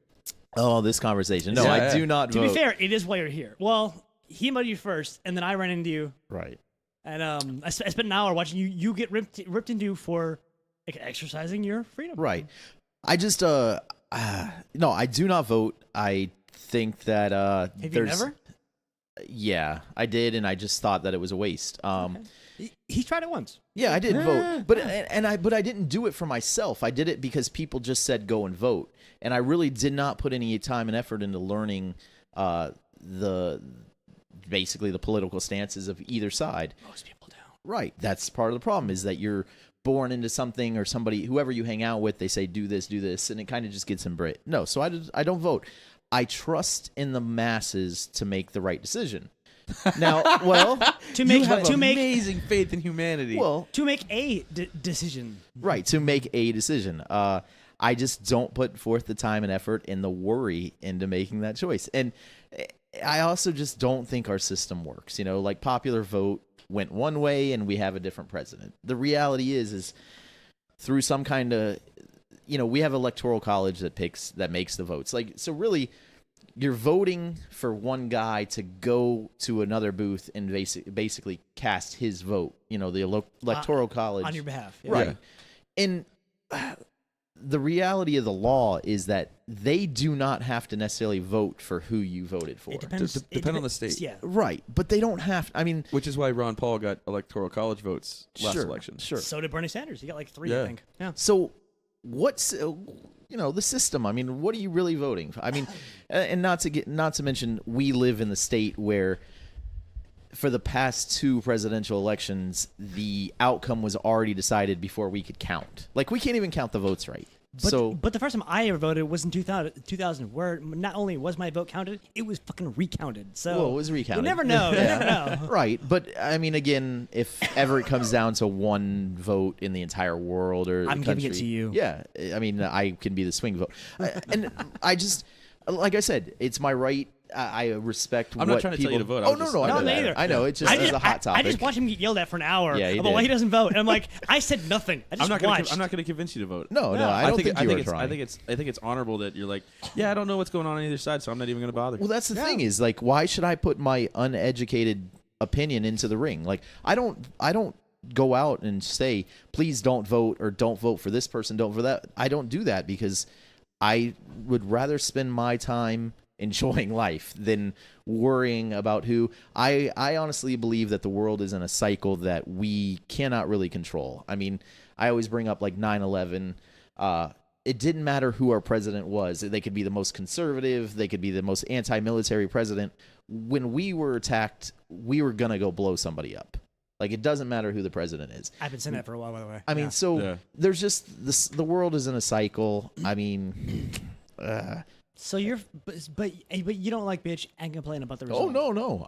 Oh, this conversation. No, Yeah, I yeah. do not To vote. be fair, it is why you're here. Well, he invited you first, and then I ran into you, Right. and I spent an hour watching you get ripped into for like, exercising your freedom. Right. I just no, I do not vote. I think that Have you never? Yeah, I did, and I just thought that it was a waste. He tried it once. Yeah, I did vote, but I didn't do it for myself. I did it because people just said go and vote, and I really did not put any time and effort into learning basically the political stances of either side. Most people don't. Right. That's part of the problem is that you're born into something, or somebody, whoever you hang out with, they say do this, and it kind of just gets inbred. No, so I don't vote. I trust in the masses to make the right decision. Now, well, To make amazing faith in humanity. well, to make a decision. right, to make a decision. I just don't put forth the time and effort and the worry into making that choice. And I also just don't think our system works. You know, like popular vote went one way and we have a different president. The reality is through some kind of, we have electoral college that makes the votes. Like, so really you're voting for one guy to go to another booth and basically cast his vote, the electoral college On your behalf. Yeah. Right. And the reality of the law is that they do not have to necessarily vote for who you voted for. It depends. Depend on the state. Yeah. Right. But they don't have, Which is why Ron Paul got electoral college votes last sure, election. Sure. So did Bernie Sanders. He got like 3, Yeah. I think. Yeah. So what's the system? What are you really voting for? And not to mention we live in the state where for the past 2 presidential elections the outcome was already decided before we could count. Like, we can't even count the votes right. But the first time I ever voted was in 2000, where not only was my vote counted, it was fucking recounted. So Well, it was recounted. You never know. You never know. Right, but again, if ever it comes down to one vote in the entire world or I'm the giving country, it to you. Yeah, I can be the swing vote, and I just, like I said, it's my right. I respect. I'm what not trying to people, tell you to vote. Oh I'm no, just- no, I No, know me that. either. I know it just is a hot topic. I just watched him get yelled at for an hour Yeah, he about why did. he doesn't vote, and I'm like, I said nothing. I just I'm not watched. I'm not going to convince you to vote. No, I don't think you were it's, trying. I think it's honorable that you're like, yeah, I don't know what's going on either side, so I'm not even going to bother. Well, that's the thing is, like, why should I put my uneducated opinion into the ring? Like, I don't go out and say, please don't vote, or don't vote for this person, don't vote for that. I don't do that because I would rather spend my time enjoying life than worrying about who. I honestly believe that the world is in a cycle that we cannot really control. I always bring up like 9/11. It didn't matter who our president was. They could be the most conservative. They could be the most anti-military president. When we were attacked, we were going to go blow somebody up. Like, it doesn't matter who the president is. I've been saying that for a while, by the way. Yeah. There's just this, the world is in a cycle. So you're, but you don't like bitch and complain about the Oh, result. no.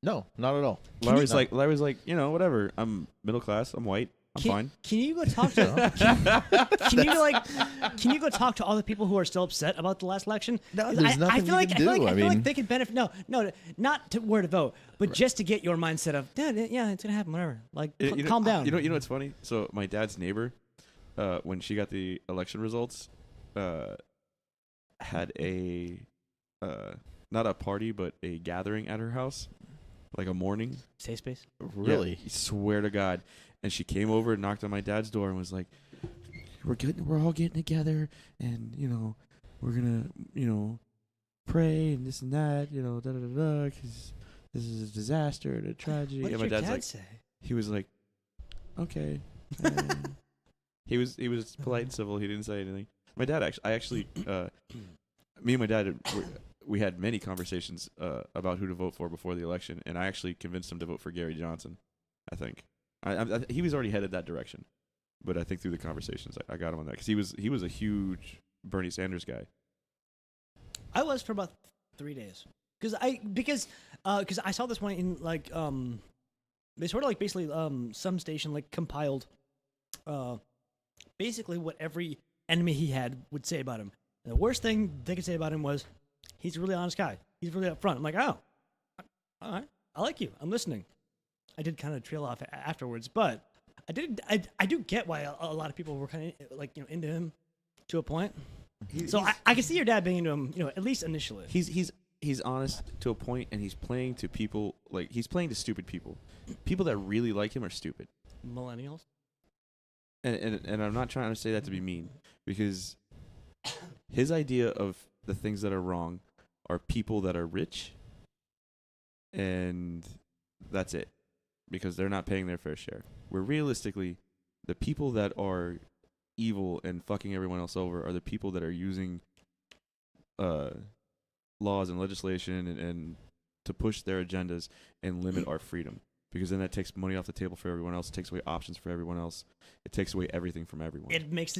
No, not at all. Larry's like, whatever. I'm middle class. I'm white. I'm fine. Can you go talk to? Can you go talk to all the people who are still upset about the last election? No, there's nothing I feel you like can I feel do. like I I feel like mean- they could benefit. No, not to where to vote, but just to get your mindset of, yeah, it's gonna happen, whatever. Like, calm down. You know what's funny? So my dad's neighbor, when she got the election results, had a not a party but a gathering at her house, like a morning. Safe space. Really? Yeah, I swear to God. And she came over and knocked on my dad's door and was like, we're all getting together, and we're gonna pray and this and that, because this is a disaster and a tragedy. What And did my your dad's dad like, say? he was like, okay. He was polite and civil. He didn't say anything. My dad actually, me and my dad, we had many conversations about who to vote for before the election, and I actually convinced him to vote for Gary Johnson. I think he was already headed that direction, but I think through the conversations I got him on that because he was a huge Bernie Sanders guy. I was for about 3 days because I saw this one in like they sort of like basically some station like compiled basically what every enemy he had would say about him. And the worst thing they could say about him was, he's a really honest guy. He's really upfront. I'm like, oh, all right, I like you. I'm listening. I did kind of trail off afterwards, but I do get why a lot of people were kind of like, into him to a point. So I can see your dad being into him, at least initially. He's honest to a point, and he's playing to people he's playing to stupid people. People that really like him are stupid. Millennials. And I'm not trying to say that to be mean, because his idea of the things that are wrong are people that are rich, and that's it, because they're not paying their fair share. Where realistically, the people that are evil and fucking everyone else over are the people that are using laws and legislation and to push their agendas and limit our freedom. Because then that takes money off the table for everyone else. It takes away options for everyone else. It takes away everything from everyone. It makes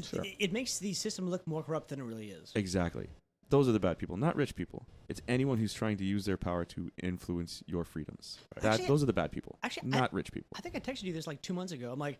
the system look more corrupt than it really is. Exactly. Those are the bad people, not rich people. It's anyone who's trying to use their power to influence your freedoms. Those are the bad people, not rich people. I think I texted you this like 2 months ago. I'm like,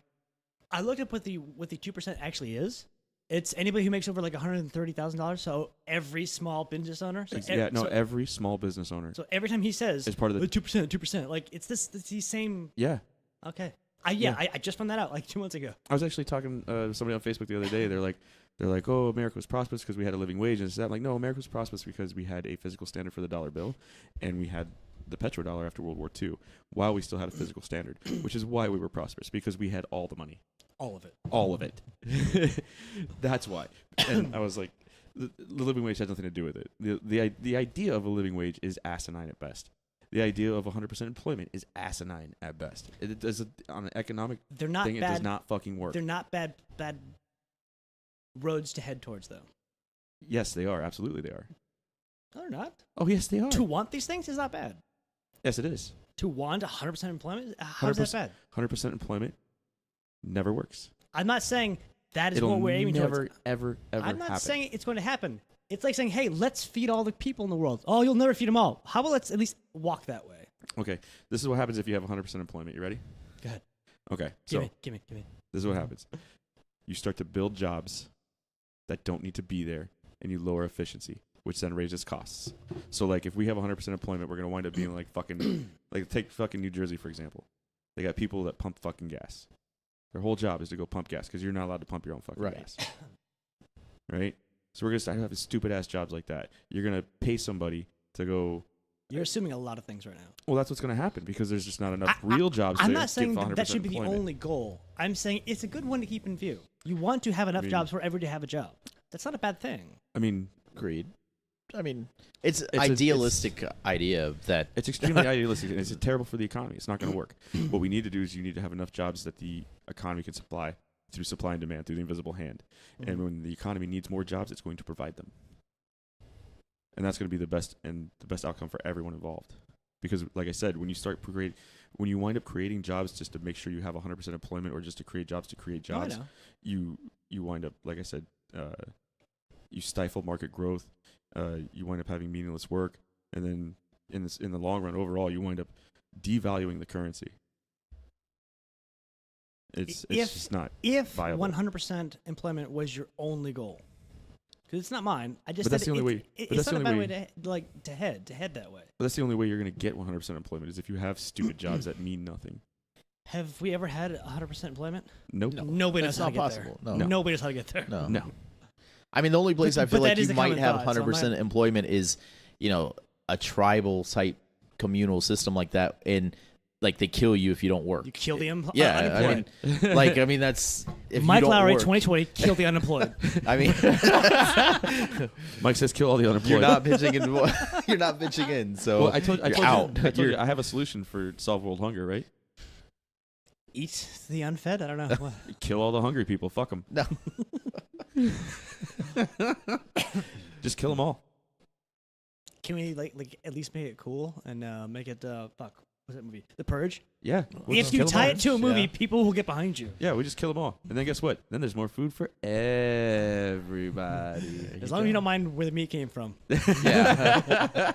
I looked up what the 2% actually is. It's anybody who makes over like $130,000. So every small business owner. So every small business owner. So every time he says, it's part of the 2%, like it's the same. Yeah. Okay. I just found that out like 2 months ago. I was actually talking to somebody on Facebook the other day. They're like, oh, America was prosperous because we had a living wage and that. I'm like, no, America was prosperous because we had a physical standard for the dollar bill, and we had the petrodollar after World War II, while we still had a physical standard, which is why we were prosperous, because we had all the money. All of it. All of it. That's why. And I was like, the living wage has nothing to do with it. The idea of a living wage is asinine at best. The idea of 100% employment is asinine at best. It does on an economic thing. It does not fucking work. They're not bad roads to head towards, though. Yes, they are. Absolutely, they are. No, they're not. Oh, yes, they are. To want these things is not bad. Yes, it is. To want 100% employment, how is that bad? 100% employment never works. I'm not saying that is what we're aiming towards. Ever I'm not happen. saying it's going to happen. It's like saying, hey, let's feed all the people in the world. Oh, you'll never feed them all. How about let's at least walk that way? Okay, this is what happens if you have 100% employment. You ready? Go ahead. Okay, Give me. This is what happens. You start to build jobs that don't need to be there, and you lower efficiency, which then raises costs. So, like, if we have 100% employment, we're going to wind up being like fucking, like, take fucking New Jersey, for example. They got people that pump fucking gas. Their whole job is to go pump gas because you're not allowed to pump your own fucking gas. Right? So we're going to start having stupid-ass jobs like that. You're going to pay somebody to go... You're assuming a lot of things right now. Well, that's what's going to happen because there's just not enough real jobs to I'm not saying that should be employment. the only goal. I'm saying it's a good one to keep in view. You want to have enough jobs for everyone to have a job. That's not a bad thing. I mean... Agreed. I mean, it's idealistic idea that... It's extremely idealistic, and it's terrible for the economy. It's not going to work. What we need to do is you need to have enough jobs that the economy can supply through supply and demand, through the invisible hand. Mm-hmm. And when the economy needs more jobs, it's going to provide them. And that's going to be the best outcome for everyone involved. Because, like I said, when you wind up creating jobs just to make sure you have 100% employment or just to create jobs, you wind up, like I said, you stifle market growth. You wind up having meaningless work, and then in the long run, overall, you wind up devaluing the currency. It's just not viable. 100% employment was your only goal, because it's not mine. I just but that's the only way. It's not a bad way to head that way. But that's the only way you're going to get 100% employment is if you have stupid jobs that mean nothing. Have we ever had 100% employment? Nope. No. Nobody knows how to get possible. there. No. Nobody knows how to get there. No. I mean, the only place I feel like you might have 100% employment is, a tribal type communal system like that, and like they kill you if you don't work. You kill the unemployed. Yeah, I mean, that's if Mike you don't Lowery, work. 2020, kill the unemployed. I mean, Mike says kill all the unemployed. You're not pitching in. You're not pitching in. So I told you I have a solution for solve world hunger, right? Eat the unfed. I don't know. Kill all the hungry people. Fuck them. No. Just kill them all. Can we like at least make it cool and make it what's that movie? The Purge. Yeah. If you tie it to a movie, people will get behind you. Yeah, we just kill them all, and then guess what? Then there's more food for everybody. As long as you don't mind where the meat came from. Yeah.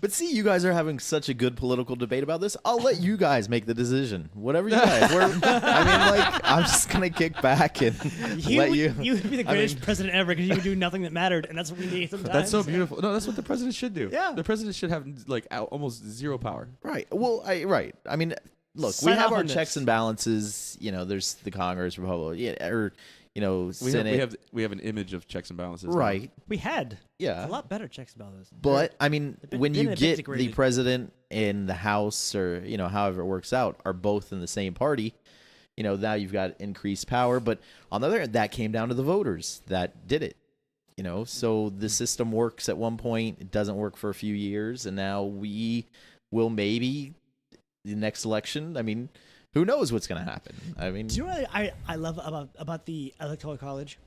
But see, you guys are having such a good political debate about this. I'll let you guys make the decision. Whatever you guys. I'm just gonna kick back and let you. You would be the greatest president ever because you would do nothing that mattered, and that's what we need sometimes. That's so beautiful. No, that's what the president should do. Yeah. The president should have like almost zero power. Right. Well, right. I mean, look, Sign we have off our on checks this. and balances. There's the Congress, Republic, or Senate. We have an image of checks and balances. now. Right. We had Yeah. a lot better checks about this. But I mean, been- when been you a bit get the degraded. president and the House, or however it works out, are both in the same party, now you've got increased power. But on the other hand, that came down to the voters that did it. So the system works at one point, it doesn't work for a few years, and now we will maybe the next election. I mean, who knows what's going to happen? I mean, Do you know what I love about the electoral college?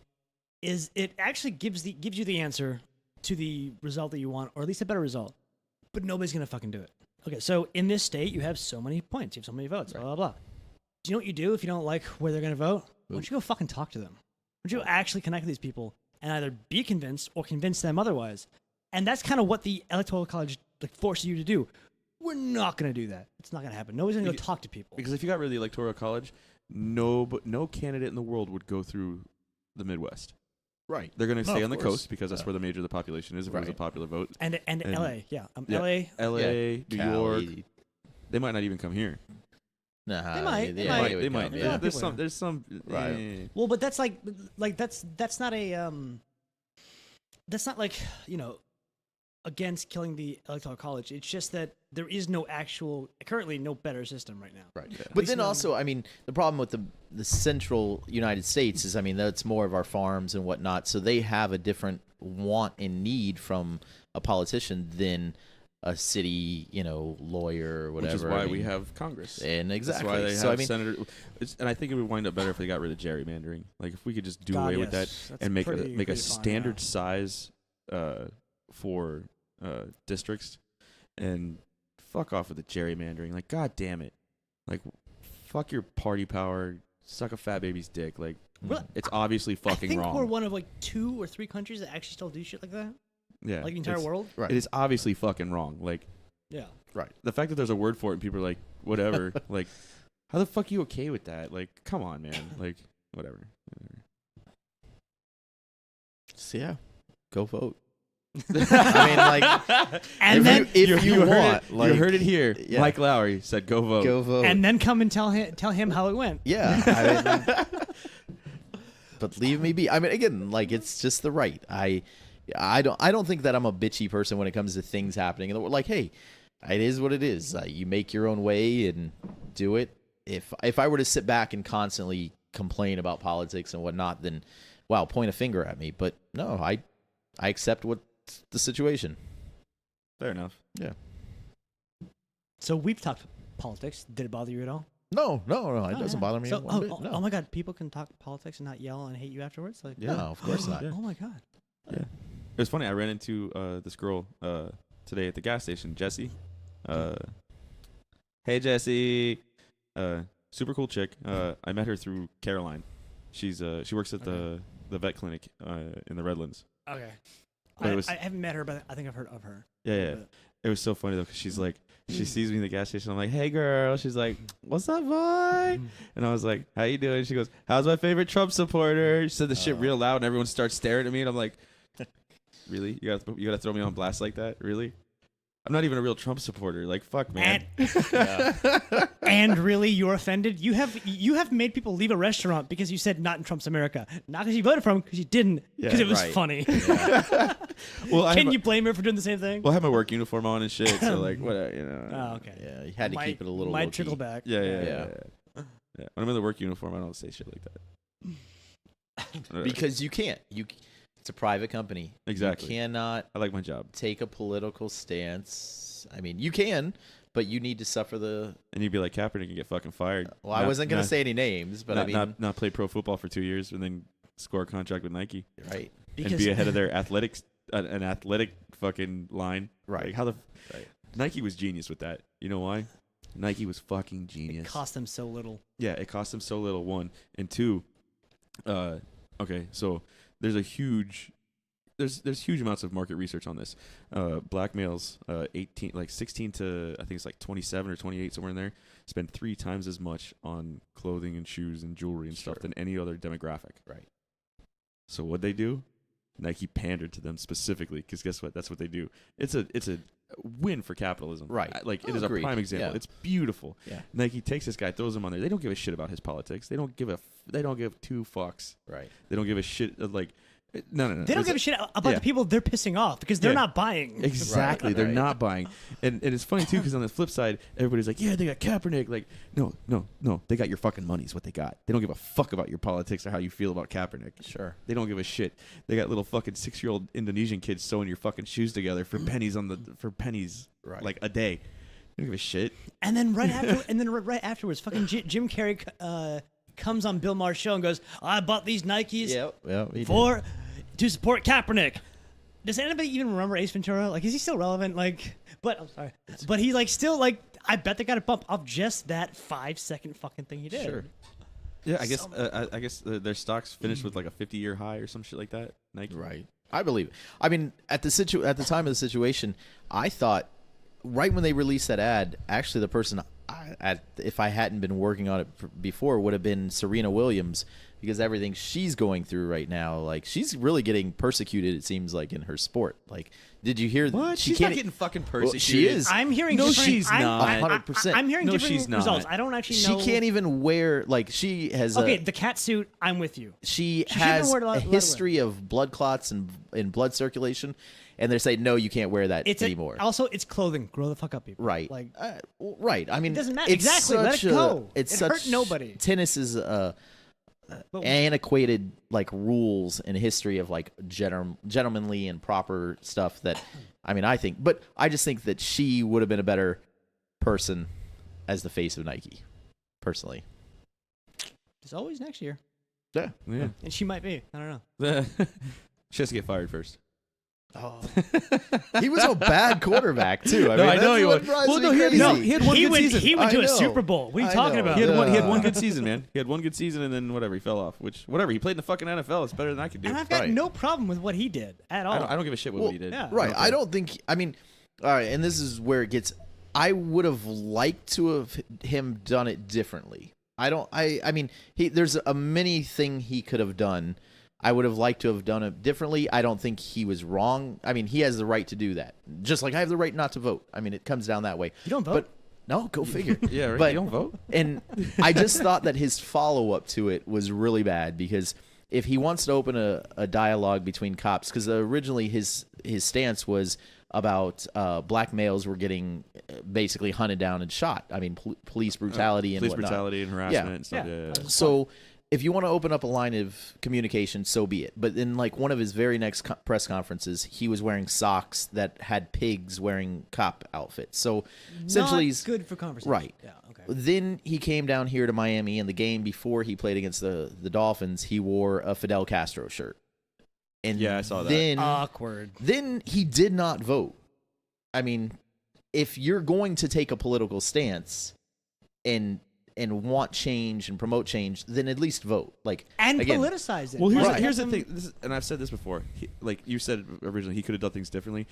Is it actually gives you the answer to the result that you want, or at least a better result. But nobody's gonna fucking do it. Okay, so in this state, you have so many points, you have so many votes, blah blah blah. Do you know what you do if you don't like where they're gonna vote? Why don't you go fucking talk to them? Why don't you actually connect with these people and either be convinced or convince them otherwise? And that's kind of what the electoral college forces you to do. We're not gonna do that. It's not gonna happen. Nobody's gonna go talk to people. Because if you got rid of the electoral college, no candidate in the world would go through the Midwest. right. They're going to stay of on the course. coast because that's where the major of the population is. If it was a Right. popular vote, And LA, yeah, Yeah. LA. L.A., New York, Cali. they might not even come here. Nah, They might, they yeah, might. would They might. come, Yeah. yeah. There's some. Right. Well, but that's that's not a that's not against killing the electoral college. It's just that there is currently no better system right now. Right. Yeah. But then also, I mean, the problem with the central United States is, I mean, that's more of our farms and whatnot. So they have a different want and need from a politician than a city, lawyer or whatever. Which is why I we mean, have Congress. and exactly. That's why they so have I mean, senators. And I think it would wind up better if they got rid of gerrymandering. Like if we could just do God, away with that yes. That's and make pretty a fun, standard yeah. size for districts, and fuck off with the gerrymandering. Like, god damn it, like fuck your party power, suck a fat baby's dick. Like, Well, it's obviously I fucking think wrong. we're one of 2 or 3 countries that actually still do shit like that, Yeah, like the entire it's- world. right. It is obviously fucking wrong. Like Yeah. Right. the fact that there's a word for it and people are like, whatever. Like, how the fuck are you okay with that? Like, come on, man. Like, whatever. So yeah, go vote. I mean, like, And then if you heard want, it, like, you heard it here. yeah. Mike Lowery said, "Go vote." go vote. and then come and tell him how it went. Yeah. I mean, but leave me be. I mean, again, like, it's just the right. I don't think that I'm a bitchy person when it comes to things happening in the world. Like, hey, it is what it is. You make your own way and do it. If I were to sit back and constantly complain about politics and whatnot, then wow, point a finger at me. But no, I accept what's the situation. Fair enough. Yeah. So we've talked politics. Did it bother you at all? No, it Oh, doesn't yeah. bother me So, one bit. oh, No. oh my god, people can talk politics and not yell and hate you afterwards. Like, No, of course not. Yeah. Oh my god. Yeah. It was funny. I ran into this girl today at the gas station, Jessie. Hey, Jessie. Super cool chick. I met her through Caroline. She works at the vet clinic in the Redlands. Okay. But it was- I haven't met her, but I think I've heard of her. Yeah. But- It was so funny though, 'cause she's like, she sees me in the gas station. I'm like, hey girl. She's like, what's up, boy? And I was like, how you doing? She goes, how's my favorite Trump supporter? She said the shit real loud, and everyone starts staring at me, and I'm like, really? You gotta throw me on blast like that? Really? I'm not even a real Trump supporter. Like, fuck, man. And really, you're offended? You have made people leave a restaurant because you said not in Trump's America. Not because you voted for him, because you didn't. Because Yeah, it was right. funny. Well, I Can have you blame her for doing the same thing? Well, I have my work uniform on and shit. So like, whatever, you know. Oh, okay. Yeah, you had to keep it a little Might low-key. trickle back. Yeah. Yeah. When I'm in the work uniform, I don't say shit like that. Because you can't. It's a private company. Exactly. You cannot I like my job. take a political stance. I mean, you can, but you need to suffer the. And you'd be like, Kaepernick can get fucking fired. Well, I wasn't gonna say any names, but I mean, not play pro football for 2 years and then score a contract with Nike right. and be ahead of their athletics, an athletic fucking line. Right. Like, how the Right. Nike was genius with that. You know why? Nike was fucking It genius. cost them so little. Yeah, it cost them so little. One and two. Okay, so there's a huge there's huge amounts of market research on this. Black males, 16 to I think it's like 27 or 28, somewhere in there, spend 3 times as much on clothing and shoes and jewelry and stuff than any other demographic. Right. So what they do? Nike pandered to them specifically because guess what? That's what they do. It's a win for capitalism. Right. It is Agreed. a prime example. Yeah. It's beautiful. Yeah. Nike takes this guy, throws him on there. They don't give a shit about his politics. They don't give 2 fucks. Right. They don't give a shit no. They don't give a shit about the people they're pissing off because they're not buying. Exactly. Right. They're Right. not buying. And it's funny, too, because on the flip side, everybody's like, yeah, they got Kaepernick. Like, no. They got your fucking money is what they got. They don't give a fuck about your politics or how you feel about Kaepernick. Sure. They don't give a shit. They got little fucking 6-year-old Indonesian kids sewing your fucking shoes together for pennies Right. like a day. They don't give a shit. And then right afterwards, fucking Jim Carrey comes on Bill Maher's show and goes, "I bought these Nikes to support Kaepernick." Does anybody even remember Ace Ventura? Like, is he still relevant? Like, but I'm sorry, but he like still like. I bet they got a bump off just that 5-second fucking thing he did. Sure. Yeah, I guess their stocks finished with like a 50-year high or some shit like that. Nike. Right. I believe it. I mean, at the time of the situation, I thought right when they released that ad, actually the person if I hadn't been working on it before would have been Serena Williams, because everything she's going through right now, like she's really getting persecuted, it seems like, in her sport. Like, did you hear what? She She's can't not getting fucking Well, persecuted. she is. I'm hearing No, different, she's not. 100%. I'm hearing No, different she's not. results. I don't actually She know. can't even wear, like, she has The cat suit. I'm with you. she shouldn't has wear a lot a of history of blood clots and blood circulation, and they say no, you can't wear that anymore. Also, it's clothing. Grow the fuck up, people. Right. Like, Right. I mean, it doesn't matter. it's Exactly. Let such it go. It's It such hurt nobody. Tennis is But- antiquated like rules and history of like gentlemanly and proper stuff that I just think that she would have been a better person as the face of Nike, personally. it's always next year, Yeah. Yeah. and she might be. I don't know. She has to get fired first. Oh. He was a bad quarterback too. No, I know that's he what was. drives Well, me no, he had- crazy. no, he had one good season. He went to I a know. Super Bowl. What are you I talking know. about? He had one Yeah. good season, man. He had one good season, and then whatever, he fell off. Whatever. He played in the fucking NFL. It's better than I could do. And I've got Right. no problem with what he did at all. I don't give a shit what he did. yeah. Right. I don't think. I mean, all right. And this is where it gets. I would have liked to have him done it differently. I don't. I mean, there's a many thing he could have done. I would have liked to have done it differently. I don't think he was wrong. I mean, he has the right to do that. Just like I have the right not to vote. I mean, it comes down that way. You don't vote? But no, go figure. Yeah, right. But You don't vote? And I just thought that his follow-up to it was really bad, because if he wants to open a dialogue between cops, because originally his stance was about black males were getting basically hunted down and shot. I mean, police brutality and Police whatnot. brutality and harassment Yeah. and stuff. Yeah. Yeah. So if you want to open up a line of communication, so be it. But in like one of his very next press conferences, he was wearing socks that had pigs wearing cop outfits. So essentially, Not he's good for conversation. right. Yeah. Okay. Then he came down here to Miami, and the game before he played against the Dolphins, he wore a Fidel Castro shirt. And Yeah, I saw that. Then, Awkward. then he did not vote. I mean, if you're going to take a political stance and want change and promote change, then at least vote. Like, And again, politicize it. Well, Right. here's the thing, and I've said this before. Like you said originally, he could have done things differently.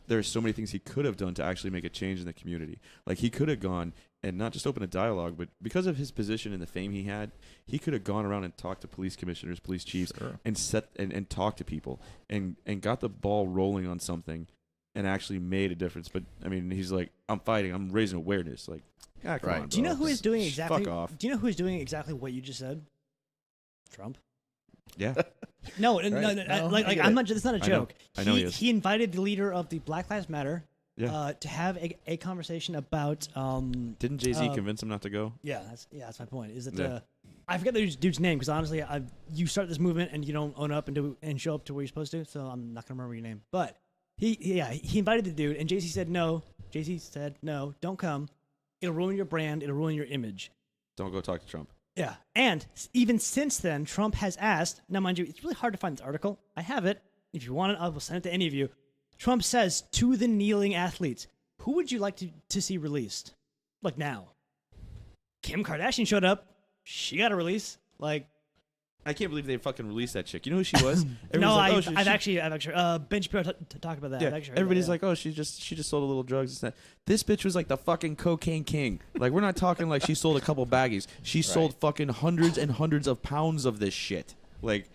There's so many things he could have done to actually make a change in the community. Like, he could have gone and not just opened a dialogue, but because of his position and the fame he had, he could have gone around and talked to police commissioners, police chiefs, and talked to people and got the ball rolling on something and actually made a difference. But I mean, he's like, I'm fighting, I'm raising awareness. Like, come Right. on, Do you know bro. who is doing Just exactly? Fuck off. Do you know who is doing exactly what you just said? Trump. Yeah. No, Right. no, No, like I get I'm it. not. It's not a I know. joke. I know he is. He invited the leader of the Black Lives Matter Yeah. to have a conversation about. Didn't Jay-Z convince him not to go? Yeah, that's my point. Is that Yeah. I forget the dude's name, because honestly, you start this movement and you don't own up and show up to where you're supposed to, so I'm not gonna remember your name. But he invited the dude, and Jay-Z said no. Jay-Z said no, don't come. It'll ruin your brand. It'll ruin your image. Don't go talk to Trump. Yeah, and even since then, Trump has asked. Now, mind you, it's really hard to find this article. I have it. If you want it, I will send it to any of you. Trump says to the kneeling athletes, "Who would you like to see released? Like now." Kim Kardashian showed up. She got a release. Like, I can't believe they fucking released that chick. You know who she was? No, Everyone's like, I've actually Ben Shapiro talk about that. Yeah, I've actually heard everybody's that, like, oh, she just sold a little drugs. And that. This bitch was like the fucking cocaine king. Like, we're not talking like she sold a couple baggies. She sold fucking hundreds and hundreds of pounds of this shit. Like,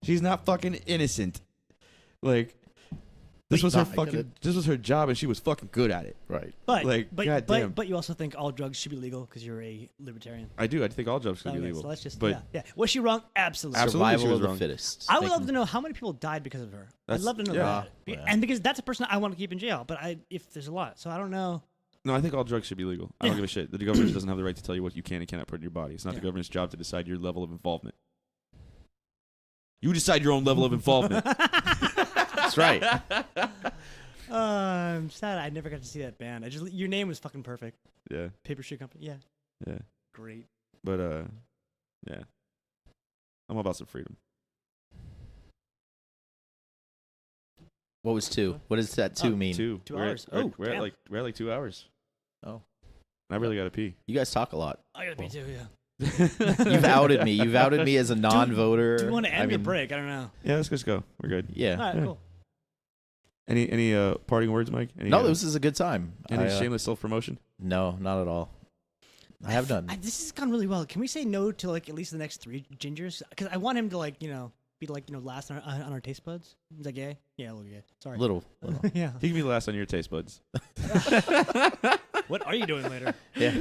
she's not fucking innocent. Like, this was her fucking. This was her job, and she was fucking good at it. Right. But Like, goddamn. but you also think all drugs should be legal because you're a libertarian. I do. I think all jobs should be Okay, legal. so let's just but yeah. Was she wrong? Absolutely. Absolutely, she Survival was of the wrong. fittest. I would love to know how many people died because of her. I'd love to know that. Yeah. And because that's a person I want to keep in jail. But if there's a lot, so I don't know. No, I think all drugs should be legal. I don't give a shit. The government doesn't have the right to tell you what you can and cannot put in your body. It's not the government's job to decide your level of involvement. You decide your own level of involvement. That's right. I'm sad I never got to see that band. Your name was fucking perfect. Yeah. Paper Shoe Company. Yeah. Yeah. Great. But yeah. I'm all about some freedom. What was 2? What does that 2 mean? 2. 2 hours. We're at like 2 hours. Oh. I really gotta pee. You guys talk a lot. I gotta be too. Yeah. You've outed me. You've outed me as a non-voter. Do you want to end your break? I don't know. Yeah, let's just go. We're good. Yeah. All right. Cool. Any parting words, Mike? No, this is a good time. Any shameless self promotion? No, not at all. I have done. This has gone really well. Can we say no to like at least the next 3 gingers? Because I want him to be last on our taste buds. Is that gay? Yeah, a little gay. Sorry. Little. Yeah. He can be last on your taste buds. What are you doing later? Yeah.